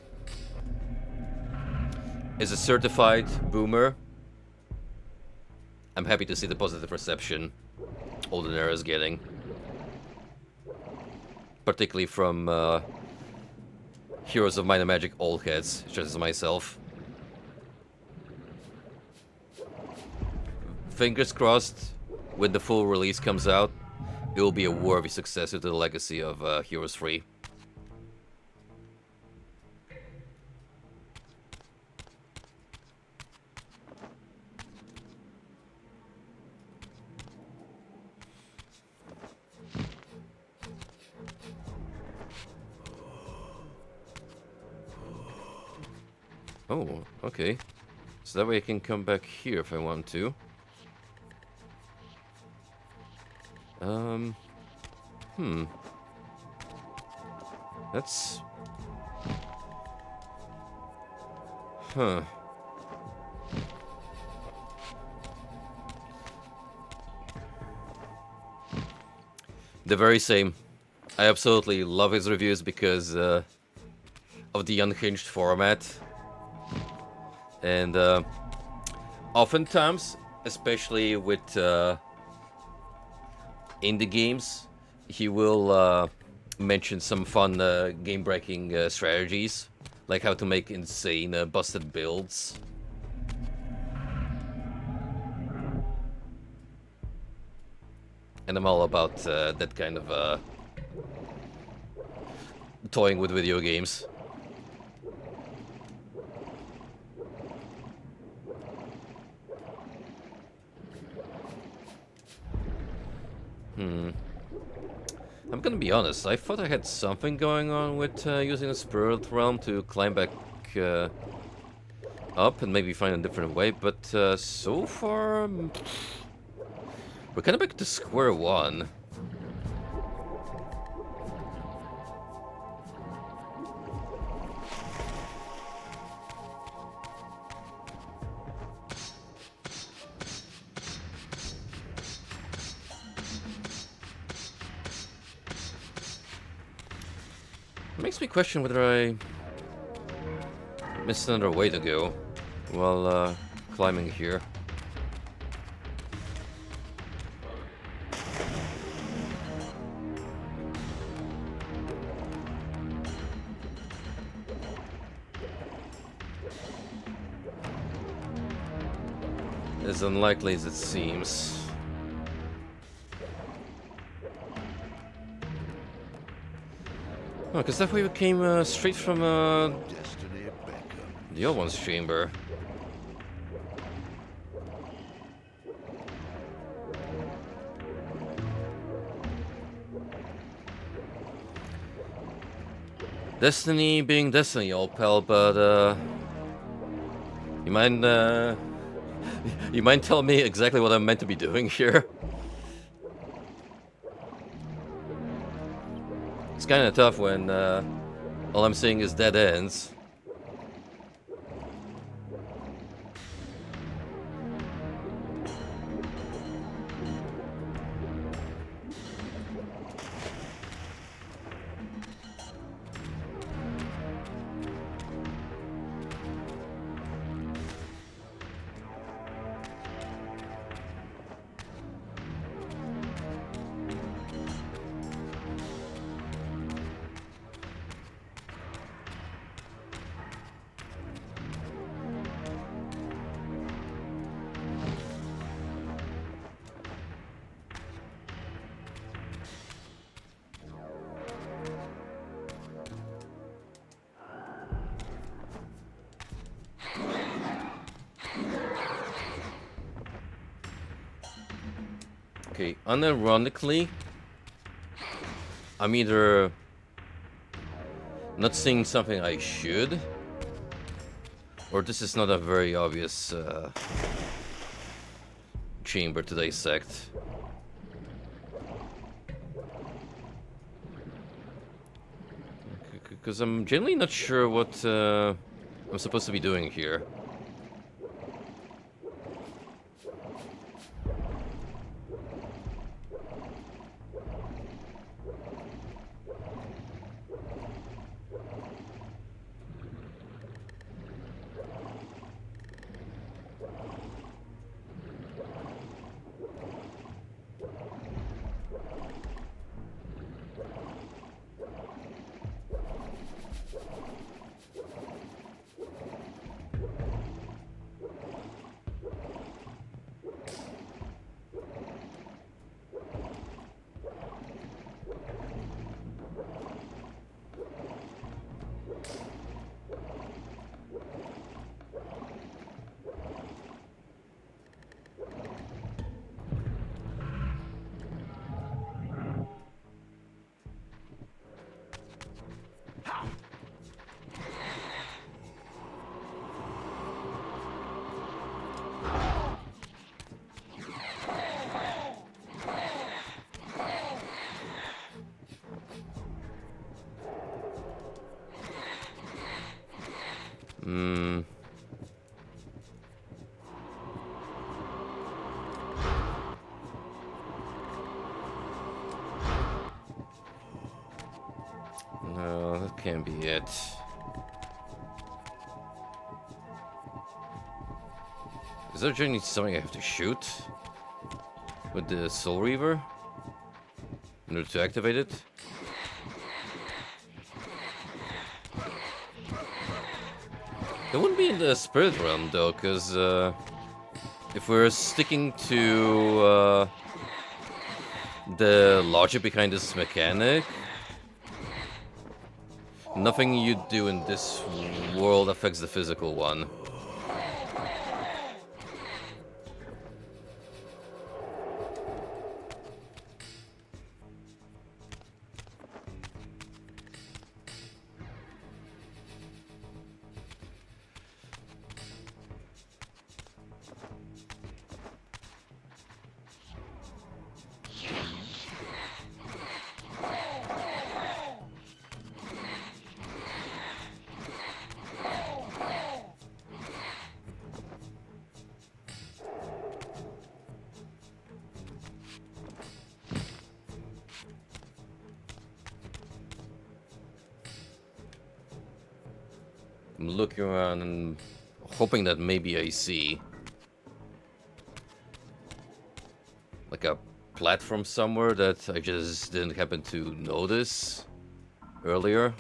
a certified boomer, I'm happy to see the positive reception Olden Era is getting, particularly from Heroes of Might and Magic old heads, such as myself. Fingers crossed, when the full release comes out, it will be a worthy successor to the legacy of Heroes 3. Oh, okay. So that way I can come back here if I want to. That's... Huh. The very same. I absolutely love his reviews because of the unhinged format. And oftentimes, especially with indie games, he will mention some fun game-breaking strategies, like how to make insane busted builds. And I'm all about that kind of toying with video games. I'm gonna be honest, I thought I had something going on with using the Spirit Realm to climb back up and maybe find a different way, but so far... we're kinda back to square one. Makes me question whether I missed another way to go while climbing here. As unlikely as it seems. Oh, because that way we came straight from
Destiny beckons.
The other one's chamber. Destiny being Destiny, old pal, but you mind you mind telling me exactly what I'm meant to be doing here? It's kind of tough when all I'm seeing is dead ends. Okay, unironically, I'm either not seeing something I should, or this is not a very obvious chamber to dissect. Because I'm generally not sure what I'm supposed to be doing here. No, that can't be it. Is there generally something I have to shoot with the Soul Reaver in order to activate it? It wouldn't be in the Spirit Realm though, because if we're sticking to the logic behind this mechanic, nothing you do in this world affects the physical one. I'm looking around and hoping that maybe I see like a platform somewhere that I just didn't happen to notice earlier,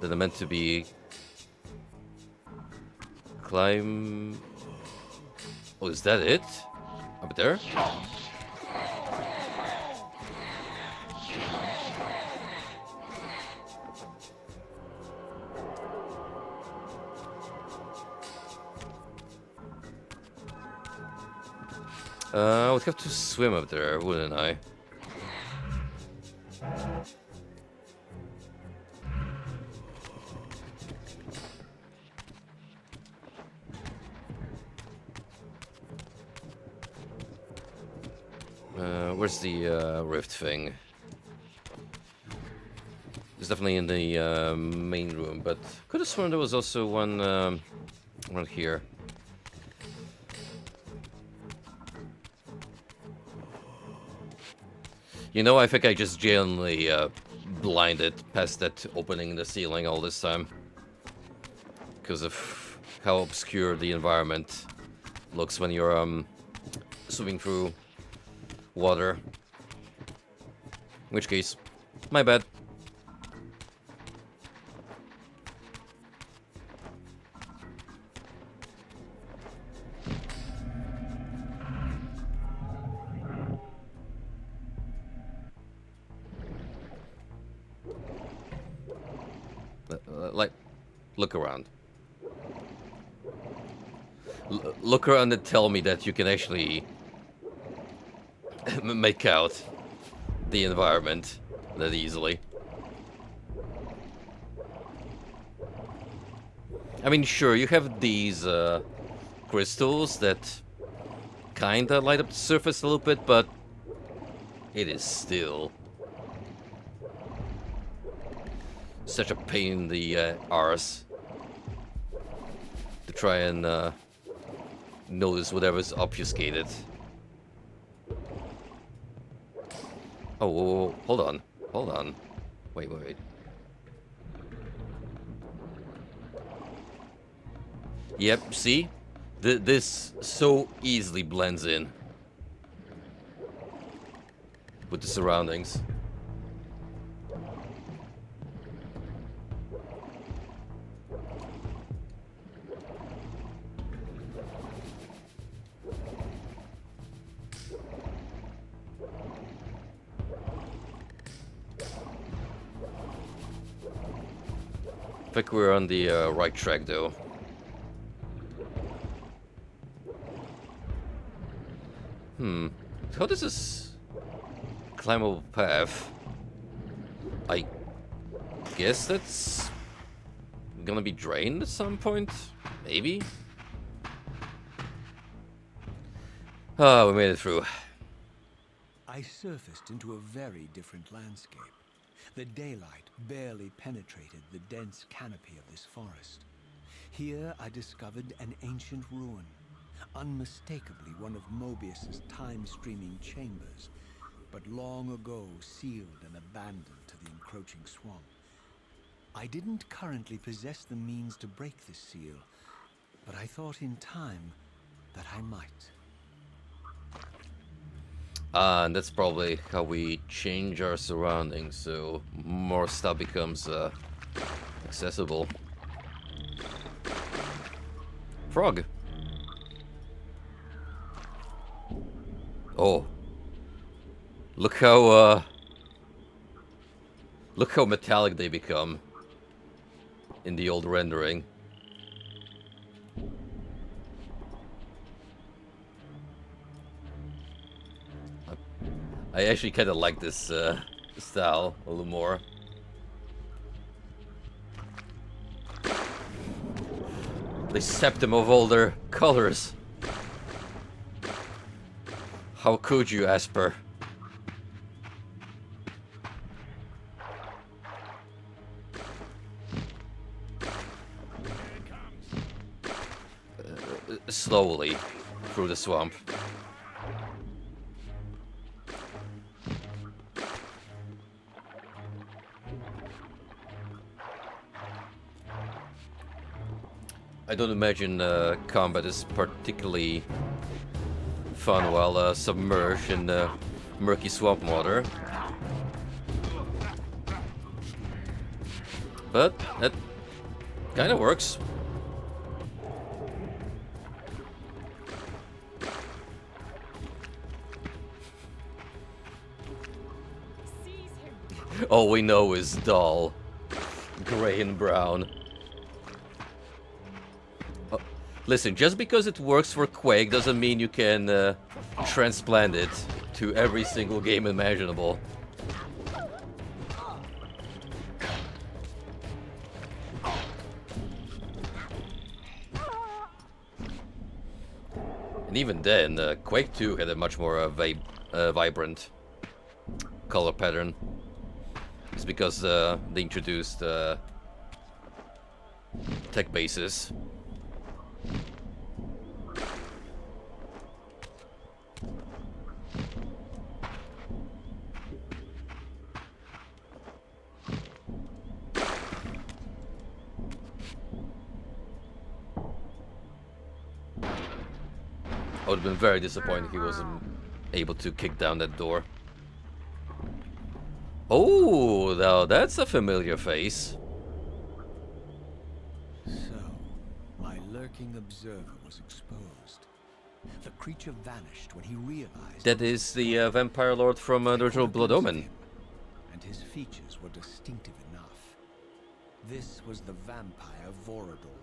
that I meant to be climb. Oh, is that it? Up there? I would have to swim up there, wouldn't I? Where's the rift thing? It's definitely in the main room, but could have sworn there was also one around here. You know, I think I just genuinely blinded past that opening in the ceiling all this time. Because of how obscure the environment looks when you're swimming through water. In which case, my bad. Like, look around. Look around and tell me that you can actually make out the environment that easily. I mean, sure, you have these crystals that kinda light up the surface a little bit, but it is still such a pain in the arse to try and notice whatever's obfuscated. Oh, whoa, whoa, hold on. Hold on. Wait. Yep, see? This so easily blends in with the surroundings. I think we're on the right track, though. How does this climbable path? I guess that's gonna be drained at some point? Maybe? Ah, we made it through.
I surfaced into a very different landscape. The daylight barely penetrated the dense canopy of this forest. Here I discovered an ancient ruin, unmistakably one of Mobius's time-streaming chambers, but long ago sealed and abandoned to the encroaching swamp. I didn't currently possess the means to break this seal, but I thought in time that I might.
And that's probably how we change our surroundings, so more stuff becomes accessible. Frog. Oh. Look how metallic they become in the old rendering. I actually kind of like this style a little more. They sapped them of all their colors. How could you, Asper? Slowly through the swamp. I don't imagine combat is particularly fun while submerged in murky swamp water. But that kind of works. All we know is dull, gray and brown. Listen, just because it works for Quake doesn't mean you can transplant it to every single game imaginable. And even then, Quake 2 had a much more vibrant color pattern. It's because they introduced tech bases. I would have been very disappointed if he wasn't able to kick down that door. Oh, now that's a familiar face.
So, my lurking observer was exposed. The creature vanished when he realized
That is the vampire lord from the original Blood Omen.
and his features were distinctive enough. This was the vampire Vorador,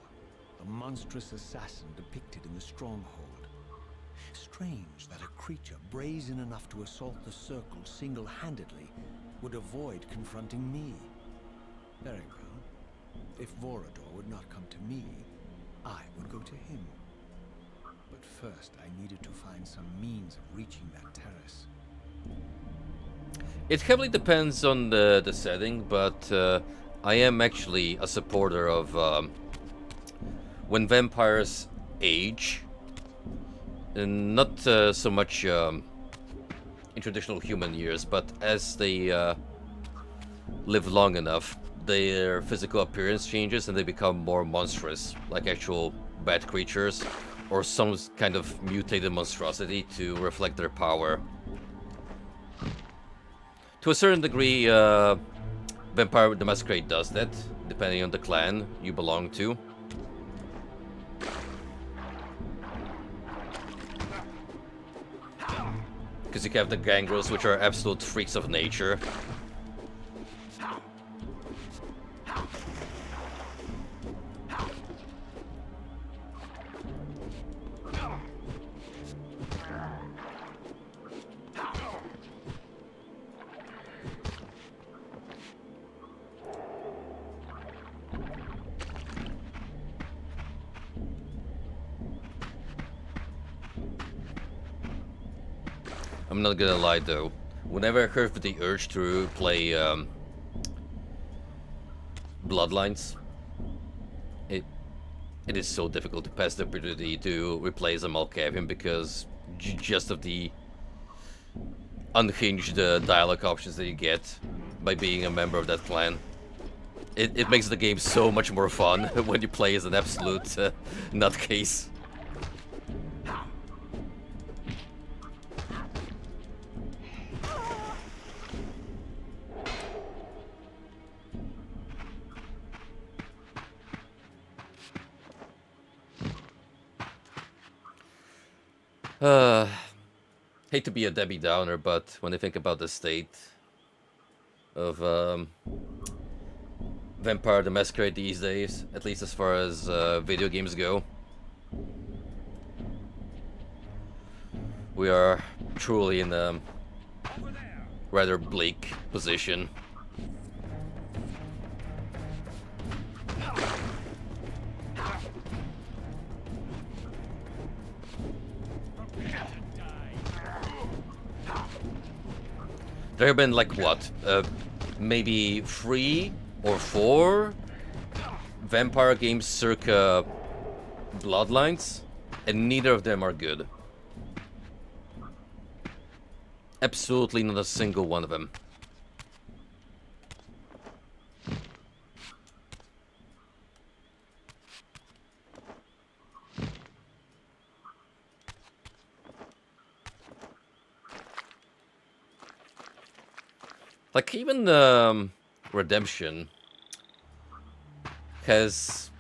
the monstrous assassin depicted in the stronghold. Strange that a creature brazen enough to assault the circle single-handedly would avoid confronting me. Very well. If Vorador would not come to me, I would go to him. But first, I needed to find some means of reaching that terrace.
It heavily depends on the setting, but I am actually a supporter of when vampires age, and not so much in traditional human years, but as they live long enough, their physical appearance changes and they become more monstrous, like actual bad creatures, or some kind of mutated monstrosity to reflect their power. To a certain degree, Vampire the Masquerade does that, depending on the clan you belong to. Because you have the gangrels, which are absolute freaks of nature. I'm not gonna lie though, whenever I have the urge to play Bloodlines, it is so difficult to pass the opportunity to replace a Malkavian because just of the unhinged dialogue options that you get by being a member of that clan. It makes the game so much more fun when you play as an absolute nutcase. Hate to be a Debbie Downer, but when I think about the state of Vampire the Masquerade these days, at least as far as video games go, we are truly in a rather bleak position. There have been like what, maybe 3 or 4 vampire games circa Bloodlines, and neither of them are good. Absolutely not a single one of them. Like, even Redemption has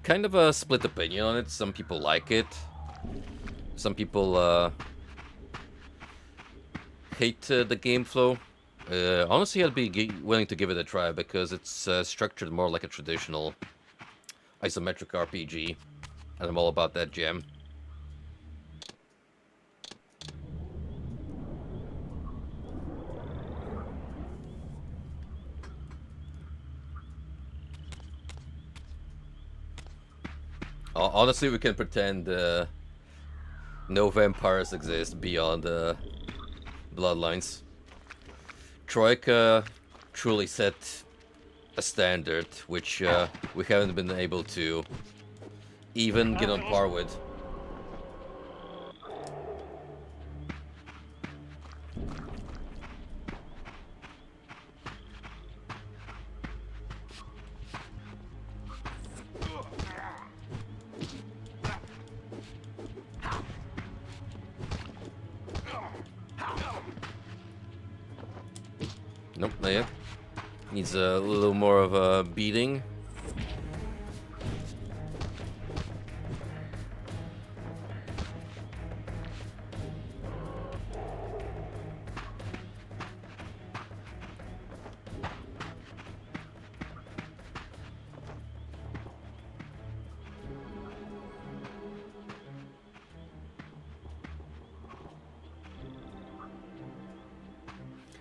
kind of a split opinion on it. Some people like it. Some people hate the game flow. Honestly, I'd be willing to give it a try because it's structured more like a traditional isometric RPG. And I'm all about that jam. Honestly, we can pretend no vampires exist beyond bloodlines. Troika truly set a standard which we haven't been able to even get on par with. Nope, not yet. Needs a little more of a beating.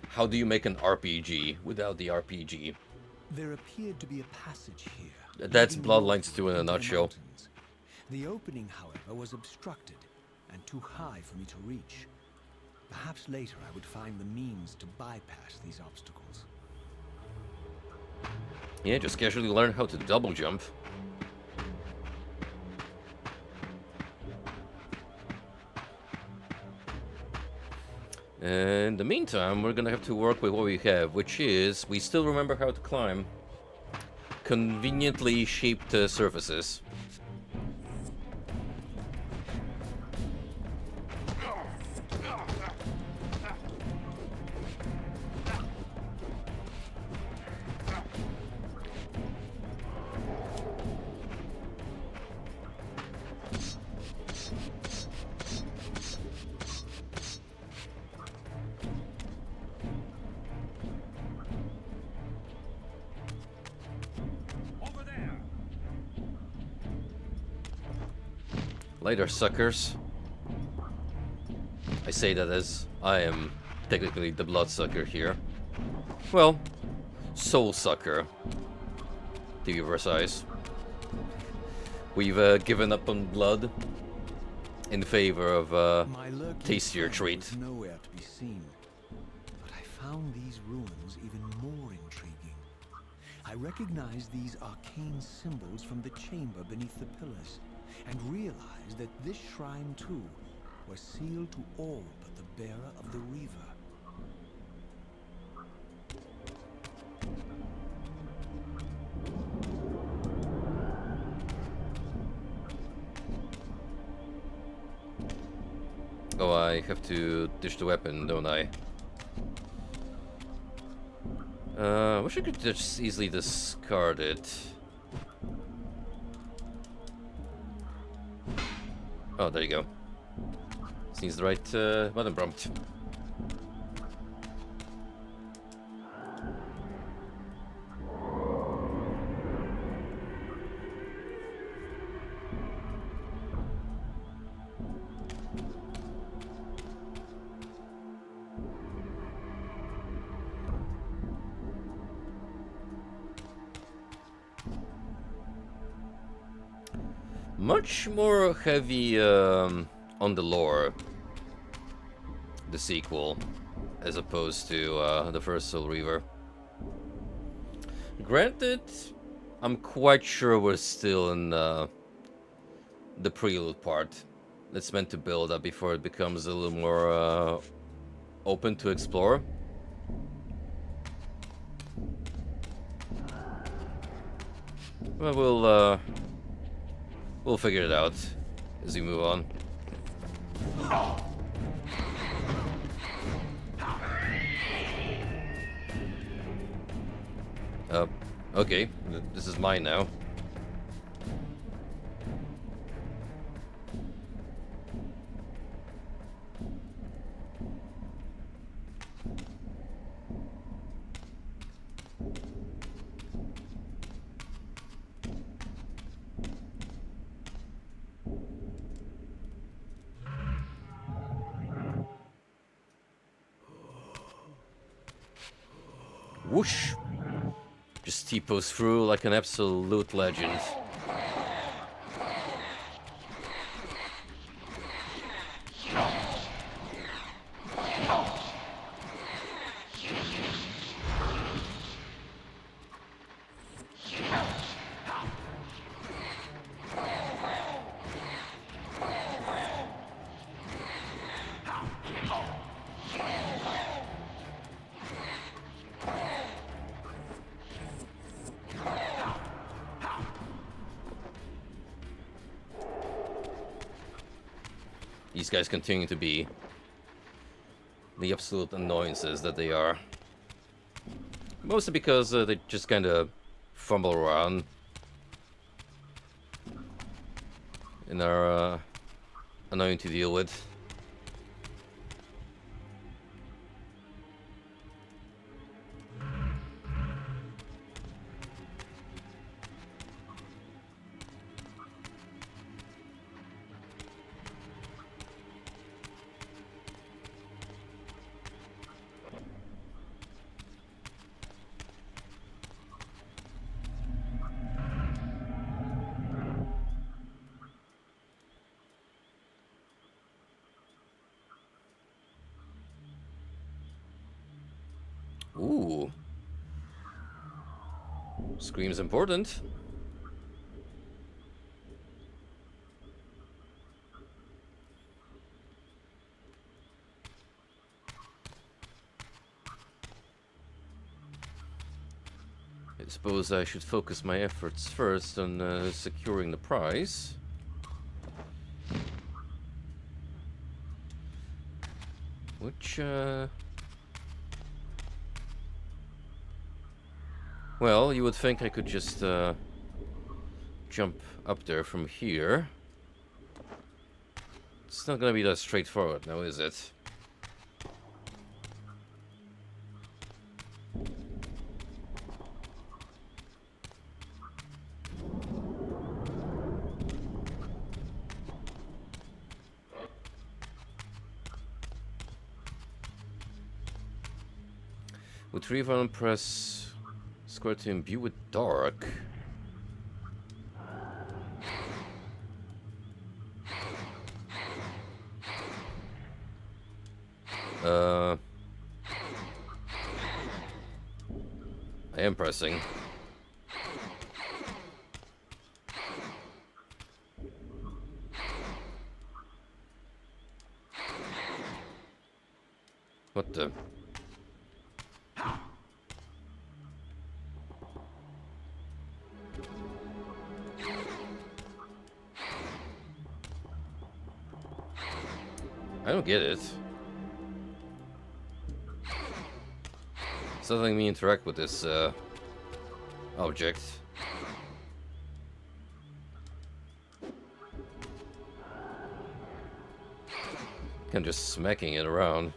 How do you make an RPG without the RPG?
There appeared to be a passage here.
That's
leading north
Bloodlines 2 in a
into the
nutshell.
mountains. The opening, however, was obstructed and too high for me to reach. Perhaps later I would find the means to bypass these obstacles.
Yeah, just casually learn how to double jump. In the meantime, we're gonna have to work with what we have, which is we still remember how to climb conveniently shaped surfaces. Later, suckers. I say that as I am technically the bloodsucker here. Well, soul sucker, to be precise. We've given up on blood in favor of
My lurking
tastier
foe
treat.
was nowhere to be seen, but I found these ruins even more intriguing. I recognized these arcane symbols from the chamber beneath the pillars, and realized that this shrine too was sealed to all but the bearer of the Reaver.
Oh, I have to dish the weapon, don't I? I wish I could just easily discard it. Oh, there you go. Seems the right button prompt. Much more heavy on the lore, the sequel, as opposed to the first Soul Reaver. Granted, I'm quite sure we're still in the prelude part. It's meant to build up before it becomes a little more open to explore. But we'll figure it out as we move on. Okay, this is mine now. Whoosh! Just T-pose through like an absolute legend. these guys continue to be the absolute annoyances that they are. Mostly because they just kind of fumble around and are annoying to deal with. Ooh. Scream's important. I suppose I should focus my efforts first on securing the prize. Which, well, you would think I could just jump up there from here. It's not gonna be that straightforward now, is it? With Reaver and press square to imbue with dark. I am pressing. What the? I don't get it. It's not letting me interact with this object. I'm just smacking it around.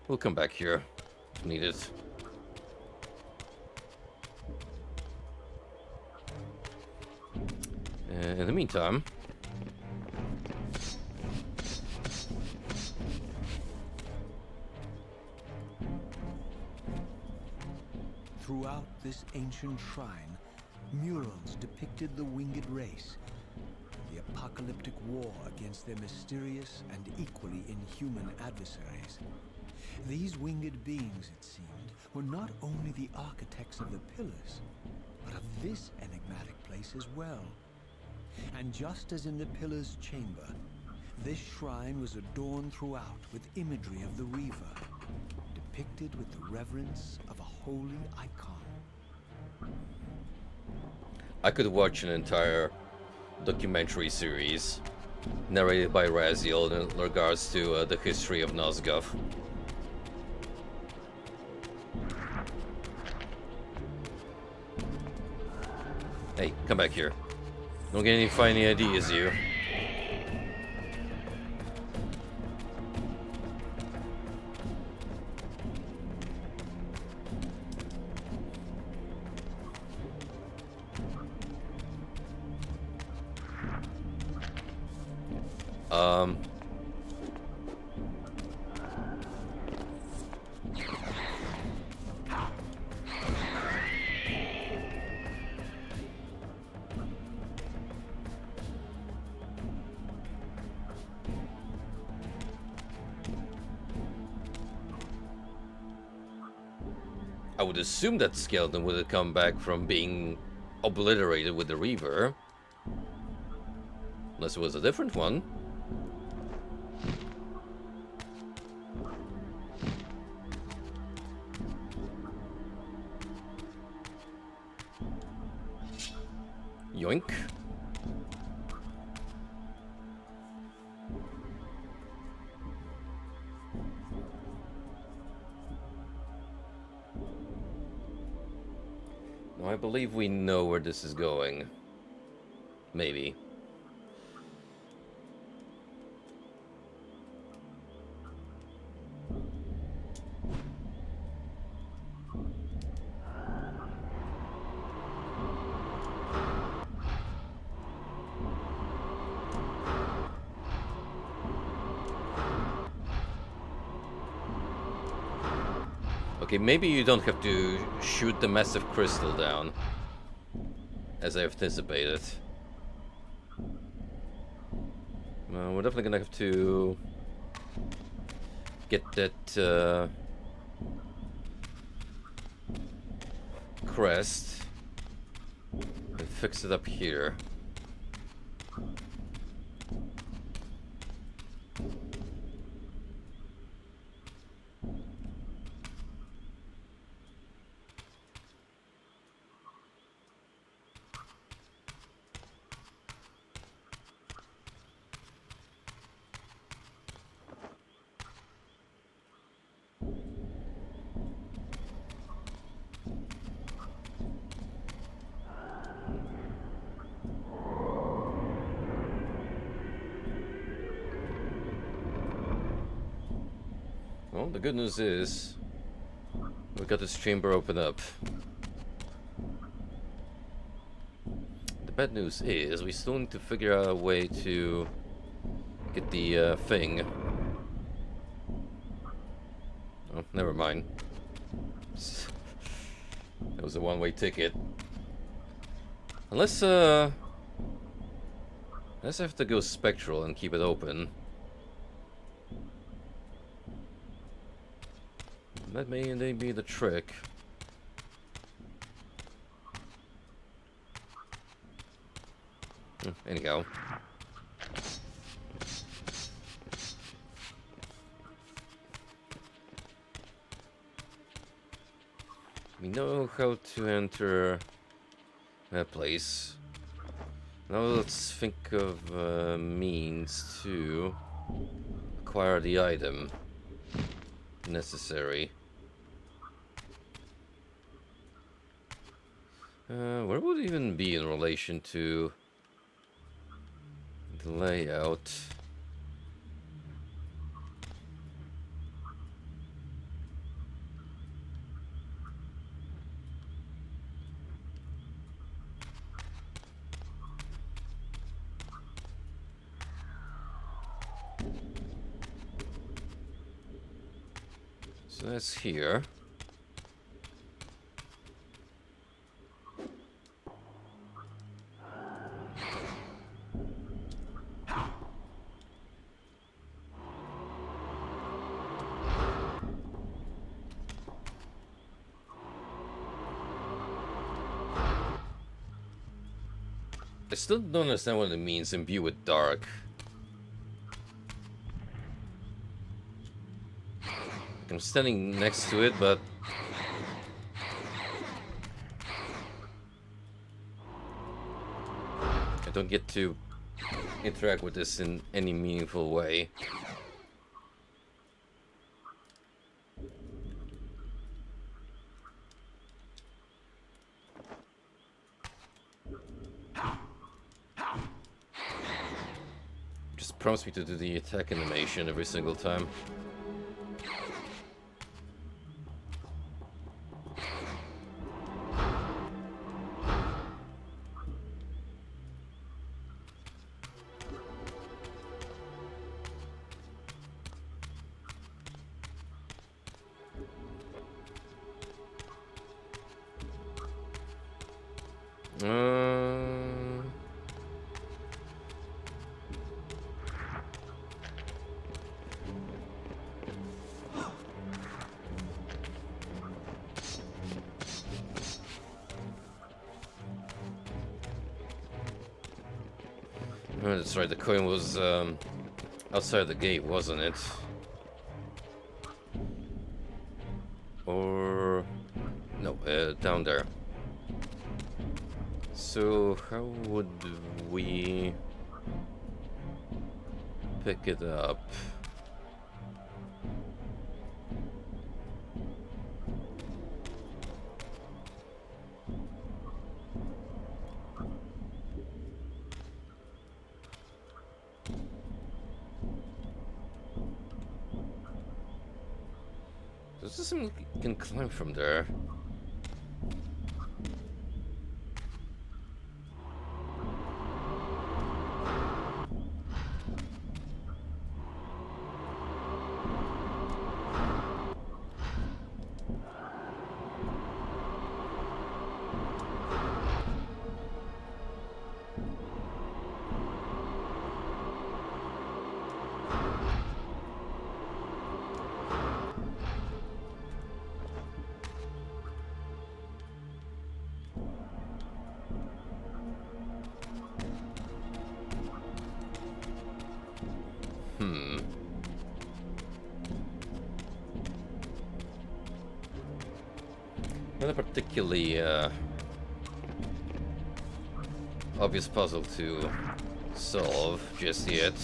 We'll come back here if needed. In the meantime,
Throughout this ancient shrine, murals depicted the winged race, the apocalyptic war against their mysterious and equally inhuman adversaries. These winged beings, it seemed, were not only the architects of the pillars, but of this enigmatic place as well. And just as in the pillar's chamber, this shrine was adorned throughout with imagery of the Reaver, depicted with the reverence of a holy icon.
I could watch an entire documentary series narrated by Raziel in regards to the history of Nosgoth. Hey, come back here. Don't get any funny ideas, you. I would assume that skeleton would have come back from being obliterated with the Reaver. Unless it was a different one. Yoink. Now, I believe we know where this is going. Maybe. Okay, maybe you don't have to shoot the massive crystal down, as I anticipated. We're definitely gonna have to get that crest and fix it up here. Well, the good news is we got this chamber open up. The bad news is we still need to figure out a way to get the thing. Oh, never mind. That was a one-way ticket. Unless I have to go spectral and keep it open. That may indeed be the trick. Anyhow. We know how to enter that place. Now let's think of means to acquire the item necessary. Where would it even be in relation to the layout? So that's here. I still don't understand what it means, imbue with dark. I'm standing next to it, but I don't get to interact with this in any meaningful way. Just prompts me to do the attack animation every single time. Oh, that's right, the coin was outside the gate, wasn't it? Or... no, down there. So, how would we pick it up? Does this seem like you can climb from there? Not a particularly obvious puzzle to solve just yet.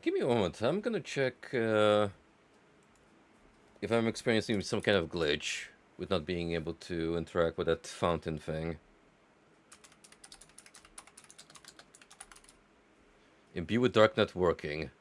Give me a moment. I'm gonna check if I'm experiencing some kind of glitch with not being able to interact with that fountain thing. Imbue with darknet working.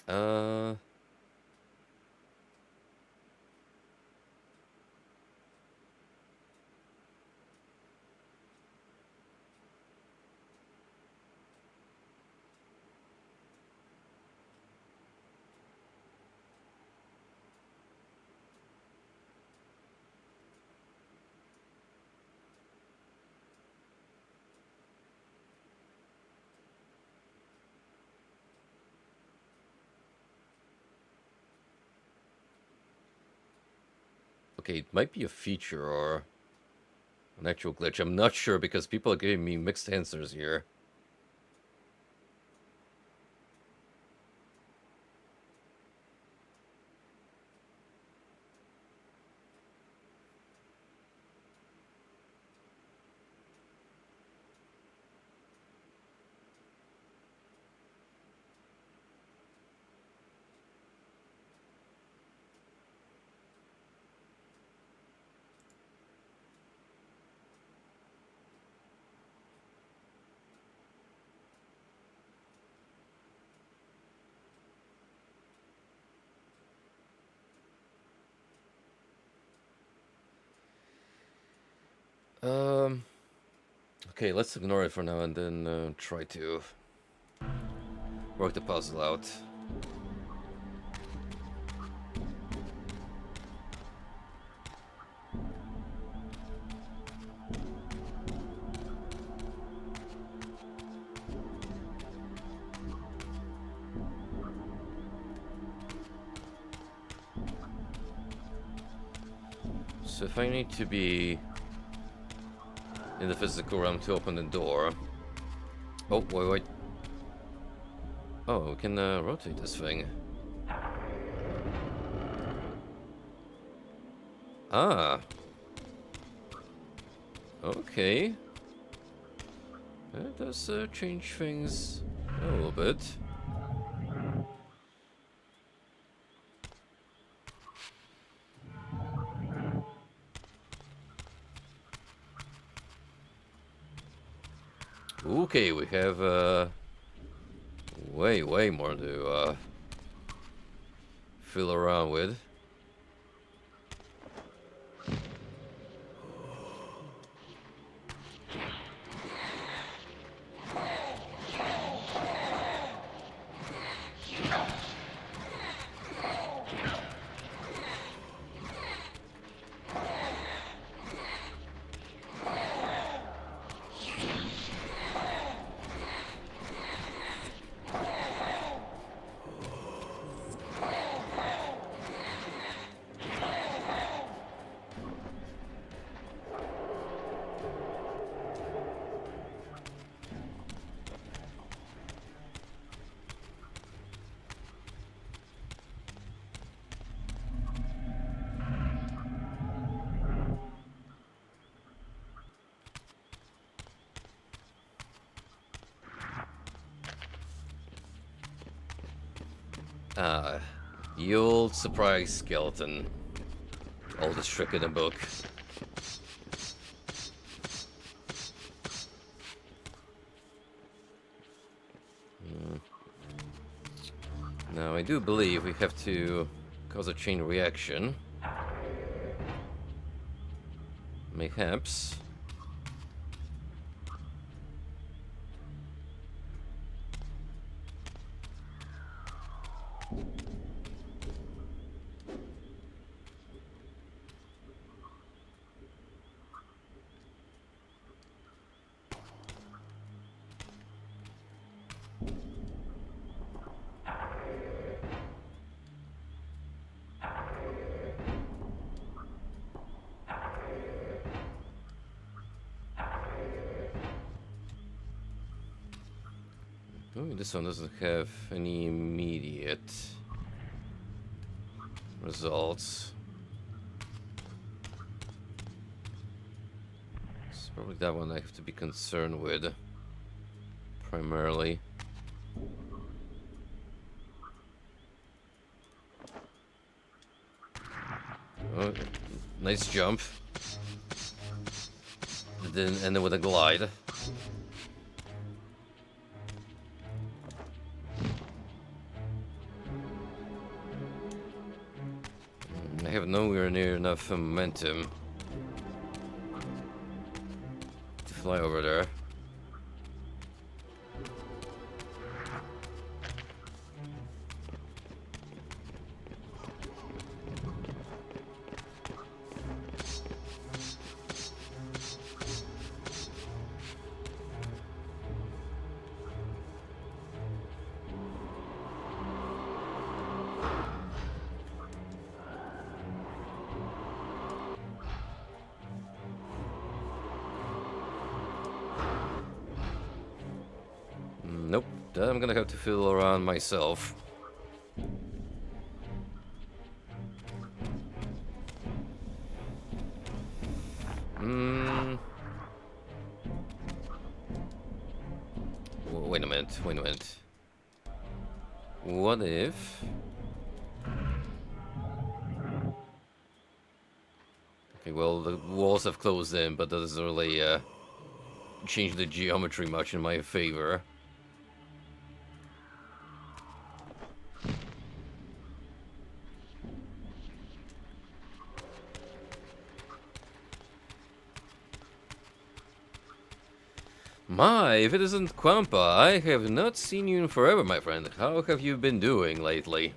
Uh... Okay, it might be a feature or an actual glitch. I'm not sure because people are giving me mixed answers here. Okay, let's ignore it for now and then try to work the puzzle out. So if I need to be in the physical realm to open the door... Oh, wait. Oh, we can rotate this thing. Ah. Okay. That does change things a little bit. Okay, we have way more to fiddle around with. Ah, the old surprise skeleton. Oldest trick in the book. Now, I do believe we have to cause a chain reaction. Mayhaps. Oh, this one doesn't have any immediate results. It's probably that one I have to be concerned with, primarily. Oh, nice jump. It didn't end with a glide. I have nowhere near enough momentum to fly over there. Nope, that I'm gonna have to fiddle around myself. Wait a minute, wait a minute. What if... Okay, well, the walls have closed in, but that doesn't really change the geometry much in my favor. My, if it isn't Quampa, I have not seen you in forever, my friend. How have you been doing lately?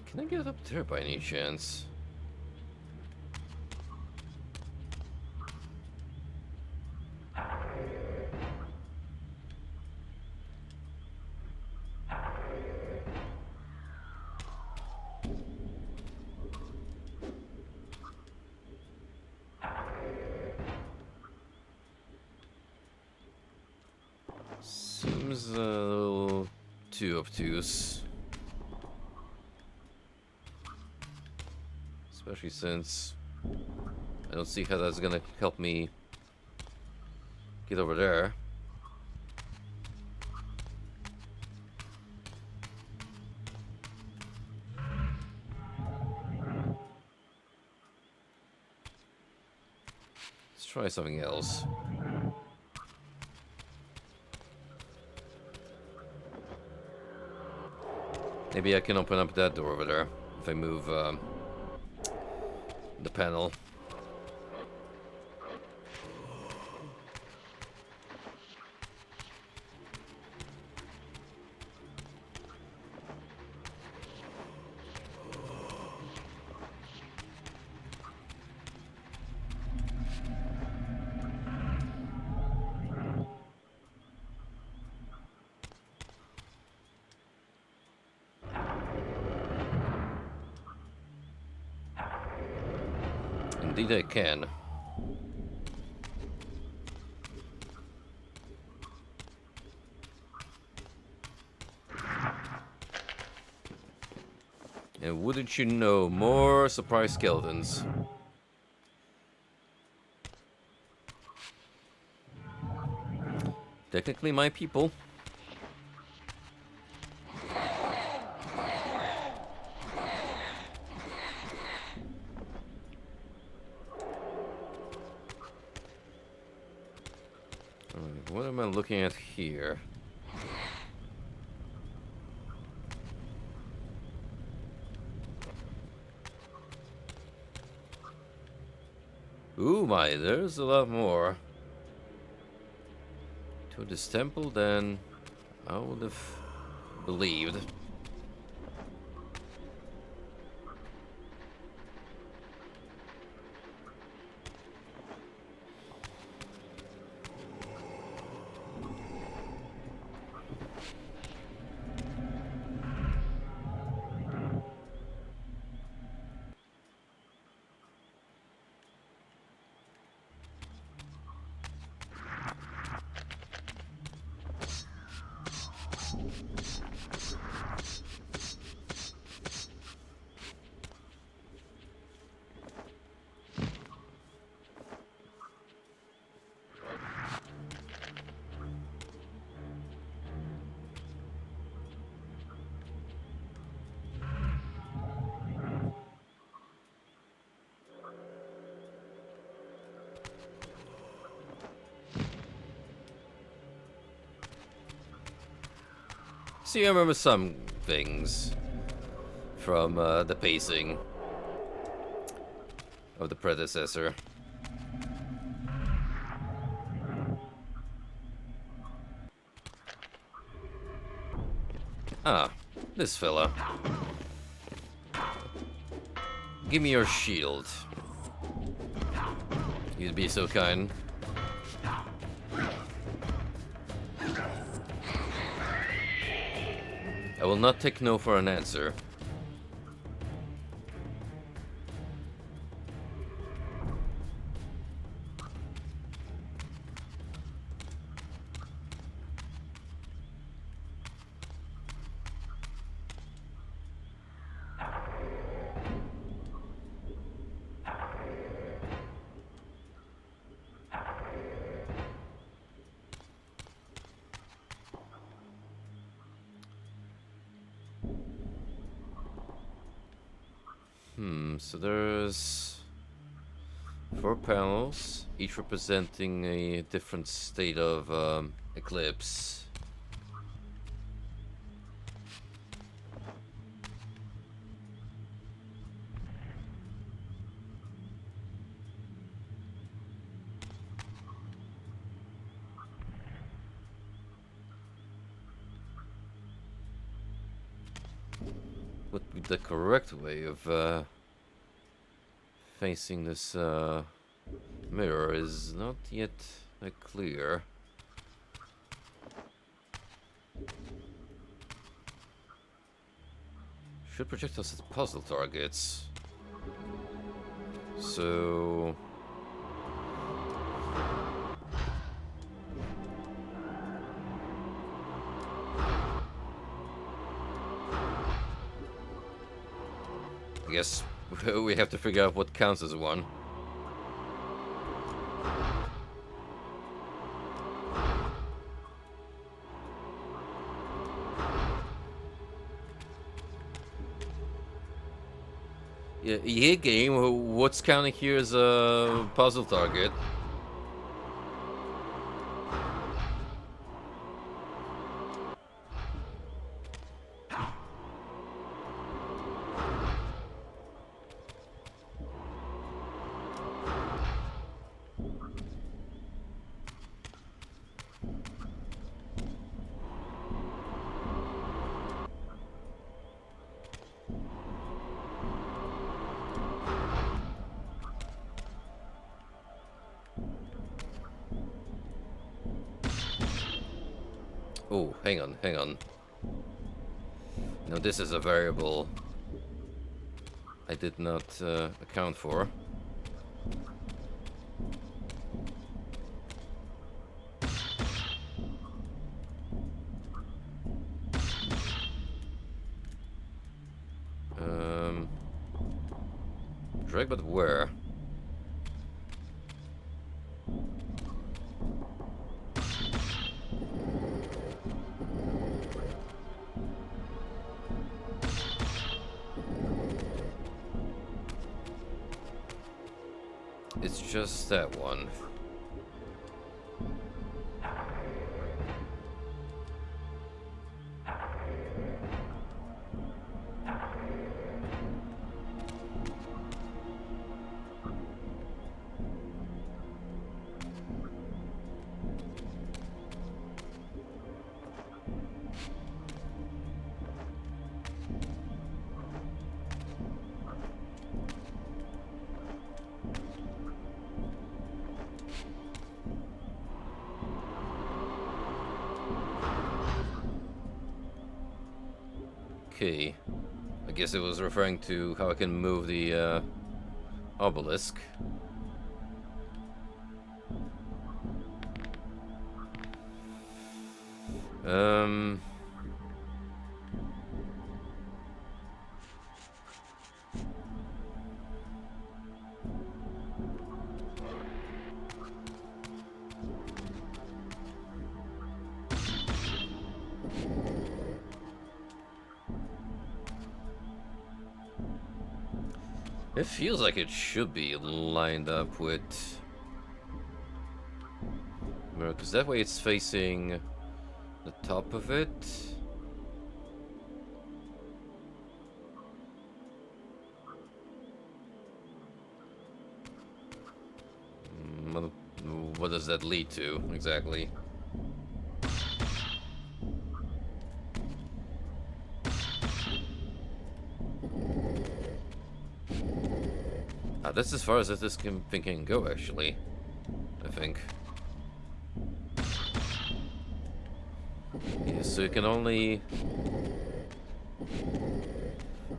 Can I get up there by any chance? seems a little too obtuse. Especially since I don't see how that's gonna help me get over there. Let's try something else. Maybe I can open up that door over there if I move the panel. Indeed I can. And wouldn't you know, more surprise skeletons. Technically my people. Alright, what am I looking at here? Ooh my, there's a lot more to this temple than I would have believed. See, I remember some things from the pacing of the predecessor. Ah, this fella. Give me your shield. You'd be so kind. I will not take no for an answer. So there's 4 panels, each representing a different state of eclipse. What would be the correct way of facing this mirror is not yet clear. Should project us as puzzle targets. So I guess we have to figure out what counts as one. Yeah, game. What's counting here as a puzzle target? Oh, hang on, hang on. Now this is a variable I did not account for. Drag, but where? It's just that one. Okay, I guess it was referring to how I can move the obelisk. It feels like it should be lined up with... Because that way it's facing the top of it. What does that lead to, exactly? That's as far as this thing can go, actually. I think. Yeah, so you can only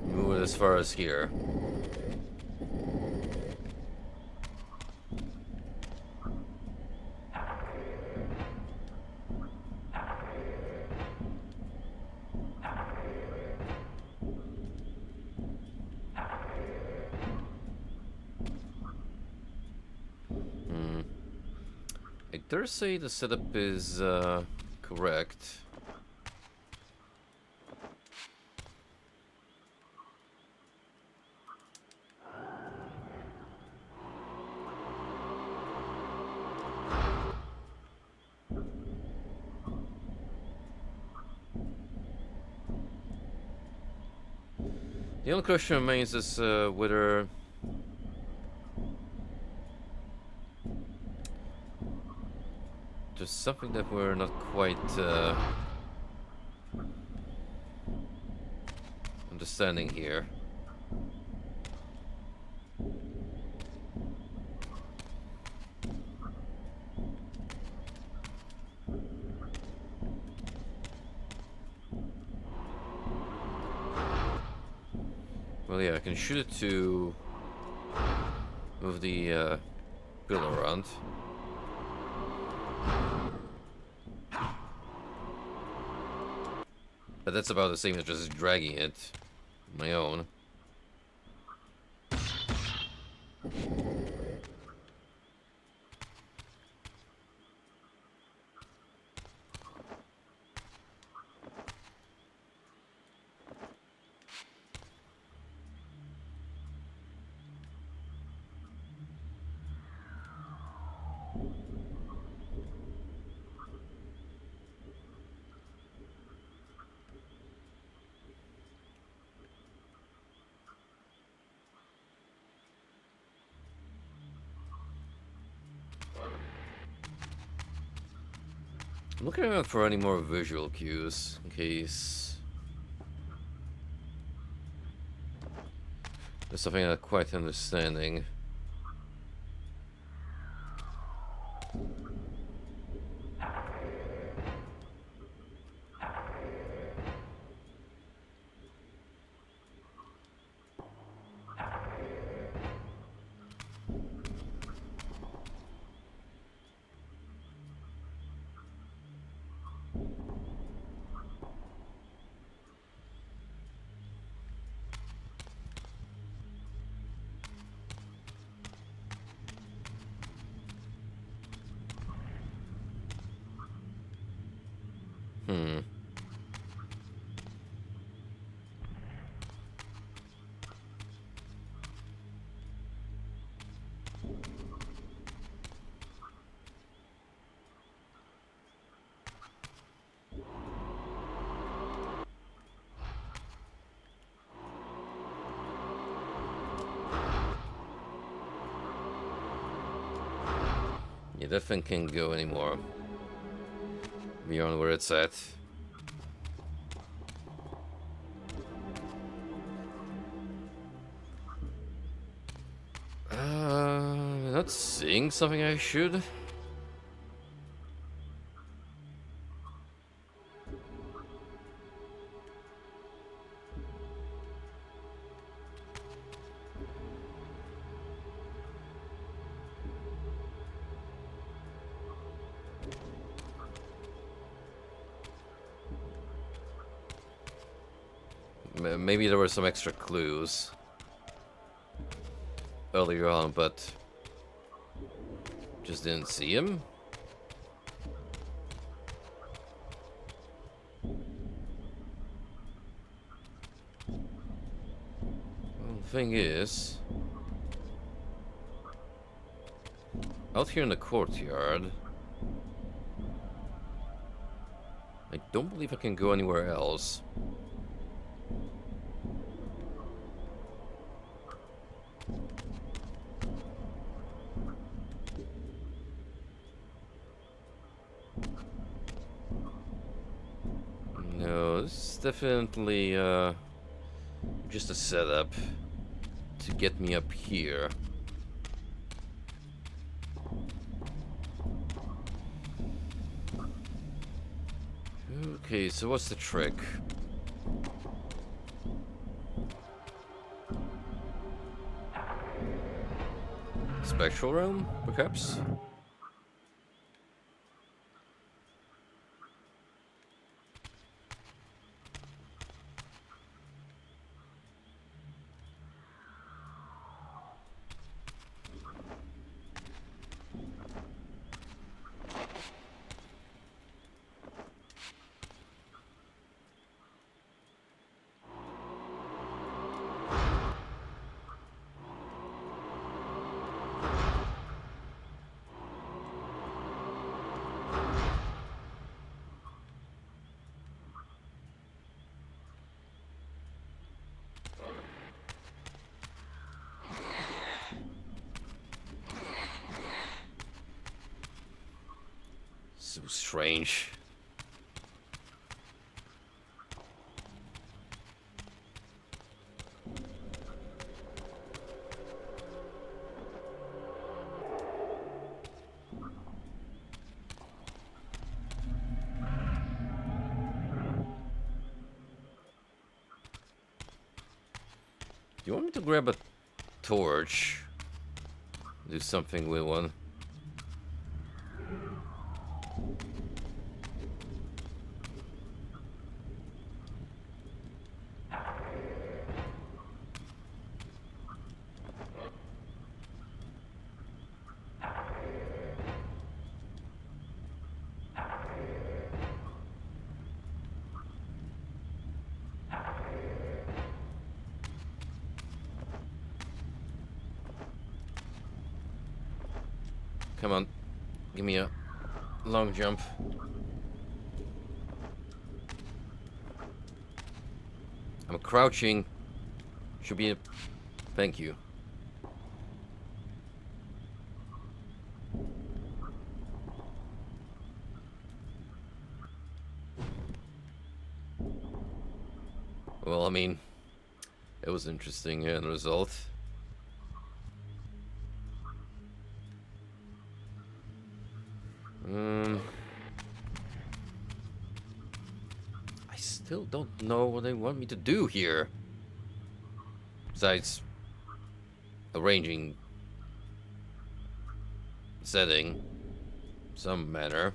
move it as far as here. I dare say the setup is correct. The only question remains is whether there's something that we're not quite understanding here. Well, yeah, I can shoot it to move the pillar around. But that's about the same as just dragging it on my own. I'm looking around for any more visual cues in case there's something I'm not quite understanding. Hmm. Yeah, that thing can't go anymore beyond where it's at. Not seeing something I should. Maybe there were some extra clues earlier on, but just didn't see him. Well, the thing is, out here in the courtyard, I don't believe I can go anywhere else. No, this is definitely just a setup to get me up here. Okay, so what's the trick? Spectral realm, perhaps? So strange. Do you want me to grab a torch? Do something with one? Come on. Give me a long jump. I'm crouching. Should be a... Thank you. Well, I mean, it was interesting end result. I still don't know what they want me to do here. Besides arranging setting some manner.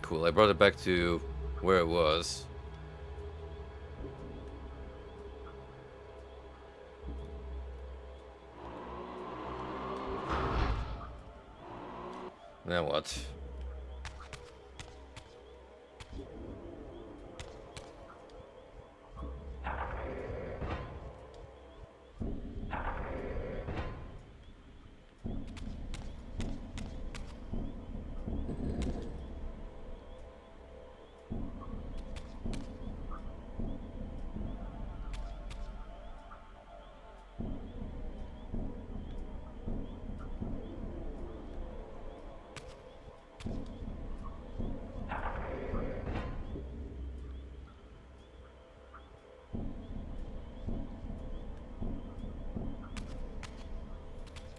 Cool, I brought it back to where it was. Now what?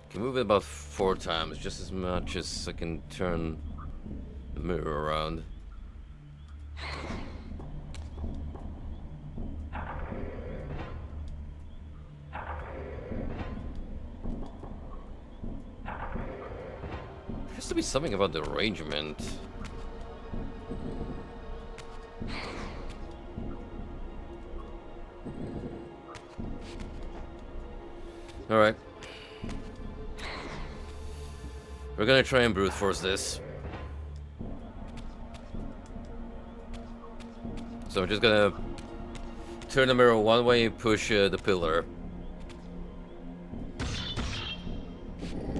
Can move it about 4 times, just as much as I can turn the mirror around. There has to be something about the arrangement. Alright. We're gonna try and brute force this. So I'm just gonna turn the mirror one way and push the pillar.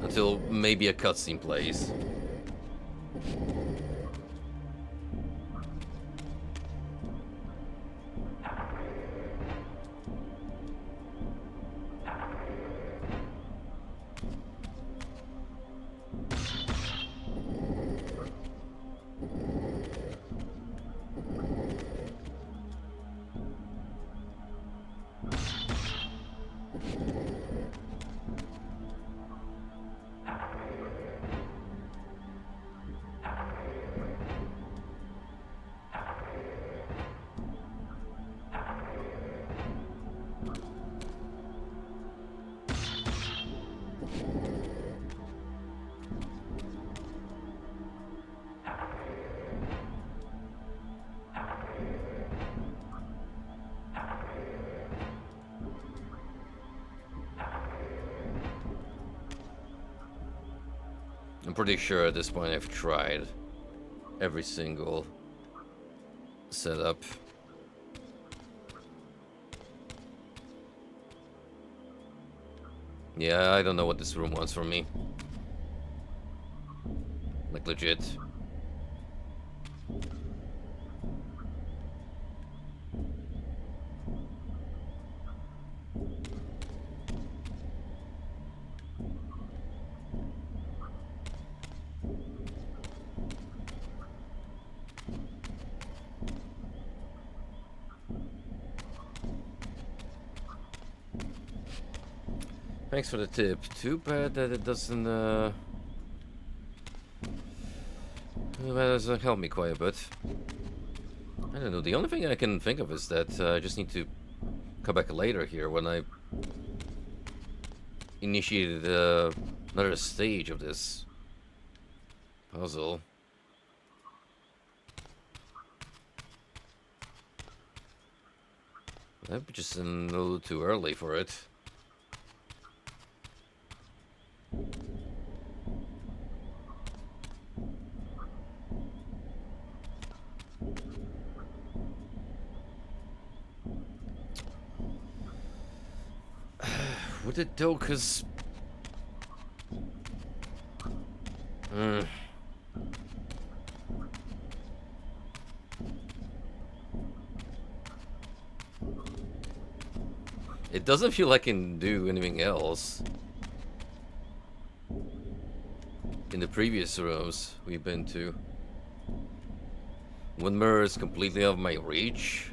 Until maybe a cutscene plays. I'm pretty sure at this point I've tried every single setup. Yeah, I don't know what this room wants from me. Like, legit. Thanks for the tip. Too bad that it doesn't, Well, that has helped me quite a bit. I don't know, the only thing I can think of is that I just need to come back later here when I initiated another stage of this puzzle. That'd be just a little too early for it. Would it though, cause... It doesn't feel like I can do anything else. In the previous rooms we've been to. One mirror is completely out of my reach.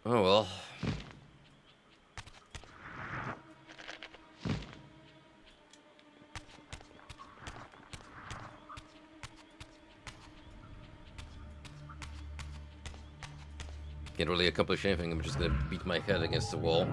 Oh well. Can't really accomplish anything, I'm just gonna beat my head against the wall.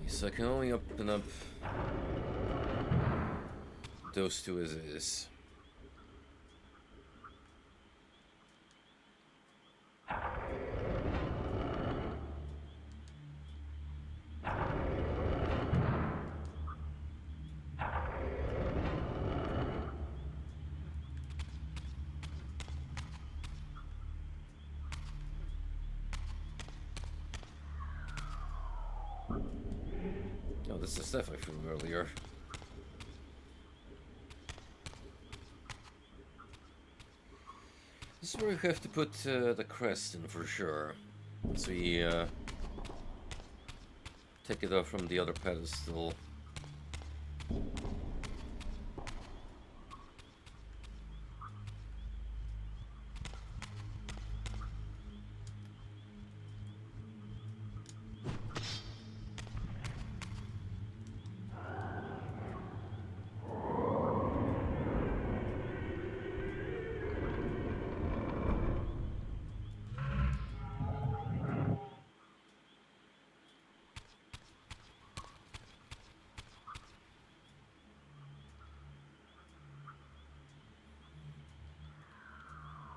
So I can only open up those two as is. Oh, this is the stuff I threw earlier. This is where we have to put the crest in for sure. Once we take it off from the other pedestal.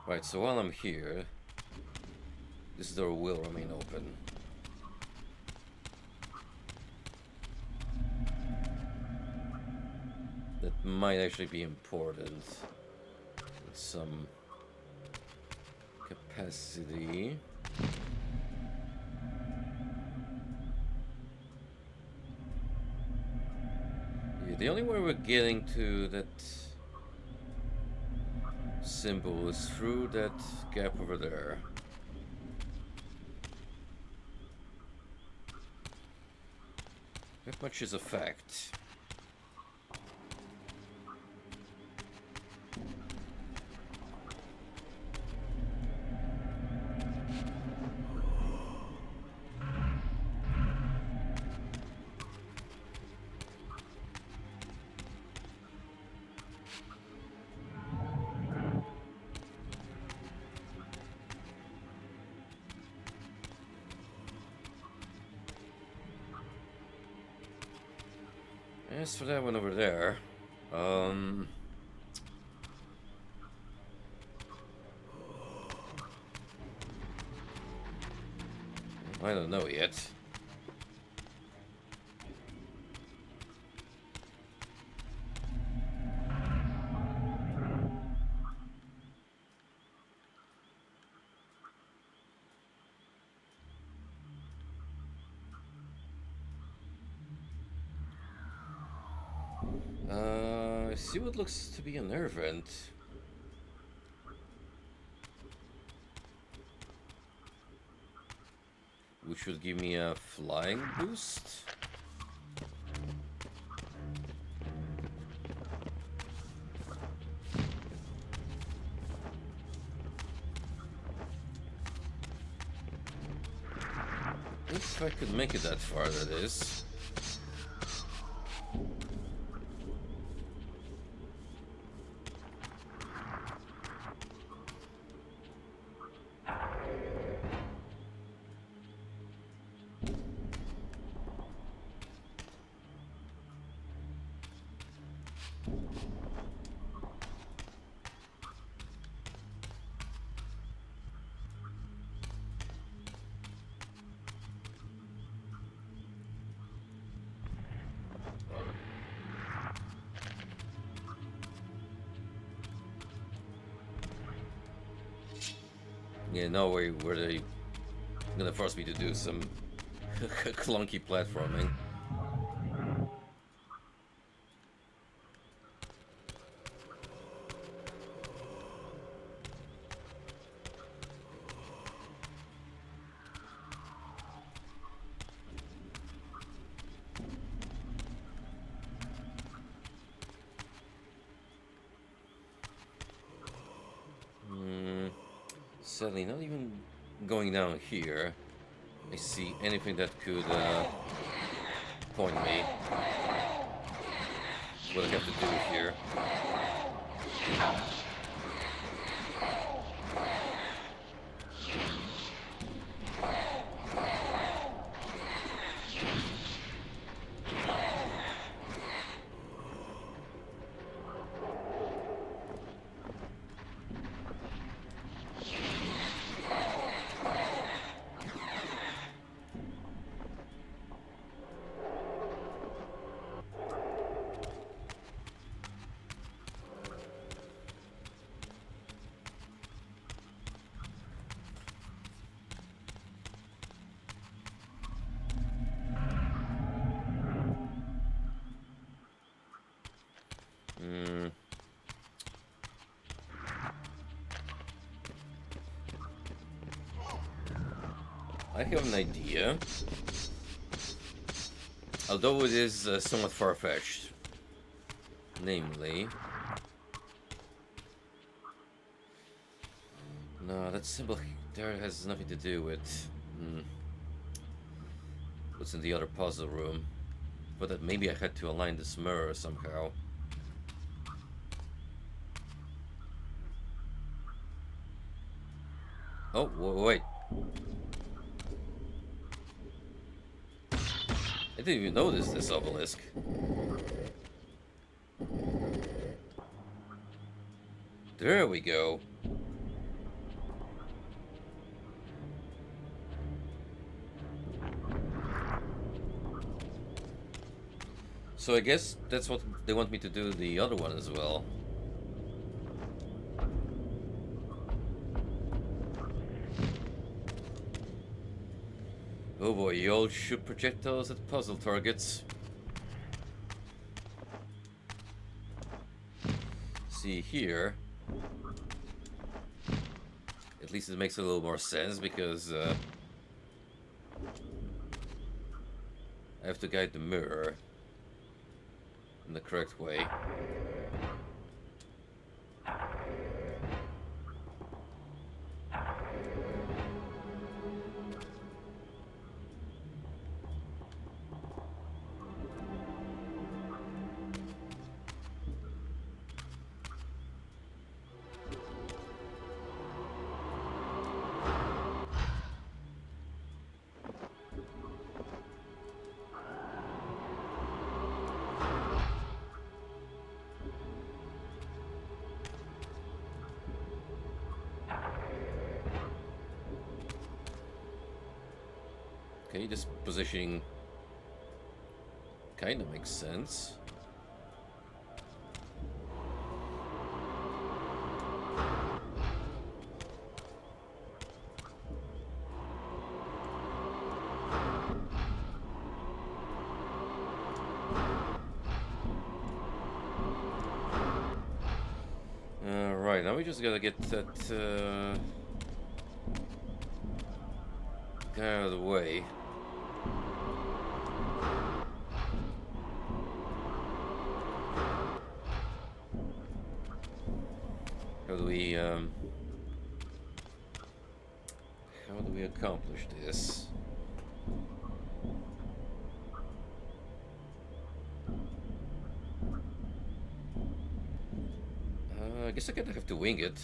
Right, so while I'm here, this door will remain open. That might actually be important in some capacity. Yeah, the only way we're getting to that symbol is through that gap over there. That much is a fact. As for that one over there, I don't know yet. I see what looks to be an air vent. Which would give me a flying boost. If I could make it that far, that is. Yeah, no way were they gonna force me to do some clunky platforming. Sadly, not even going down here. I see anything that could point me. What I have to do here. I have an idea, although it is somewhat far-fetched. Namely, no, that symbol there has nothing to do with what's in the other puzzle room. But that maybe I had to align this mirror somehow. Oh, wait. I didn't even notice this obelisk. There we go. So I guess that's what they want me to do the other one as well. Oh boy, you all shoot projectiles at puzzle targets. See here. At least it makes a little more sense because I have to guide the mirror in the correct way. Okay, this positioning kind of makes sense. we just gotta get that guy out of the way. How do we accomplish this? I guess I'm gonna have to wing it.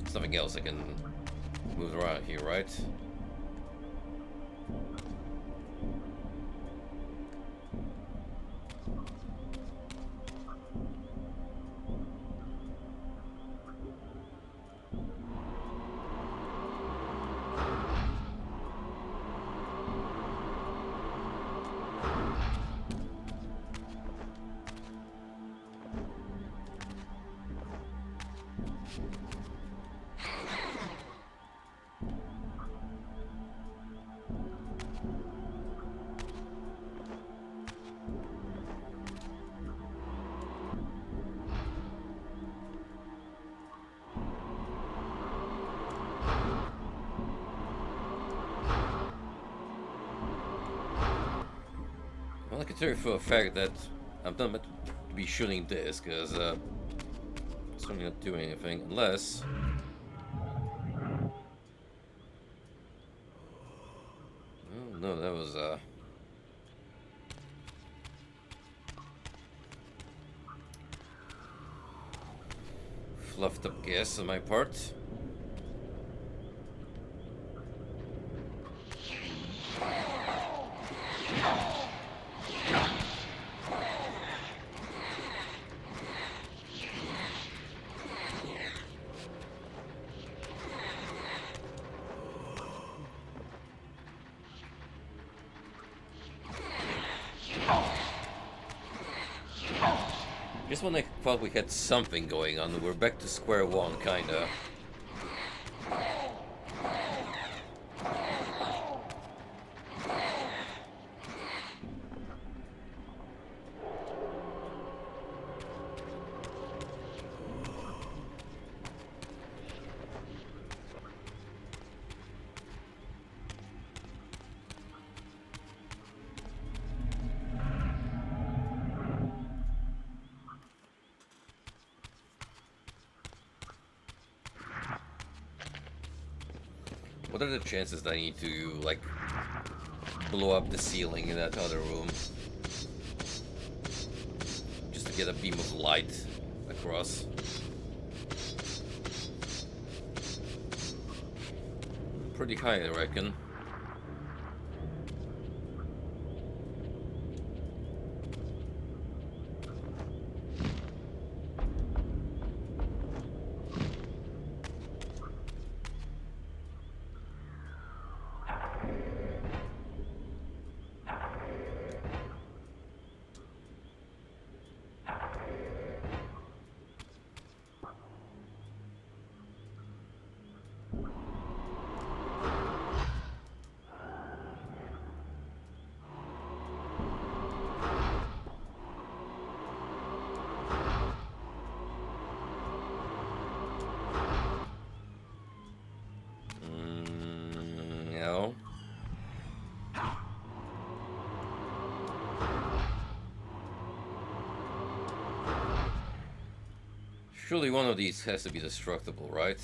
Something else I can move around here, right? Well, I can tell you for a fact that I'm not meant to be shooting this, because it's certainly not doing anything, unless... Oh, no, that was fluffed up guess on my part. Just when I thought we had something going on, we're back to square one, kinda. What are the chances that I need to, like, blow up the ceiling in that other room? Just to get a beam of light across. Pretty high, I reckon. No. Surely one of these has to be destructible, right?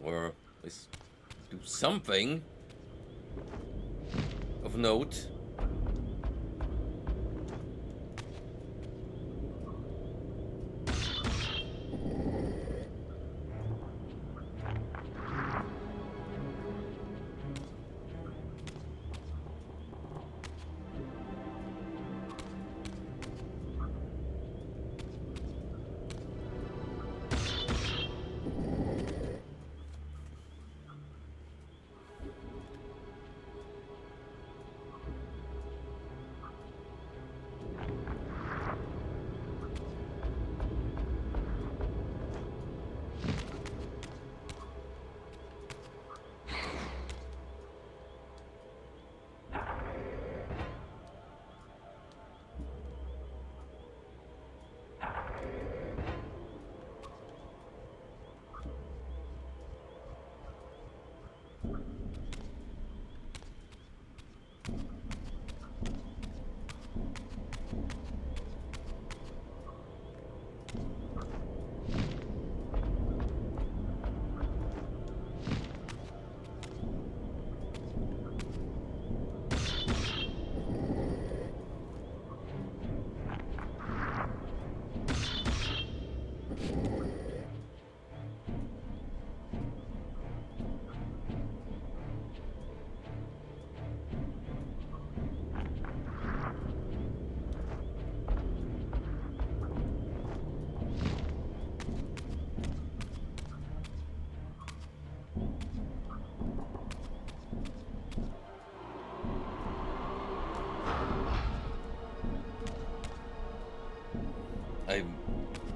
Or at least do something of note.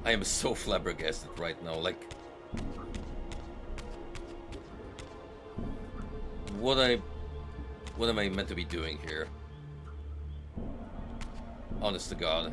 I am so flabbergasted right now. Like, what am I meant to be doing here? Honest to God.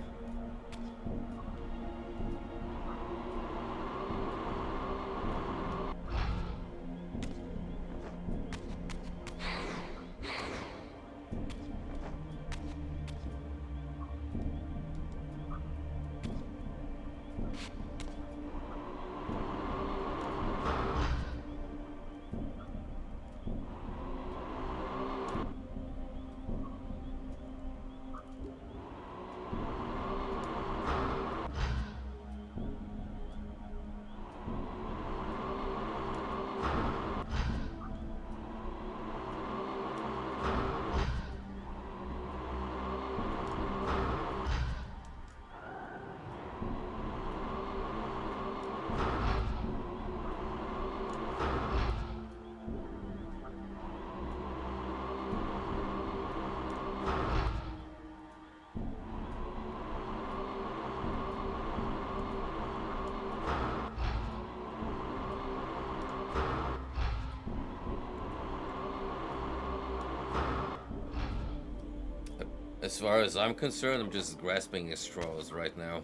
As far as I'm concerned, I'm just grasping at straws right now.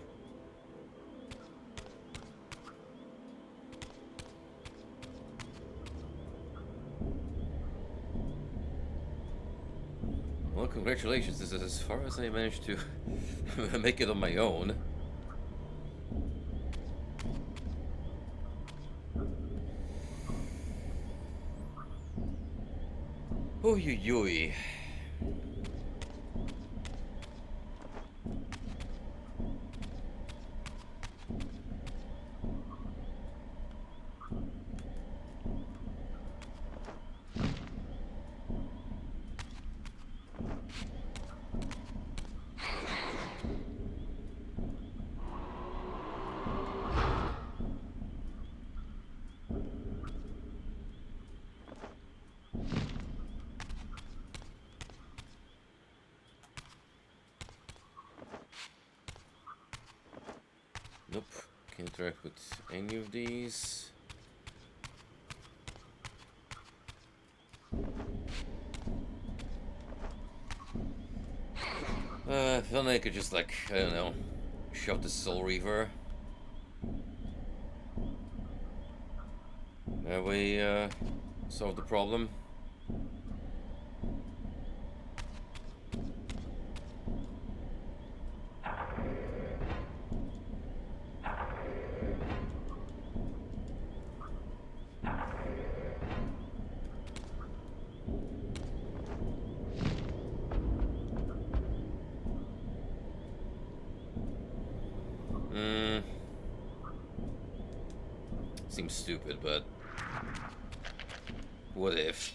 Well, congratulations. This is as far as I managed to make it on my own. Oy oy oy. Nope, can't interact with any of these. If only I could just, like, I don't know, shove the Soul Reaver. That way, solve the problem. Seems stupid, but what if?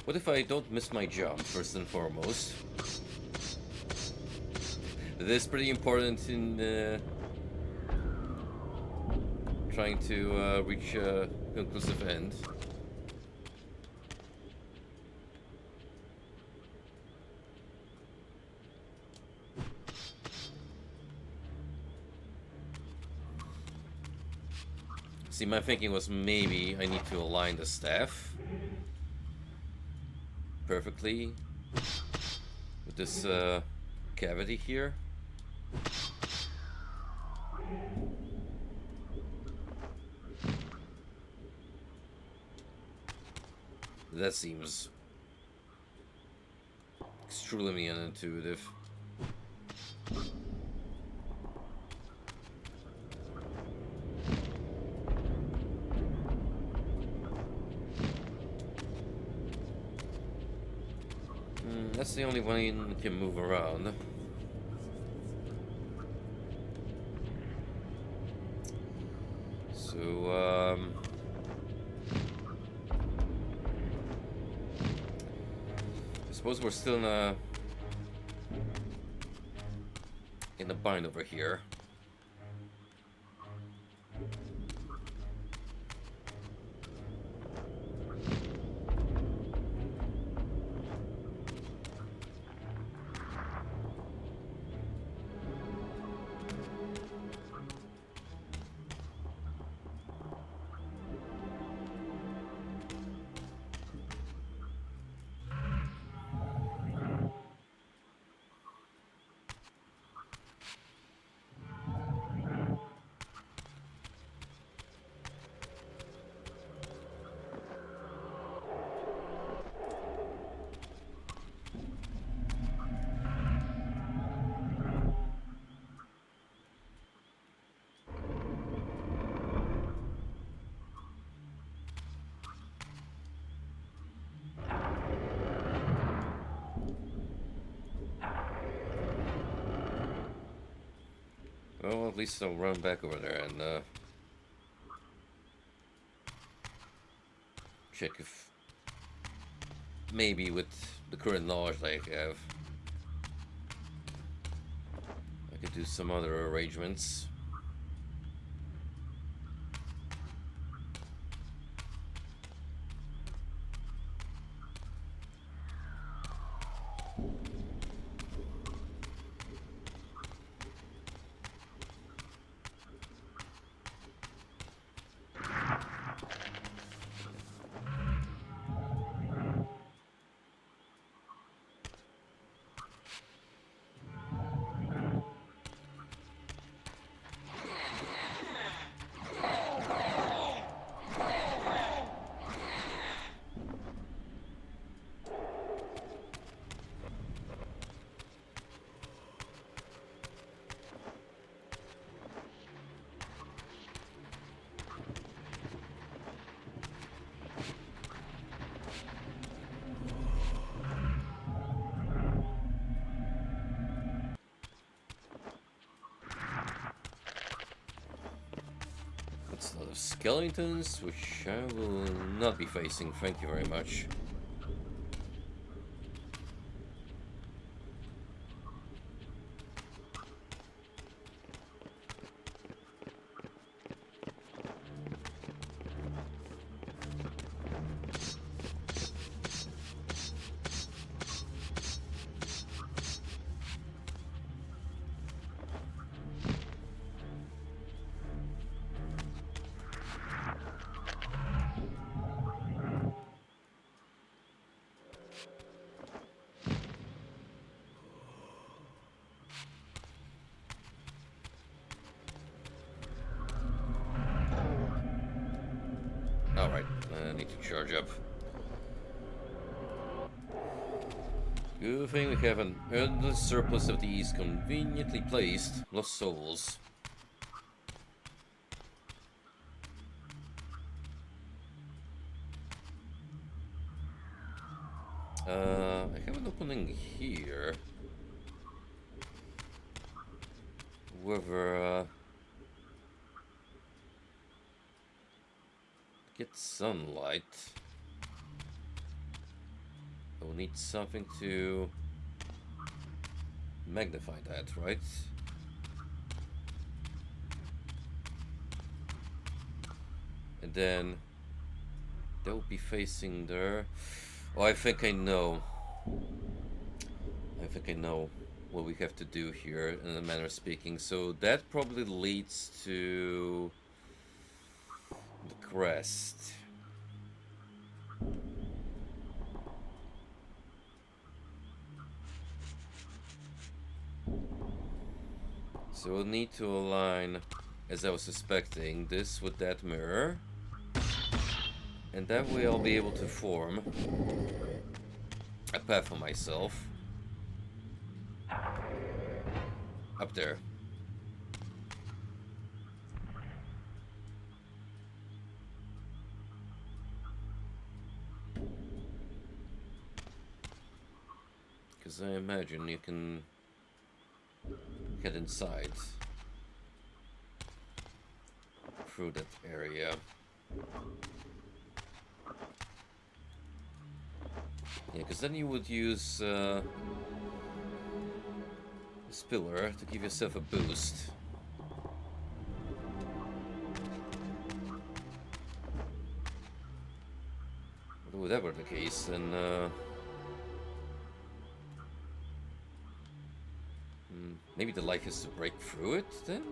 What if I don't miss my jump, first and foremost? That is pretty important in trying to reach a conclusive end. See, my thinking was maybe I need to align the staff perfectly with this cavity here. That seems extremely unintuitive. That's the only one you can move around. So, I suppose we're still in a bind over here. Well, at least I'll run back over there and check if maybe with the current knowledge that I have, I could do some other arrangements. That's a lot of skeletons, which I will not be facing, thank you very much. Alright, I need to charge up. Good thing we have an endless surplus of these conveniently placed lost souls. I have an opening here. However, get sunlight. I will need something to magnify that, right? And then that will be facing there. Oh, I think I know. I think I know what we have to do here, in a manner of speaking. So that probably leads to the crest. So we'll need to align, as I was suspecting, this with that mirror. And that way I'll be able to form a path for myself up there. Because I imagine you can get inside through that area. Yeah, because then you would use this pillar to give yourself a boost. But whatever the case, then maybe the light has to break through it then?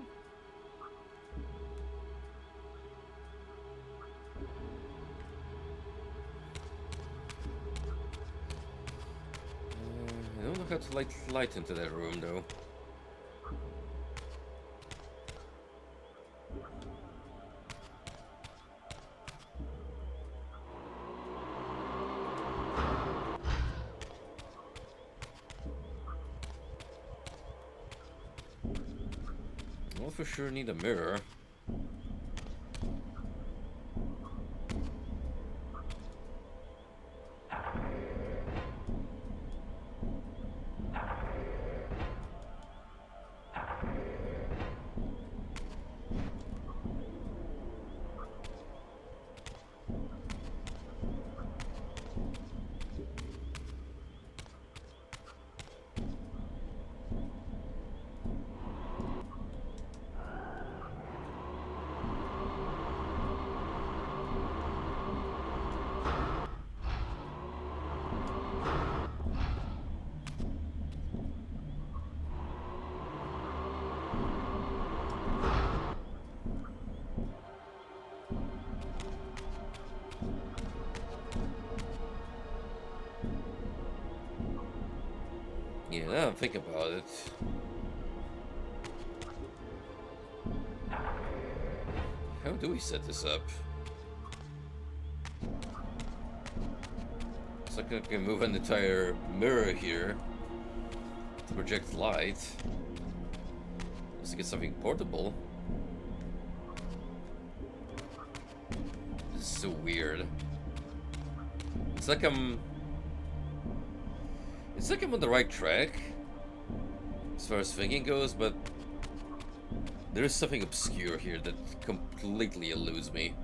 I don't know how to light light into that room though. I'll for sure need a mirror. now think about it. How do we set this up? It's like I can move an entire mirror here to project light. Just to get something portable. This is so weird. It's like I'm on the right track as far as thinking goes, but there is something obscure here that completely eludes me.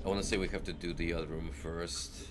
I want to say we have to do the other room first.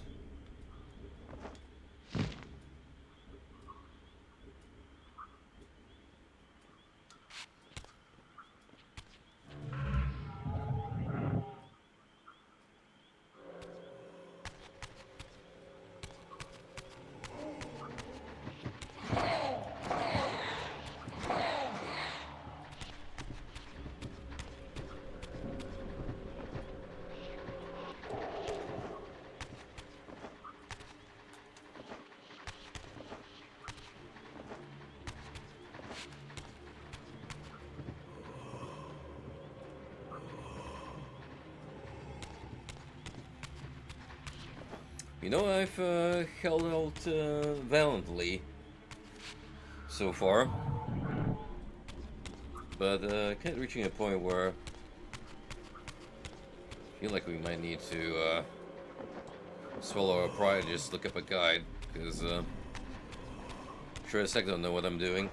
You know, I've held out valiantly so far, but kind of reaching a point where I feel like we might need to swallow our pride and just look up a guide, because sure as heck don't know what I'm doing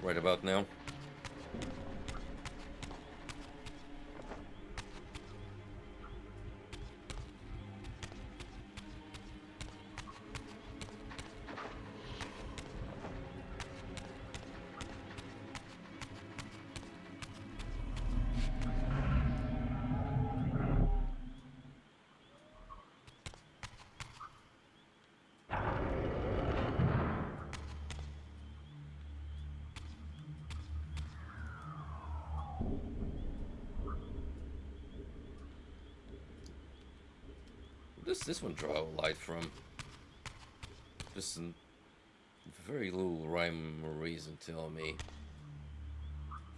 right about now. Does this one draw light from? Just a very little rhyme or reason tell me.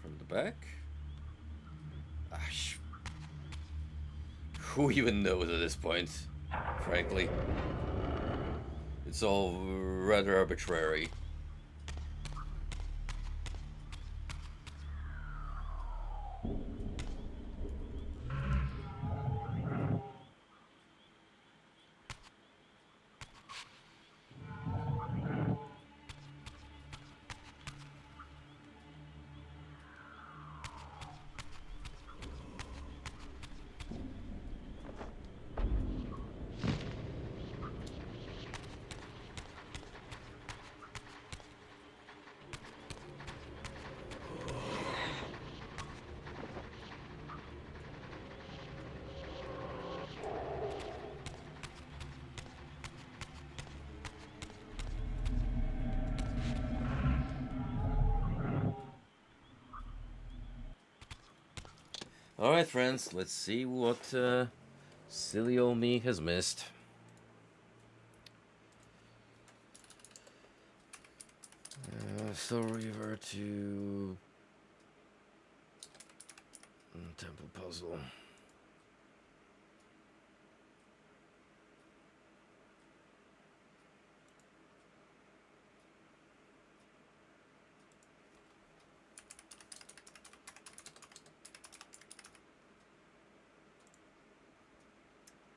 From the back? Who even knows at this point, frankly? It's all rather arbitrary. Alright, friends, let's see what silly old me has missed. So Reaver to Temple Puzzle.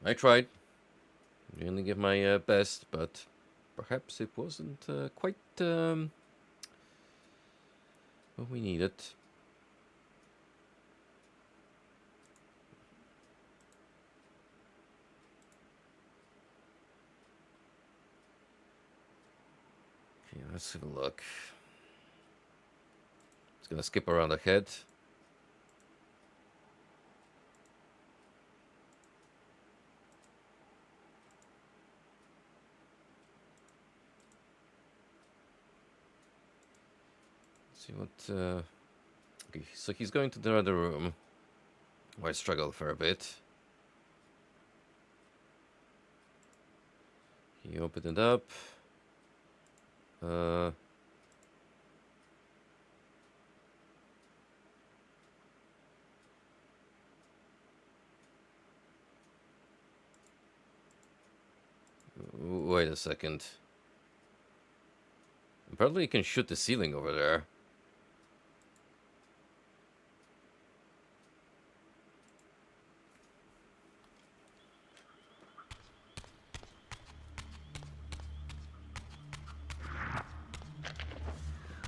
I tried. Really give my best, but perhaps it wasn't quite what we needed. Okay, let's have a look. It's gonna skip around ahead. See what. Okay, so he's going to the other room. Where I struggle for a bit. He opened it up. Wait a second. Apparently you can shoot the ceiling over there.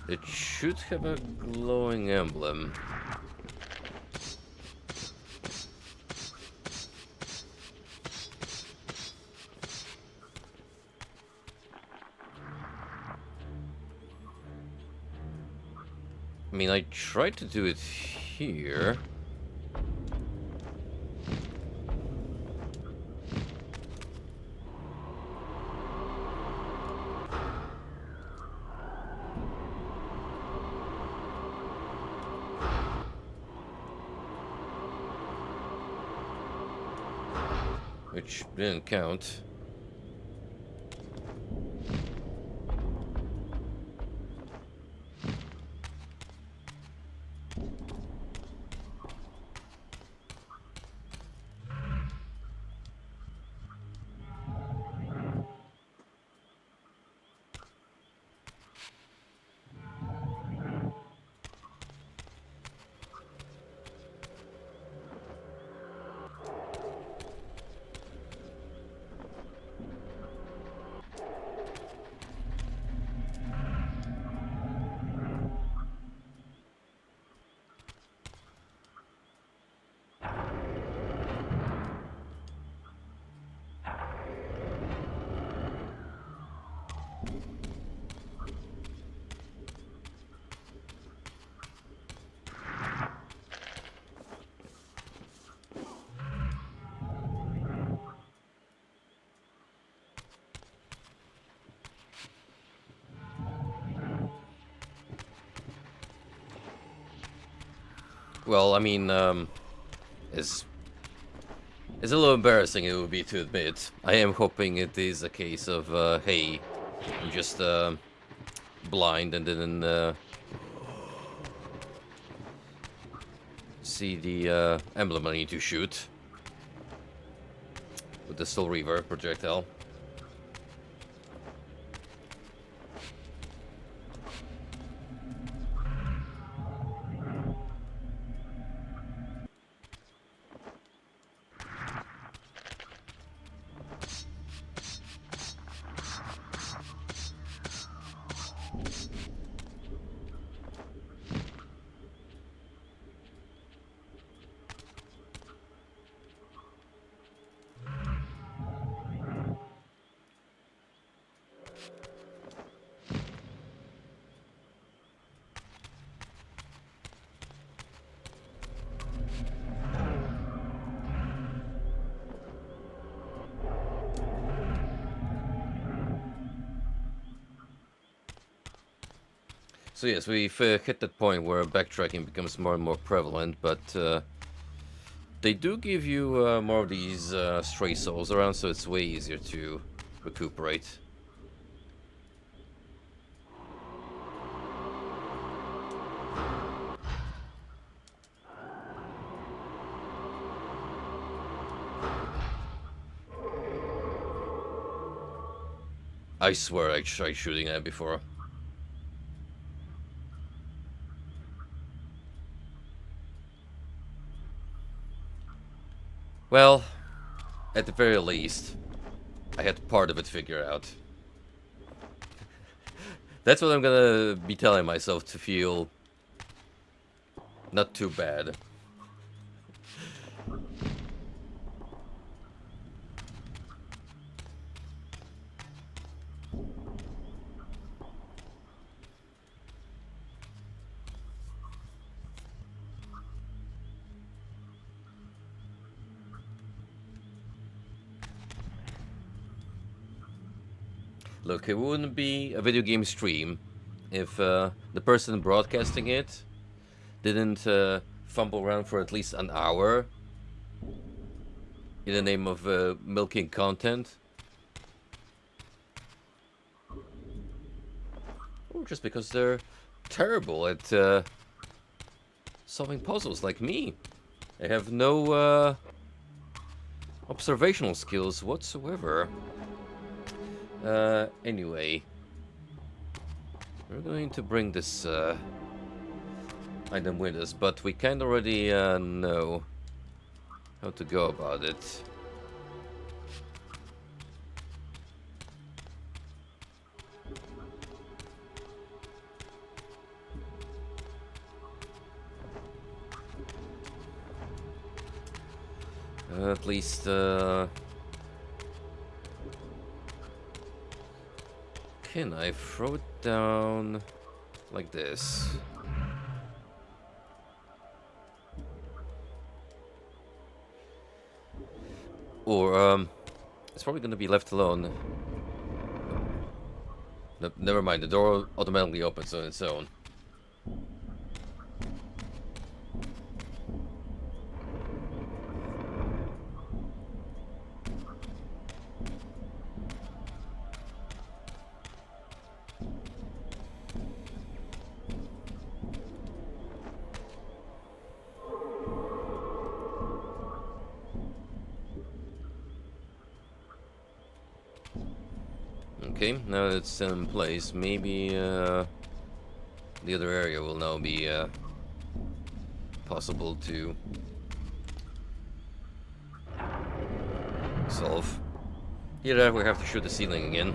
It should have a glowing emblem. I mean, I tried to do it here. Which didn't count. Well, I mean, it's a little embarrassing, it would be to admit. I am hoping it is a case of, hey, I'm just blind and didn't see the emblem I need to shoot with the Soul Reaver projectile. So yes, we've hit that point where backtracking becomes more and more prevalent, but they do give you more of these stray souls around, so it's way easier to recuperate. I swear I tried shooting that before. Well, at the very least, I had part of it figured out. That's what I'm gonna be telling myself to feel not too bad. Look, it wouldn't be a video game stream if the person broadcasting it didn't fumble around for at least an hour in the name of milking content. Or just because they're terrible at solving puzzles like me. They have no observational skills whatsoever. Anyway, we're going to bring this item with us, but we kind of already know how to go about it. At least, can I throw it down like this? Or, it's probably gonna be left alone. No, never mind, the door automatically opens on its own. Okay, now that it's in place, maybe the other area will now be possible to solve. Here we have to shoot the ceiling again.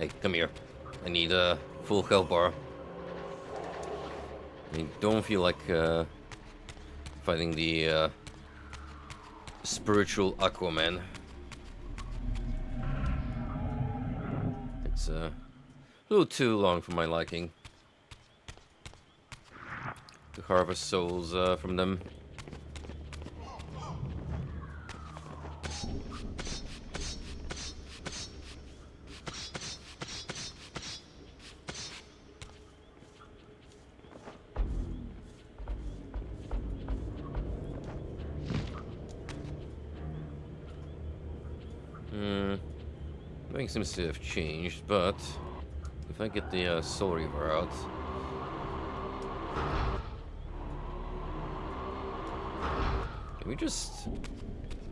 Hey, come here. I need a full health bar. I don't feel like fighting the spiritual Aquaman. It's a little too long for my liking to harvest souls from them. Nothing seems to have changed, but if I get the Soul Reaver out, can we just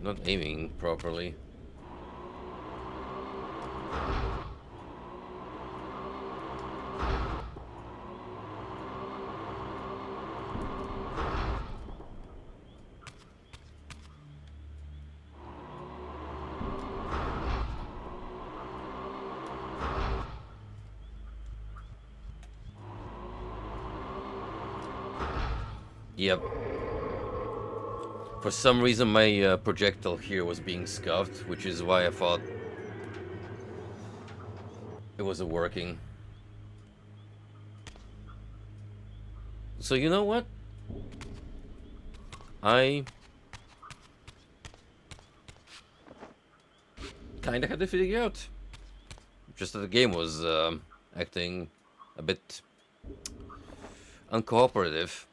not aiming properly? Yep. For some reason my projectile here was being scuffed, which is why I thought it wasn't working. So you know what? I kinda had to figure out. Just that the game was acting a bit uncooperative.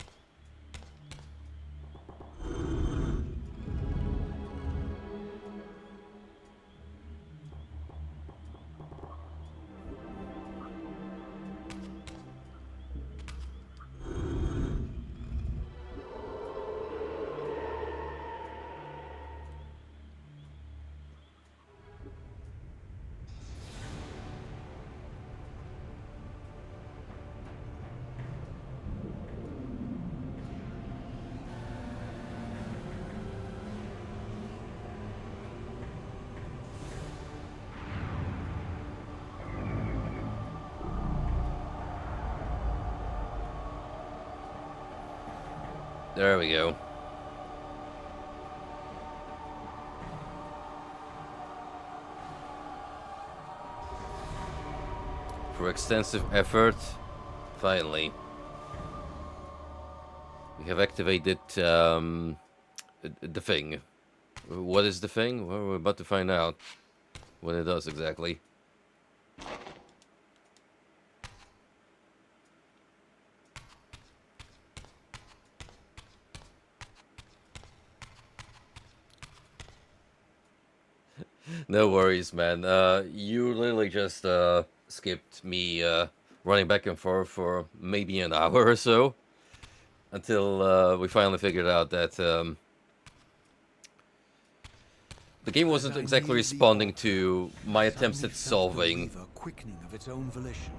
There we go. For extensive effort, finally, we have activated the thing. What is the thing? Well, we're about to find out what it does exactly. No worries, man. You literally just skipped me running back and forth for maybe an hour or so until we finally figured out that the game wasn't exactly responding to my attempts at solving
quickening of its own volition.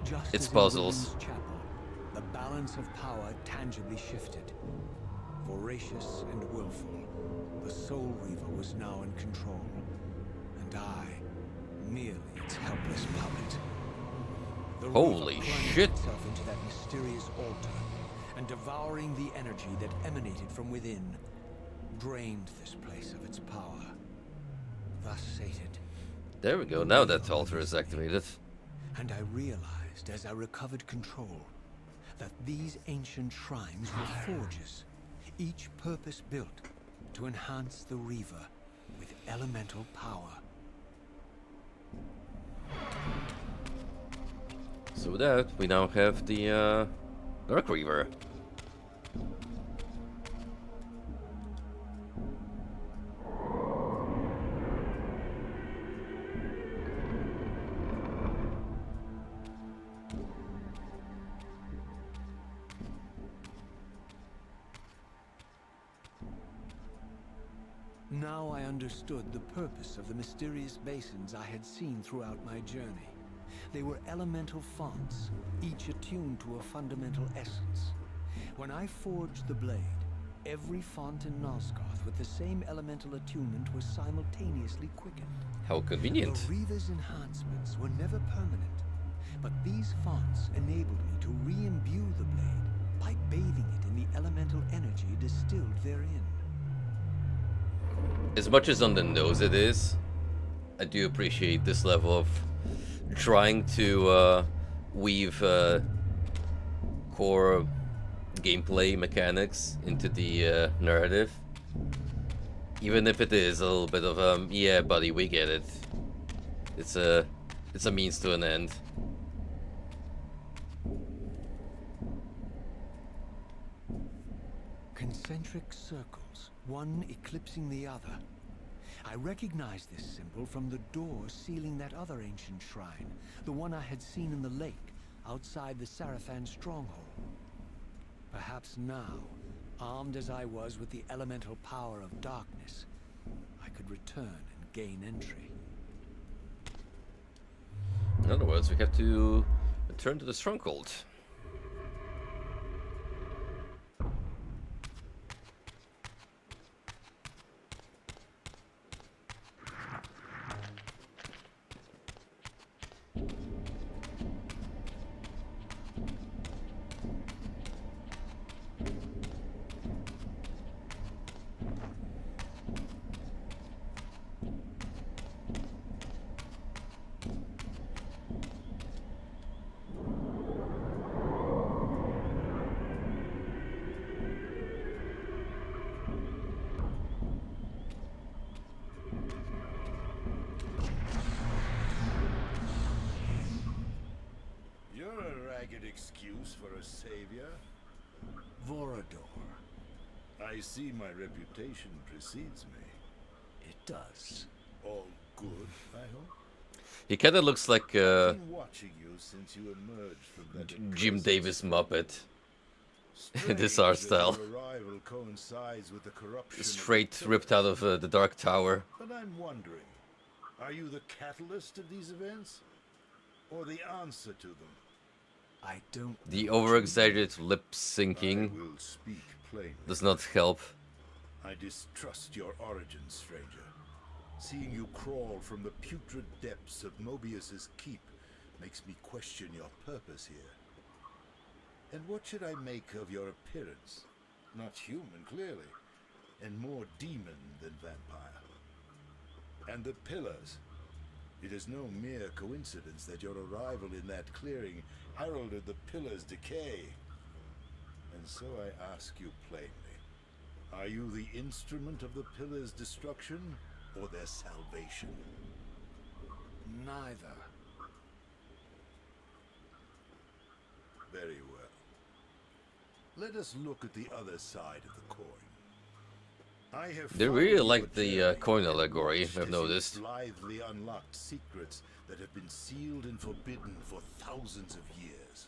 Just
its
as in
puzzles.
William's chapel, the balance of power tangibly shifted. Voracious and willful, the Soul Reaver was now in control, and I, merely its helpless puppet. The
Holy
Reaver plunged
shit.
itself into that mysterious altar, and devouring the energy that emanated from within, drained this place of its power. Thus sated,
There we go. Now that altar is activated.
and I realized as I recovered control that these ancient shrines were forges, each purpose-built to enhance the Reaver with elemental power.
So with that, we now have the Dark Reaver.
Now I understood the purpose of the mysterious basins I had seen throughout my journey. They were elemental fonts, each attuned to a fundamental essence. When I forged the blade, every font in Nosgoth with the same elemental attunement was simultaneously quickened.
How convenient.
The Reaver's enhancements were never permanent, but these fonts enabled me to re-imbue the blade by bathing it in the elemental energy distilled therein.
As much as on the nose it is, I do appreciate this level of trying to weave core gameplay mechanics into the narrative. Even if it is a little bit of yeah buddy, we get it. It's a means to an end.
Concentric circles, one eclipsing the other. I recognized this symbol from the door sealing that other ancient shrine, the one I had seen in the lake, outside the Sarafan stronghold. Perhaps now, armed as I was with the elemental power of darkness, I could return and gain entry.
In other words, we have to return to the stronghold.
excuse for a savior?
Vorador.
I see my reputation precedes me.
It does.
All good, I hope?
He kind of looks like
I've been watching you since you emerged from that
Jim
accursed
Davis Muppet.
Strange
This art
that
style.
your arrival coincides with the corruption of the
Straight ripped out of the Dark Tower.
But I'm wondering, are you the catalyst of these events? Or the answer to them?
I don't.
The over-exaggerated lip
I
syncing
will speak plainly.
does not help.
I distrust your origins, stranger. Seeing you crawl from the putrid depths of Mobius's keep makes me question your purpose here. And what should I make of your appearance? Not human, clearly, and more demon than vampire. And the pillars. It is no mere coincidence that your arrival in that clearing heralded the pillars' decay. And so I ask you plainly, are you the instrument of the pillars' destruction or their salvation?
Neither.
Very well. Let us look at the other side of the coin. I have
They
followed
really
your
like the
journey,
coin allegory,
watched
I've
as you
noticed.
blithely unlocked secrets that have been sealed and forbidden for thousands of years.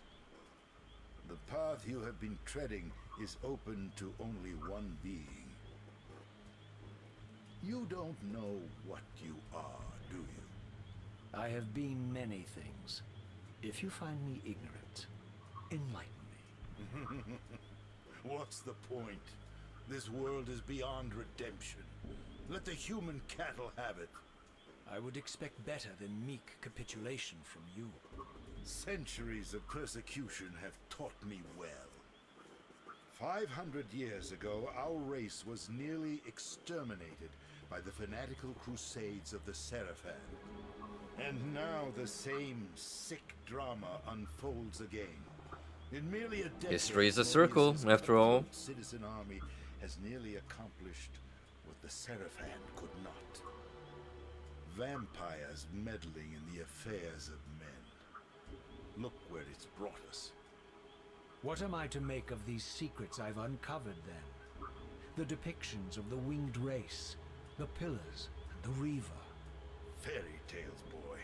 The path you have been treading is open to only one being. You don't know what you are, do you?
I have been many things. If you find me ignorant, enlighten me.
What's the point? This world is beyond redemption. Let the human cattle have it.
I would expect better than meek capitulation from you.
Centuries of persecution have taught me well. 500 years ago, our race was nearly exterminated by the fanatical crusades of the Seraphan. And now the same sick drama unfolds again. In merely a decade,
History is a circle,
Mobius's
after all.
cutthroat citizen army has nearly accomplished what the Seraphan could not. Vampires meddling in the affairs of men. Look where it's brought us.
What am I to make of these secrets I've uncovered then? The depictions of the winged race, the pillars, and the Reaver.
Fairy tales, boy.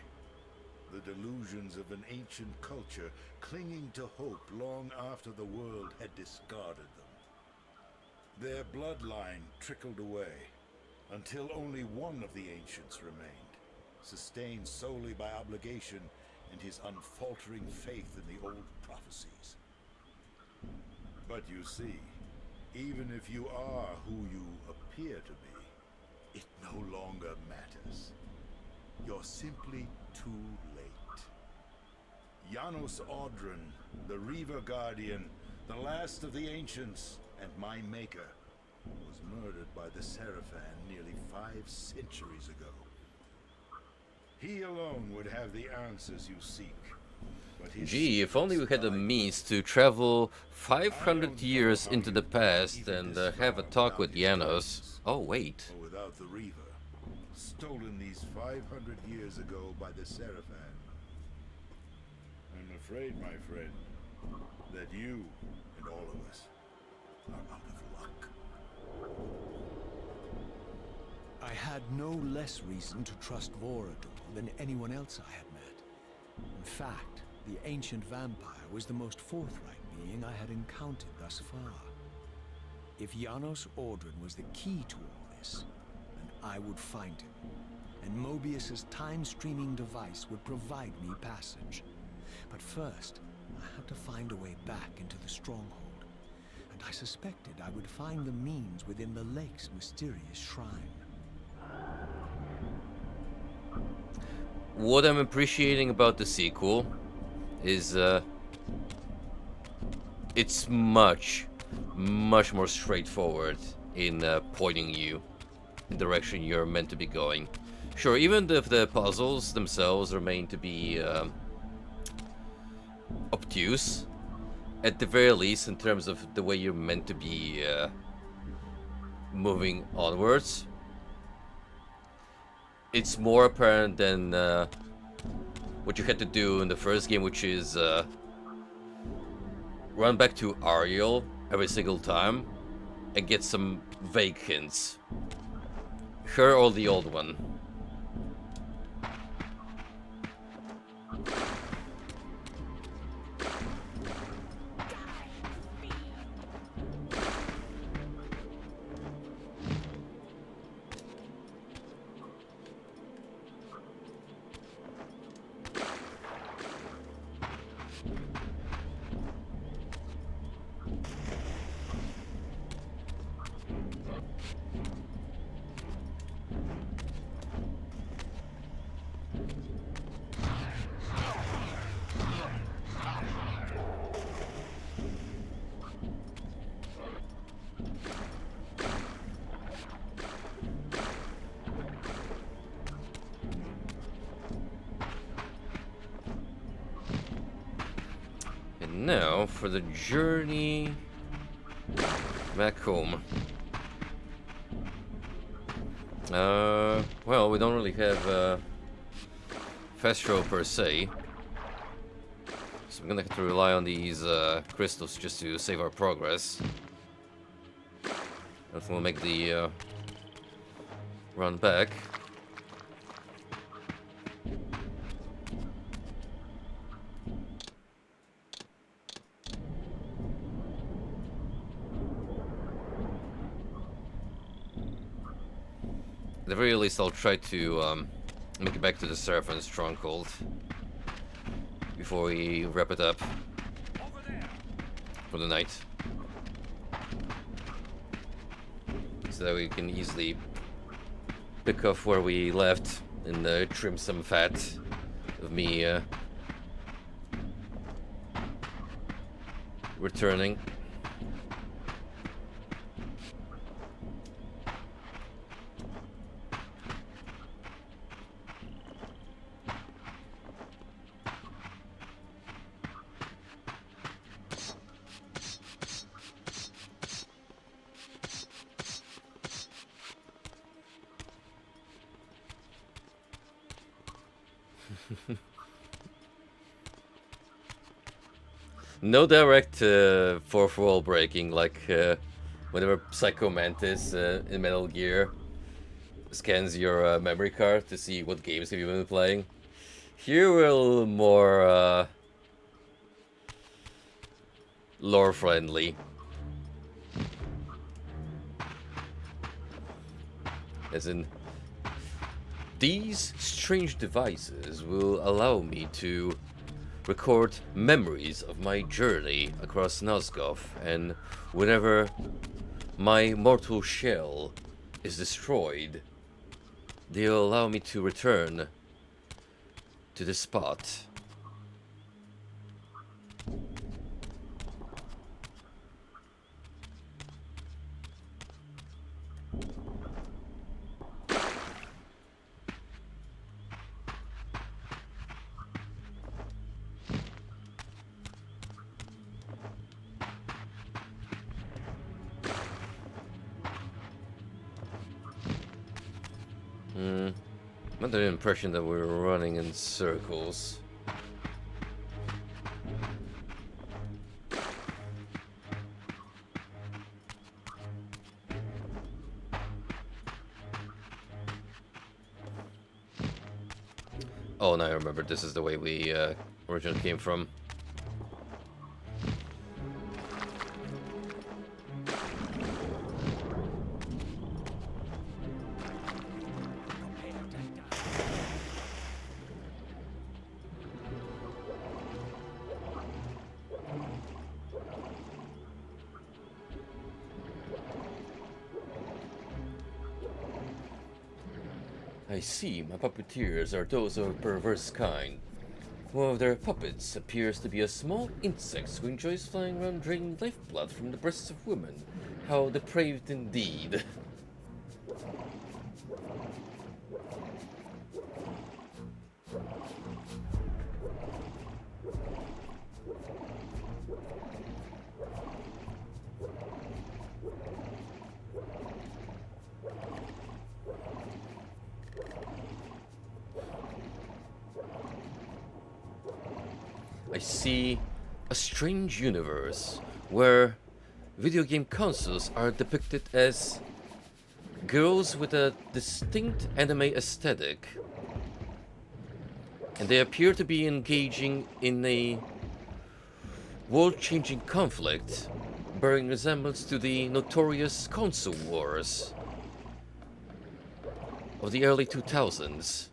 The delusions of an ancient culture clinging to hope long after the world had discarded them. Their bloodline trickled away until only one of the ancients remained, sustained solely by obligation and his unfaltering faith in the old prophecies. But you see, even if you are who you appear to be, it no longer matters. You're simply too late. Janos Audron, the Reaver Guardian, the last of the ancients, and my maker, was murdered by the Seraphan nearly 5 centuries ago. He alone would have the answers you seek. But his
Gee, if only we
secrets
had the
lie
means to travel 500 years into the past and have a talk with Janos. Oh, wait.
or without the Reaver, stolen these 500 years ago by the Seraphan. I'm afraid, my friend, that you and all of us are out of luck.
I had no less reason to trust Vorador than anyone else I had met. In fact, the ancient vampire was the most forthright being I had encountered thus far. If Janos Audron was the key to all this, then I would find him, and Mobius's time-streaming device would provide me passage. But first, I had to find a way back into the stronghold, and I suspected I would find the means within the lake's mysterious shrine.
What I'm appreciating about the sequel is it's much more straightforward in pointing you in the direction you're meant to be going. Sure, even if the puzzles themselves are meant to be obtuse, at the very least in terms of the way you're meant to be moving onwards, it's more apparent than what you had to do in the first game, which is run back to Ariel every single time and get some vague hints. Her or the old one. Now, for the journey back home. Well, we don't really have fast travel per se. So we're gonna have to rely on these crystals just to save our progress. And we'll make the run back. At the very least, I'll try to make it back to the Seraphim stronghold before we wrap it up for the night, so that we can easily pick up where we left and trim some fat of me returning. No direct fourth wall breaking like whenever Psycho Mantis in Metal Gear scans your memory card to see what games have you been playing. Here we're a little more lore friendly. As in, these strange devices will allow me to record memories of my journey across Nosgoth, and whenever my mortal shell is destroyed, they'll allow me to return to this spot. I'm under the impression that we're running in circles. Oh, now I remember, this is the way we originally came from. I see, my puppeteers are those of a perverse kind. One of their puppets appears to be a small insect who enjoys flying around draining lifeblood from the breasts of women. How depraved indeed. I see a a strange universe where video game consoles are depicted as girls with a distinct anime aesthetic, and they appear to be engaging in a world-changing conflict bearing resemblance to the notorious console wars of the early 2000s.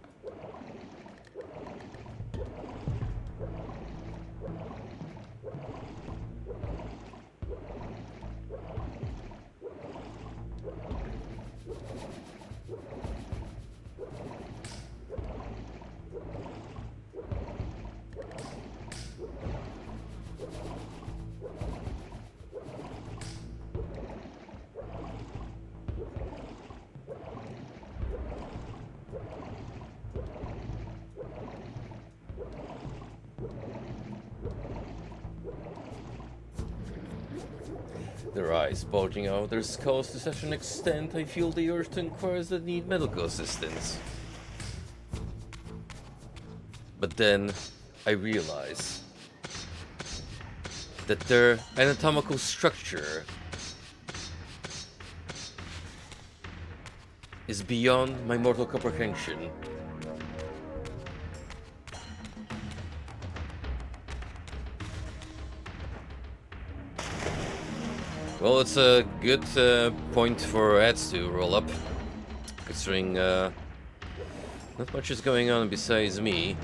Their eyes bulging out their skulls to such an extent I feel the urge to inquire if they need medical assistance. But then I realize that their anatomical structure is beyond my mortal comprehension. Well, it's a good point for ads to roll up, considering not much is going on besides me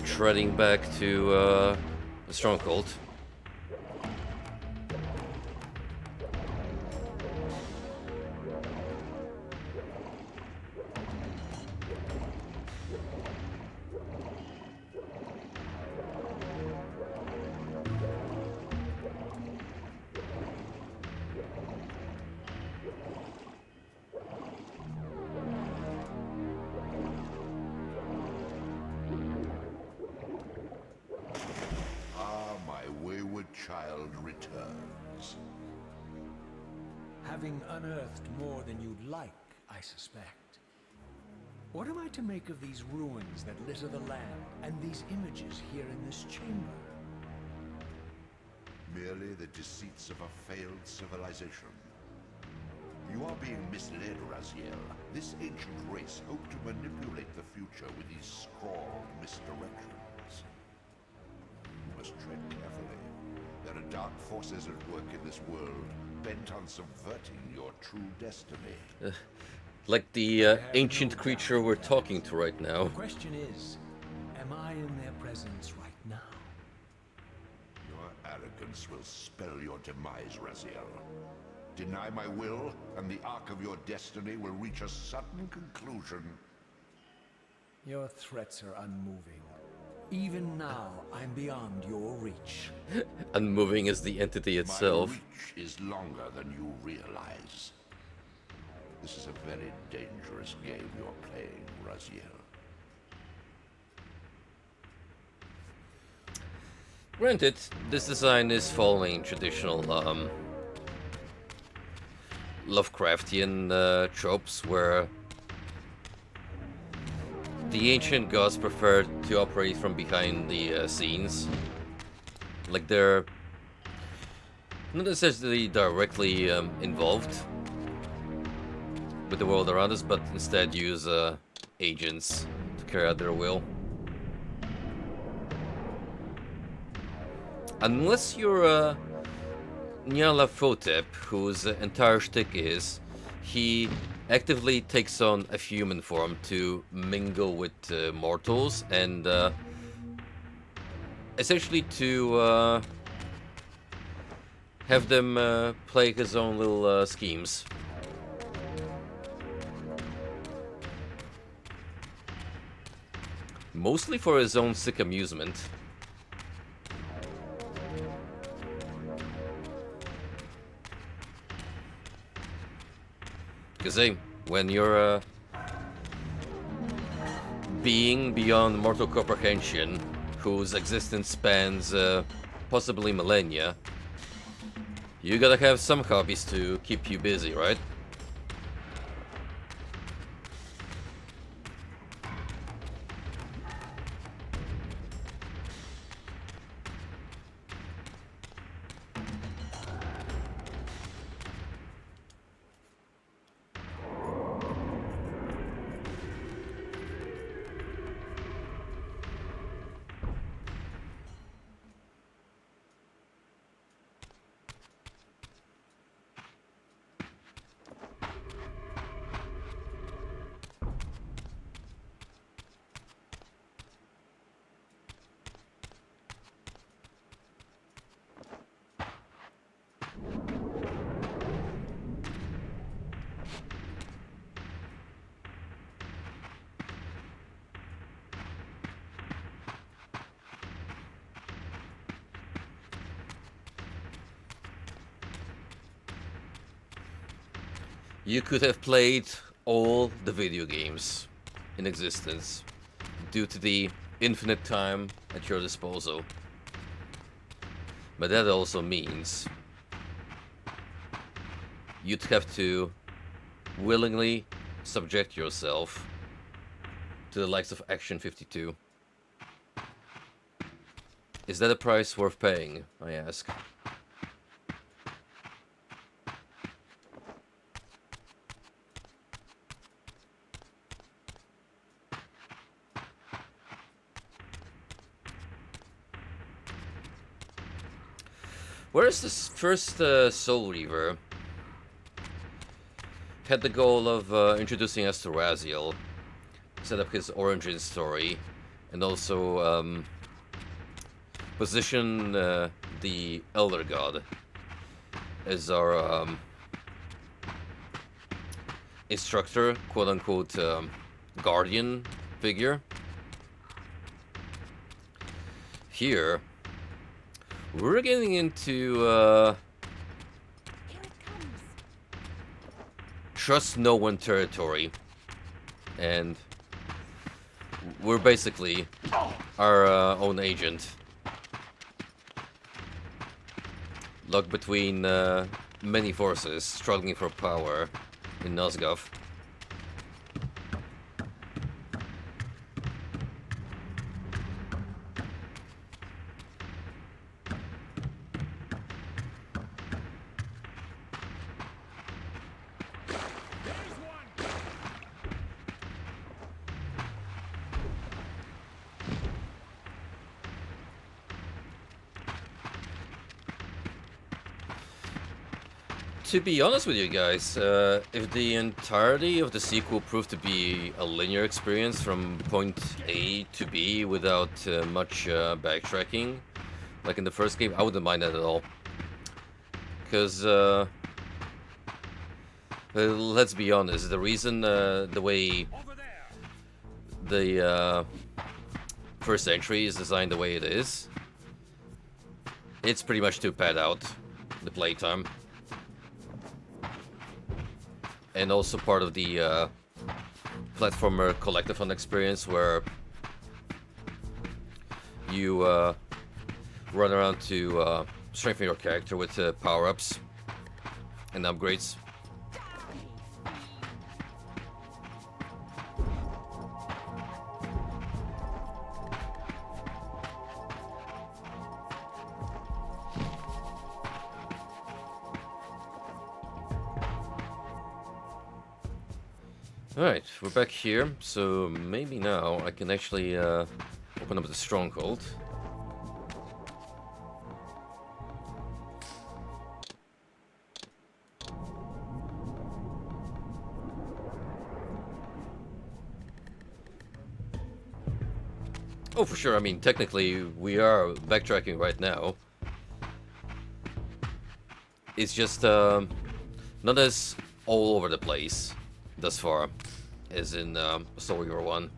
treading back to the stronghold.
Child returns.
Having unearthed more than you'd like, I suspect. What am I to make of these ruins that litter the land, and these images here in this chamber?
Merely the deceits of a failed civilization. You are being misled, Raziel. This ancient race hoped to manipulate the future with these scrawled misdirections. You must tread carefully. There are dark forces at work in this world, bent on subverting your true destiny.
Like the ancient creature we're talking to right now.
The question is, am I in their presence right now?
Your arrogance will spell your demise, Raziel. Deny my will, and the arc of your destiny will reach a sudden conclusion.
Your threats are unmoving. Even now, I'm beyond your reach.
Unmoving is the entity itself.
My reach is longer than you realize. This is a very dangerous game you're playing, Raziel.
Granted, this design is following traditional Lovecraftian tropes where the ancient gods prefer to operate from behind the scenes. Like they're not necessarily directly involved with the world around us, but instead use agents to carry out their will. Unless you're Nyarlathotep, whose entire shtick is he actively takes on a human form to mingle with mortals and essentially to have them play his own little schemes. Mostly for his own sick amusement. Because hey, when you're a being beyond mortal comprehension, whose existence spans possibly millennia, you gotta have some hobbies to keep you busy, right? You could have played all the video games in existence due to the infinite time at your disposal. But that also means you'd have to willingly subject yourself to the likes of Action 52. Is that a price worth paying, I ask? Whereas this first Soul Reaver had the goal of introducing us to Raziel, set up his origin story, and also position the Elder God as our instructor, quote-unquote guardian figure. Here, we're getting into trust no one territory, and we're basically our own agent, locked between many forces struggling for power in Nosgoth. To be honest with you guys, if the entirety of the sequel proved to be a linear experience from point A to B without much backtracking, like in the first game, I wouldn't mind that at all. Because, let's be honest, the reason the way the first entry is designed the way it is, it's pretty much to pad out the playtime. And also part of the platformer collectathon experience where you run around to strengthen your character with power-ups and upgrades. Alright, we're back here, so maybe now I can actually open up the stronghold. Oh, for sure, I mean, technically we are backtracking right now. It's just not as all over the place thus far as in Soul Reaver 1.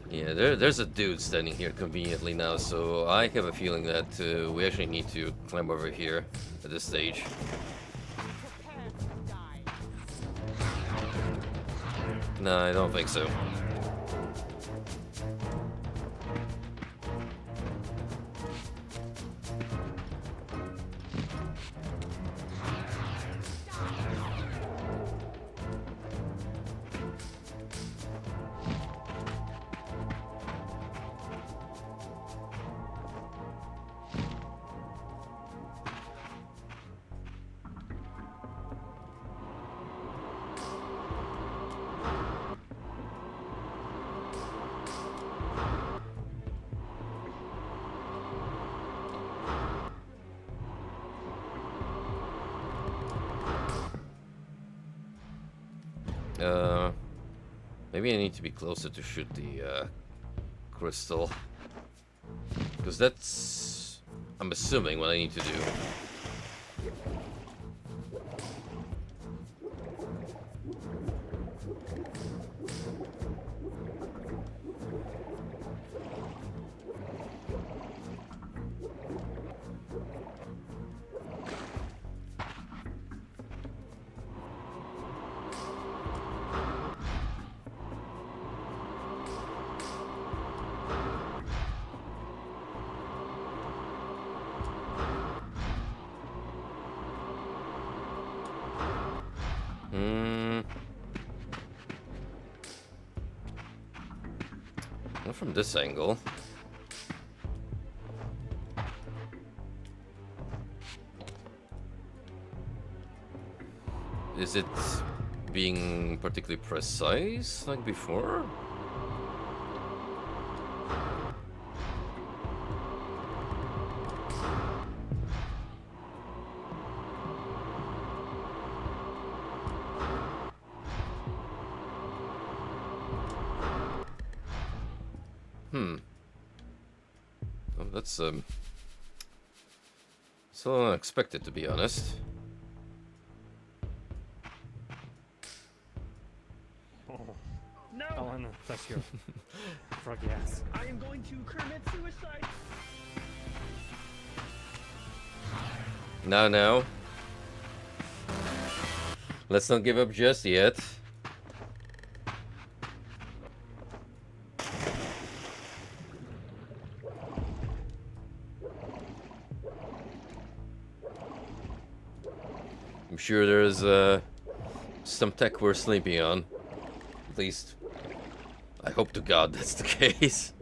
Yeah, there's a dude standing here conveniently now, so I have a feeling that we actually need to climb over here at this stage. No, I don't think so. Maybe I need to be closer to shoot the crystal. Because that's, I'm assuming, what I need to do. Not from this angle. Is it being particularly precise like before? Oh, that's so unexpected, to be honest.
No! Oh, no, that's your froggy ass.
I am going to commit suicide.
No. Let's not give up just yet. I'm sure there's some tech we're sleeping on. At least, I hope to God that's the case.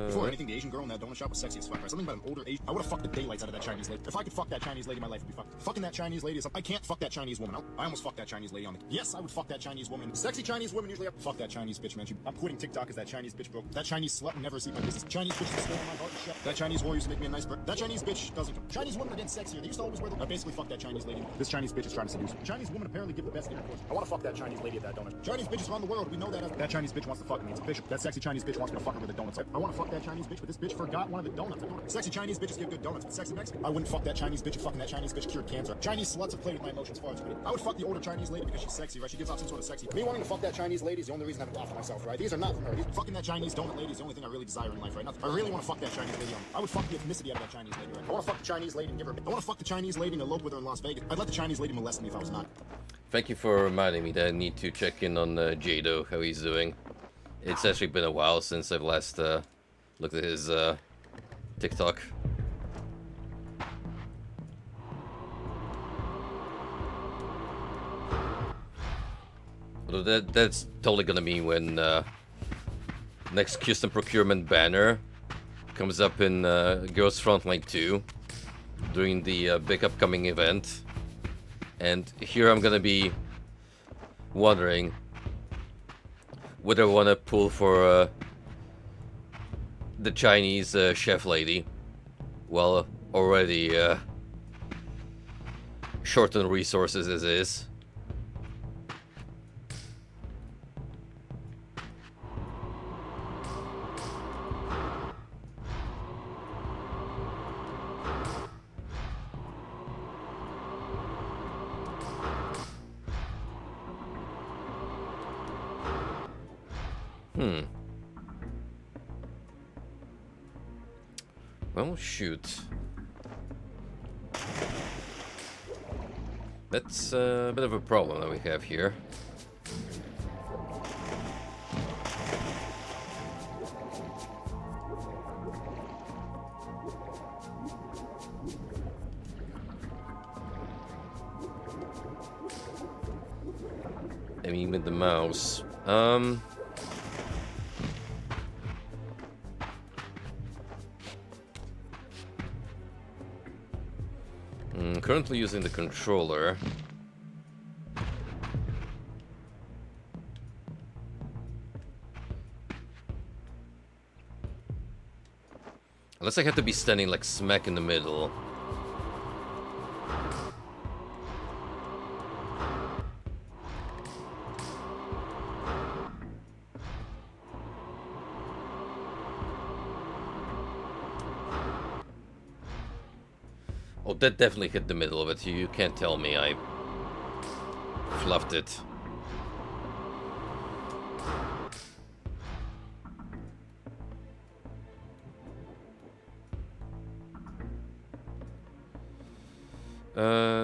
Before anything, the Asian girl in that donut shop was sexy as fuck. Right? Something about an older Asian. I would have fucked the daylights out of that Chinese lady. If I could fuck that Chinese lady, my life would be fucked. Fucking that Chinese lady is. I can't fuck that Chinese woman. I almost fucked that Chinese lady on the. Yes, I would fuck that Chinese woman. Sexy Chinese women usually. Fuck that Chinese bitch, man. I'm quitting TikTok as that Chinese bitch broke. That Chinese slut will never see my business. Chinese bitch is stolen my heart and shit. That Chinese whore used to make me a nice bird. That Chinese bitch doesn't. Chinese women are getting sexier. They used to always wear the. I basically fucked that Chinese lady. This Chinese bitch is trying to seduce me. Chinese women apparently give the best intercourse. I want to fuck that Chinese lady at that donut. Chinese bitches around the world. We know that. That Chinese bitch wants to fuck me. It's official. That sexy Chinese bitch wants me to fuck her with the donuts. I want to fuck that Chinese bitch, but this bitch forgot one of the donuts. Sexy Chinese bitches give good donuts, but sexy Mexican. I wouldn't fuck that Chinese bitch. Fucking that Chinese bitch cured cancer. Chinese sluts have played with my emotions far too many. I would fuck the older Chinese lady because she's sexy, right? She gives off some sort of sexy. Me wanting to fuck that Chinese lady is the only reason I have to offer myself, right? These are not from her. Fucking that Chinese donut lady is the only thing I really desire in life, right? Nothing. I really want to fuck that Chinese lady. I would fuck the ethnicity out of that Chinese lady, right? I want to fuck the Chinese lady and give her. I want to fuck the Chinese lady and elope with her in Las Vegas. I'd let the Chinese lady molest me if I was not.
Thank you for reminding me that I need to check in on Jado, how he's doing. It's actually been a while since I've last looked at his TikTok. Although that's totally gonna mean when next custom procurement banner comes up in Girls Frontline 2 during the big upcoming event. And here I'm gonna be wondering whether I want to pull for the Chinese chef lady, well, already short on resources as is. Well, shoot. That's a bit of a problem that we have here. Aiming with the mouse. Currently using the controller. Unless I have to be standing like smack in the middle. Oh, that definitely hit the middle of it. You can't tell me I fluffed it.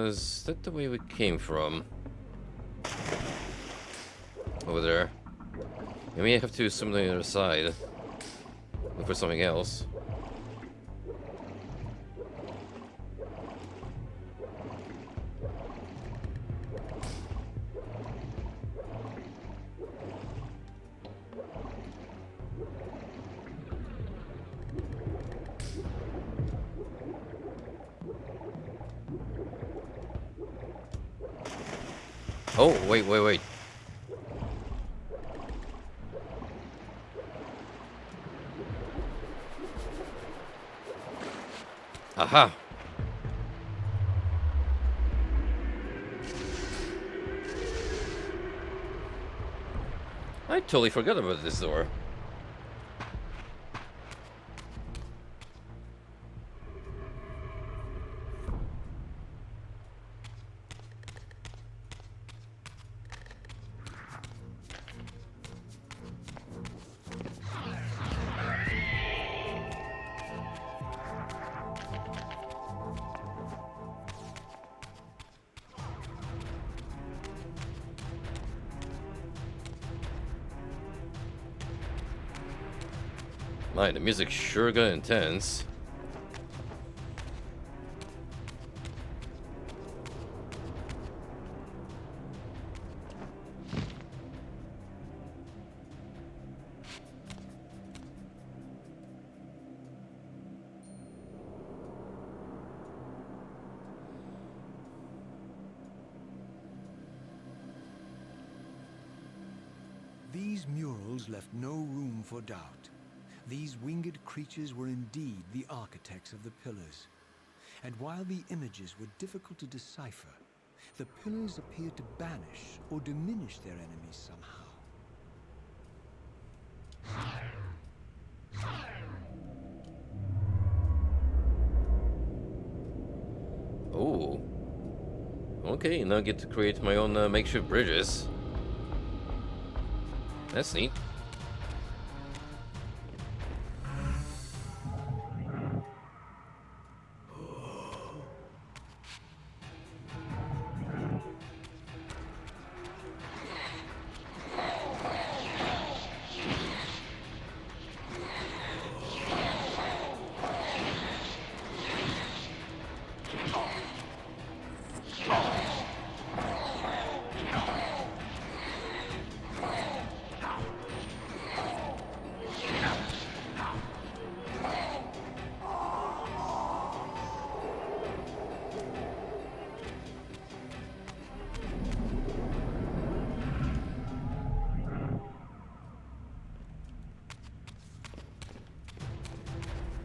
Is that the way we came from? Over there. Maybe I have to do something on the other side. Look for something else. Oh, wait. Aha! I totally forgot about this door. Man, the music sure got intense.
These murals left no room for doubt. These winged creatures were indeed the architects of the pillars. And while the images were difficult to decipher, the pillars appeared to banish or diminish their enemies somehow.
Oh. Okay, now I get to create my own makeshift bridges. That's neat.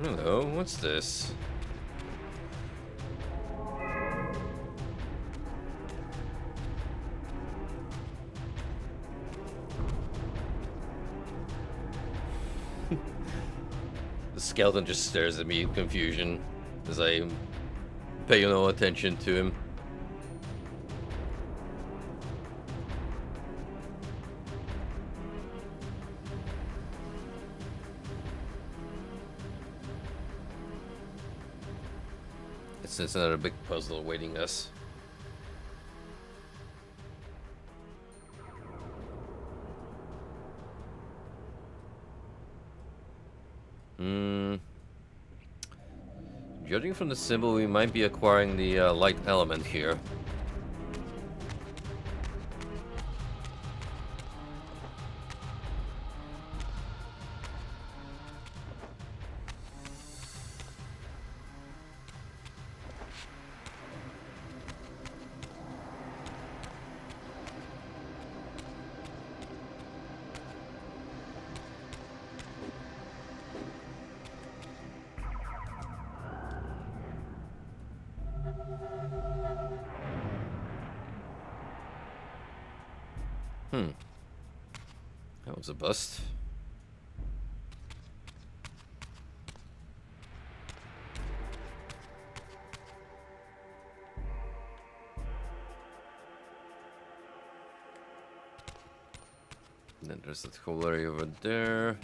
Hello, what's this? The skeleton just stares at me in confusion as I pay no attention to him. It's another big puzzle awaiting us. Judging from the symbol, we might be acquiring the light element here. That was a bust. And then there's that whole area over there.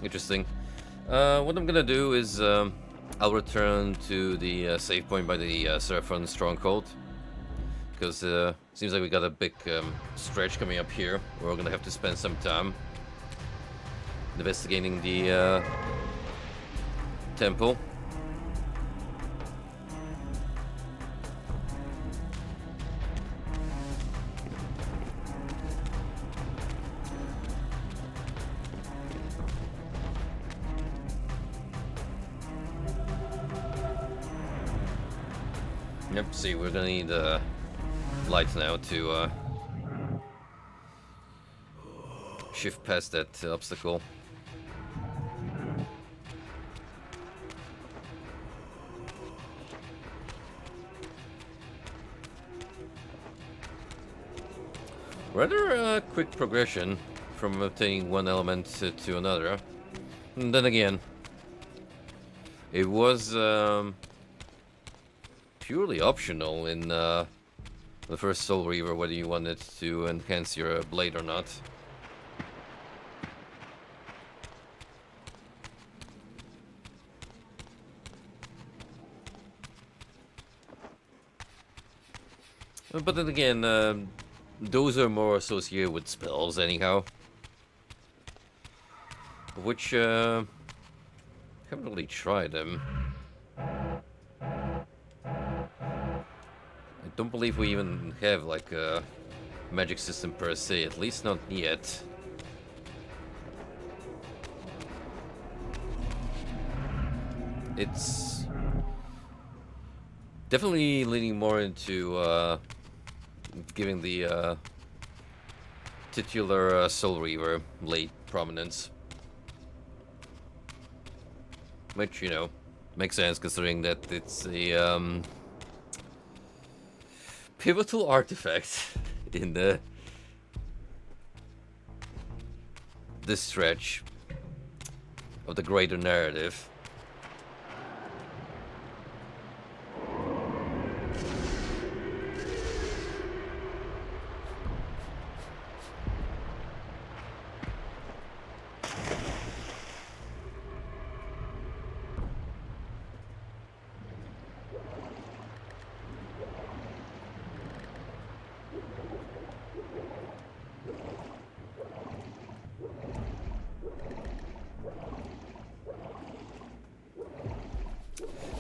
Interesting. What I'm gonna do is I'll return to the save point by the Seraphon Stronghold, because seems like we got a big stretch coming up here. We're gonna have to spend some time investigating the temple. Yep, see, we're gonna need light now to shift past that obstacle. Rather quick progression from obtaining one element to another. And then again, it was purely optional in the first Soul Reaver whether you wanted to enhance your blade or not. But then again, those are more associated with spells anyhow. Which, haven't really tried them. I don't believe we even have like a magic system per se, at least not yet. It's definitely leaning more into giving the titular Soul Reaver late prominence. Which, you know, makes sense considering that it's a pivotal artifact in this stretch of the greater narrative.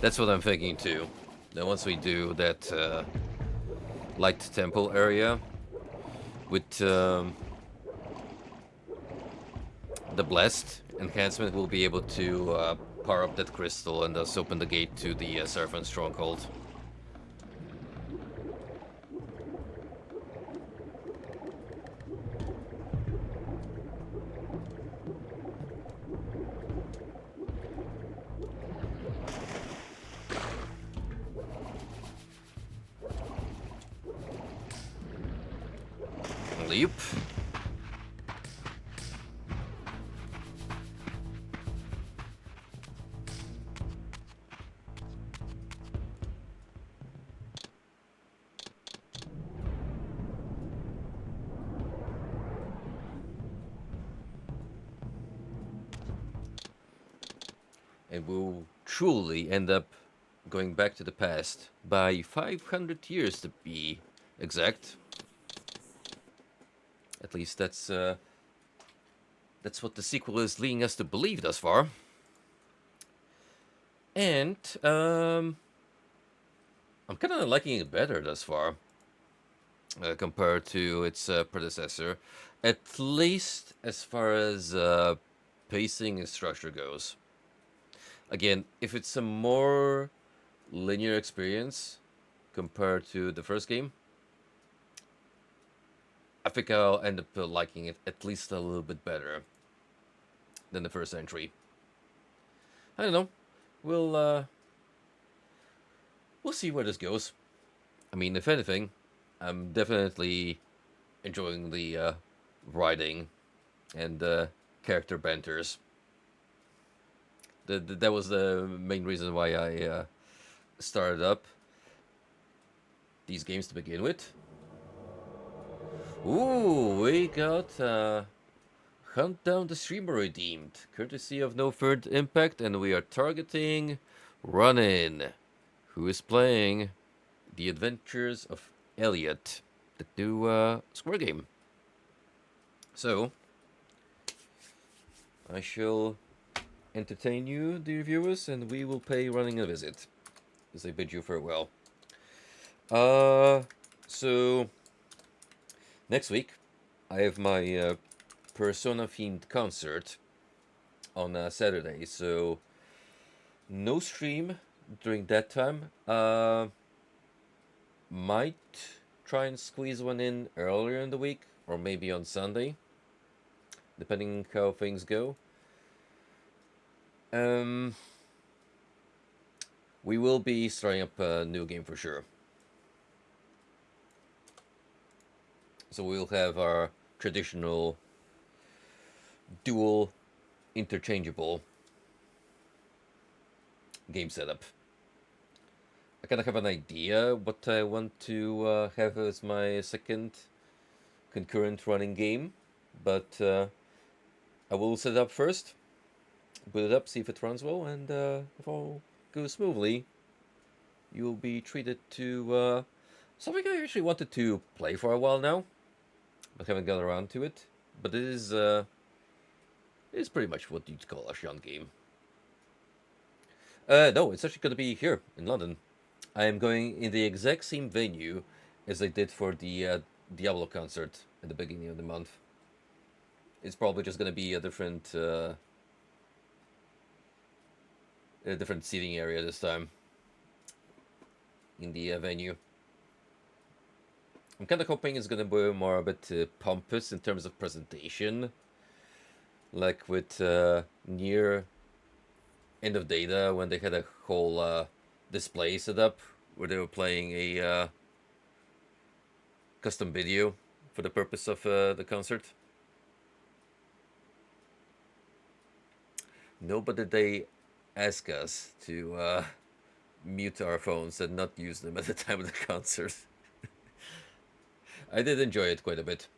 That's what I'm thinking too. Then once we do that light temple area with the blessed enhancement, we'll be able to power up that crystal and thus open the gate to the Seraphon Stronghold. Leap. And we'll truly end up going back to the past by 500 years to be exact. At least that's what the sequel is leading us to believe thus far. And I'm kind of liking it better thus far compared to its predecessor, at least as far as pacing and structure goes. again, if it's a more linear experience compared to the first game, I think I'll end up liking it at least a little bit better than the first entry. I don't know. We'll see where this goes. I mean, if anything, I'm definitely enjoying the writing and character banters. That was the main reason why I started up these games to begin with. Ooh, we got Hunt Down the Streamer redeemed, courtesy of No Third Impact, and we are targeting Run-In, who is playing The Adventures of Elliot, the new Square game. So, I shall entertain you, dear viewers, and we will pay Running a visit as I bid you farewell. So next week I have my Persona-themed concert on Saturday, so no stream during that time. Might try and squeeze one in earlier in the week, or maybe on Sunday, depending how things go. We will be starting up a new game for sure. So we'll have our traditional dual interchangeable game setup. I kind of have an idea what I want to have as my second concurrent running game, but I will set it up first, boot it up, see if it runs well, and if all goes smoothly, you'll be treated to something I actually wanted to play for a while now, but haven't got around to it. But it is pretty much what you'd call a Sean game. No, it's actually going to be here in London. I am going in the exact same venue as I did for the Diablo concert at the beginning of the month. It's probably just going to be a different seating area this time in the venue. I'm kind of hoping it's going to be more a bit pompous in terms of presentation, like with near End of Data, when they had a whole display set up where they were playing a custom video for the purpose of the concert. No, but did they ask us to mute our phones and not use them at the time of the concert. I did enjoy it quite a bit.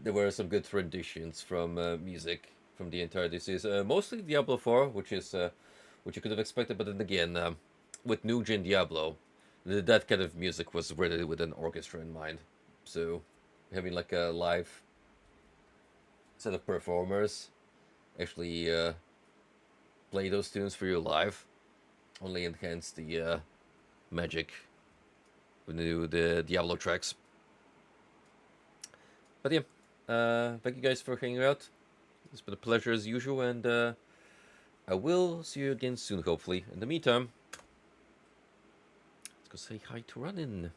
There were some good renditions from music from the entire series. Mostly Diablo 4, which is what you could have expected, but then again, with New Gen Diablo, that kind of music was really with an orchestra in mind. So having like a live set of performers actually play those tunes for you live only enhance the magic with the Diablo tracks. But yeah, thank you guys for hanging out. It's been a pleasure as usual, and I will see you again soon, hopefully. In the meantime, let's go say hi to Run-In.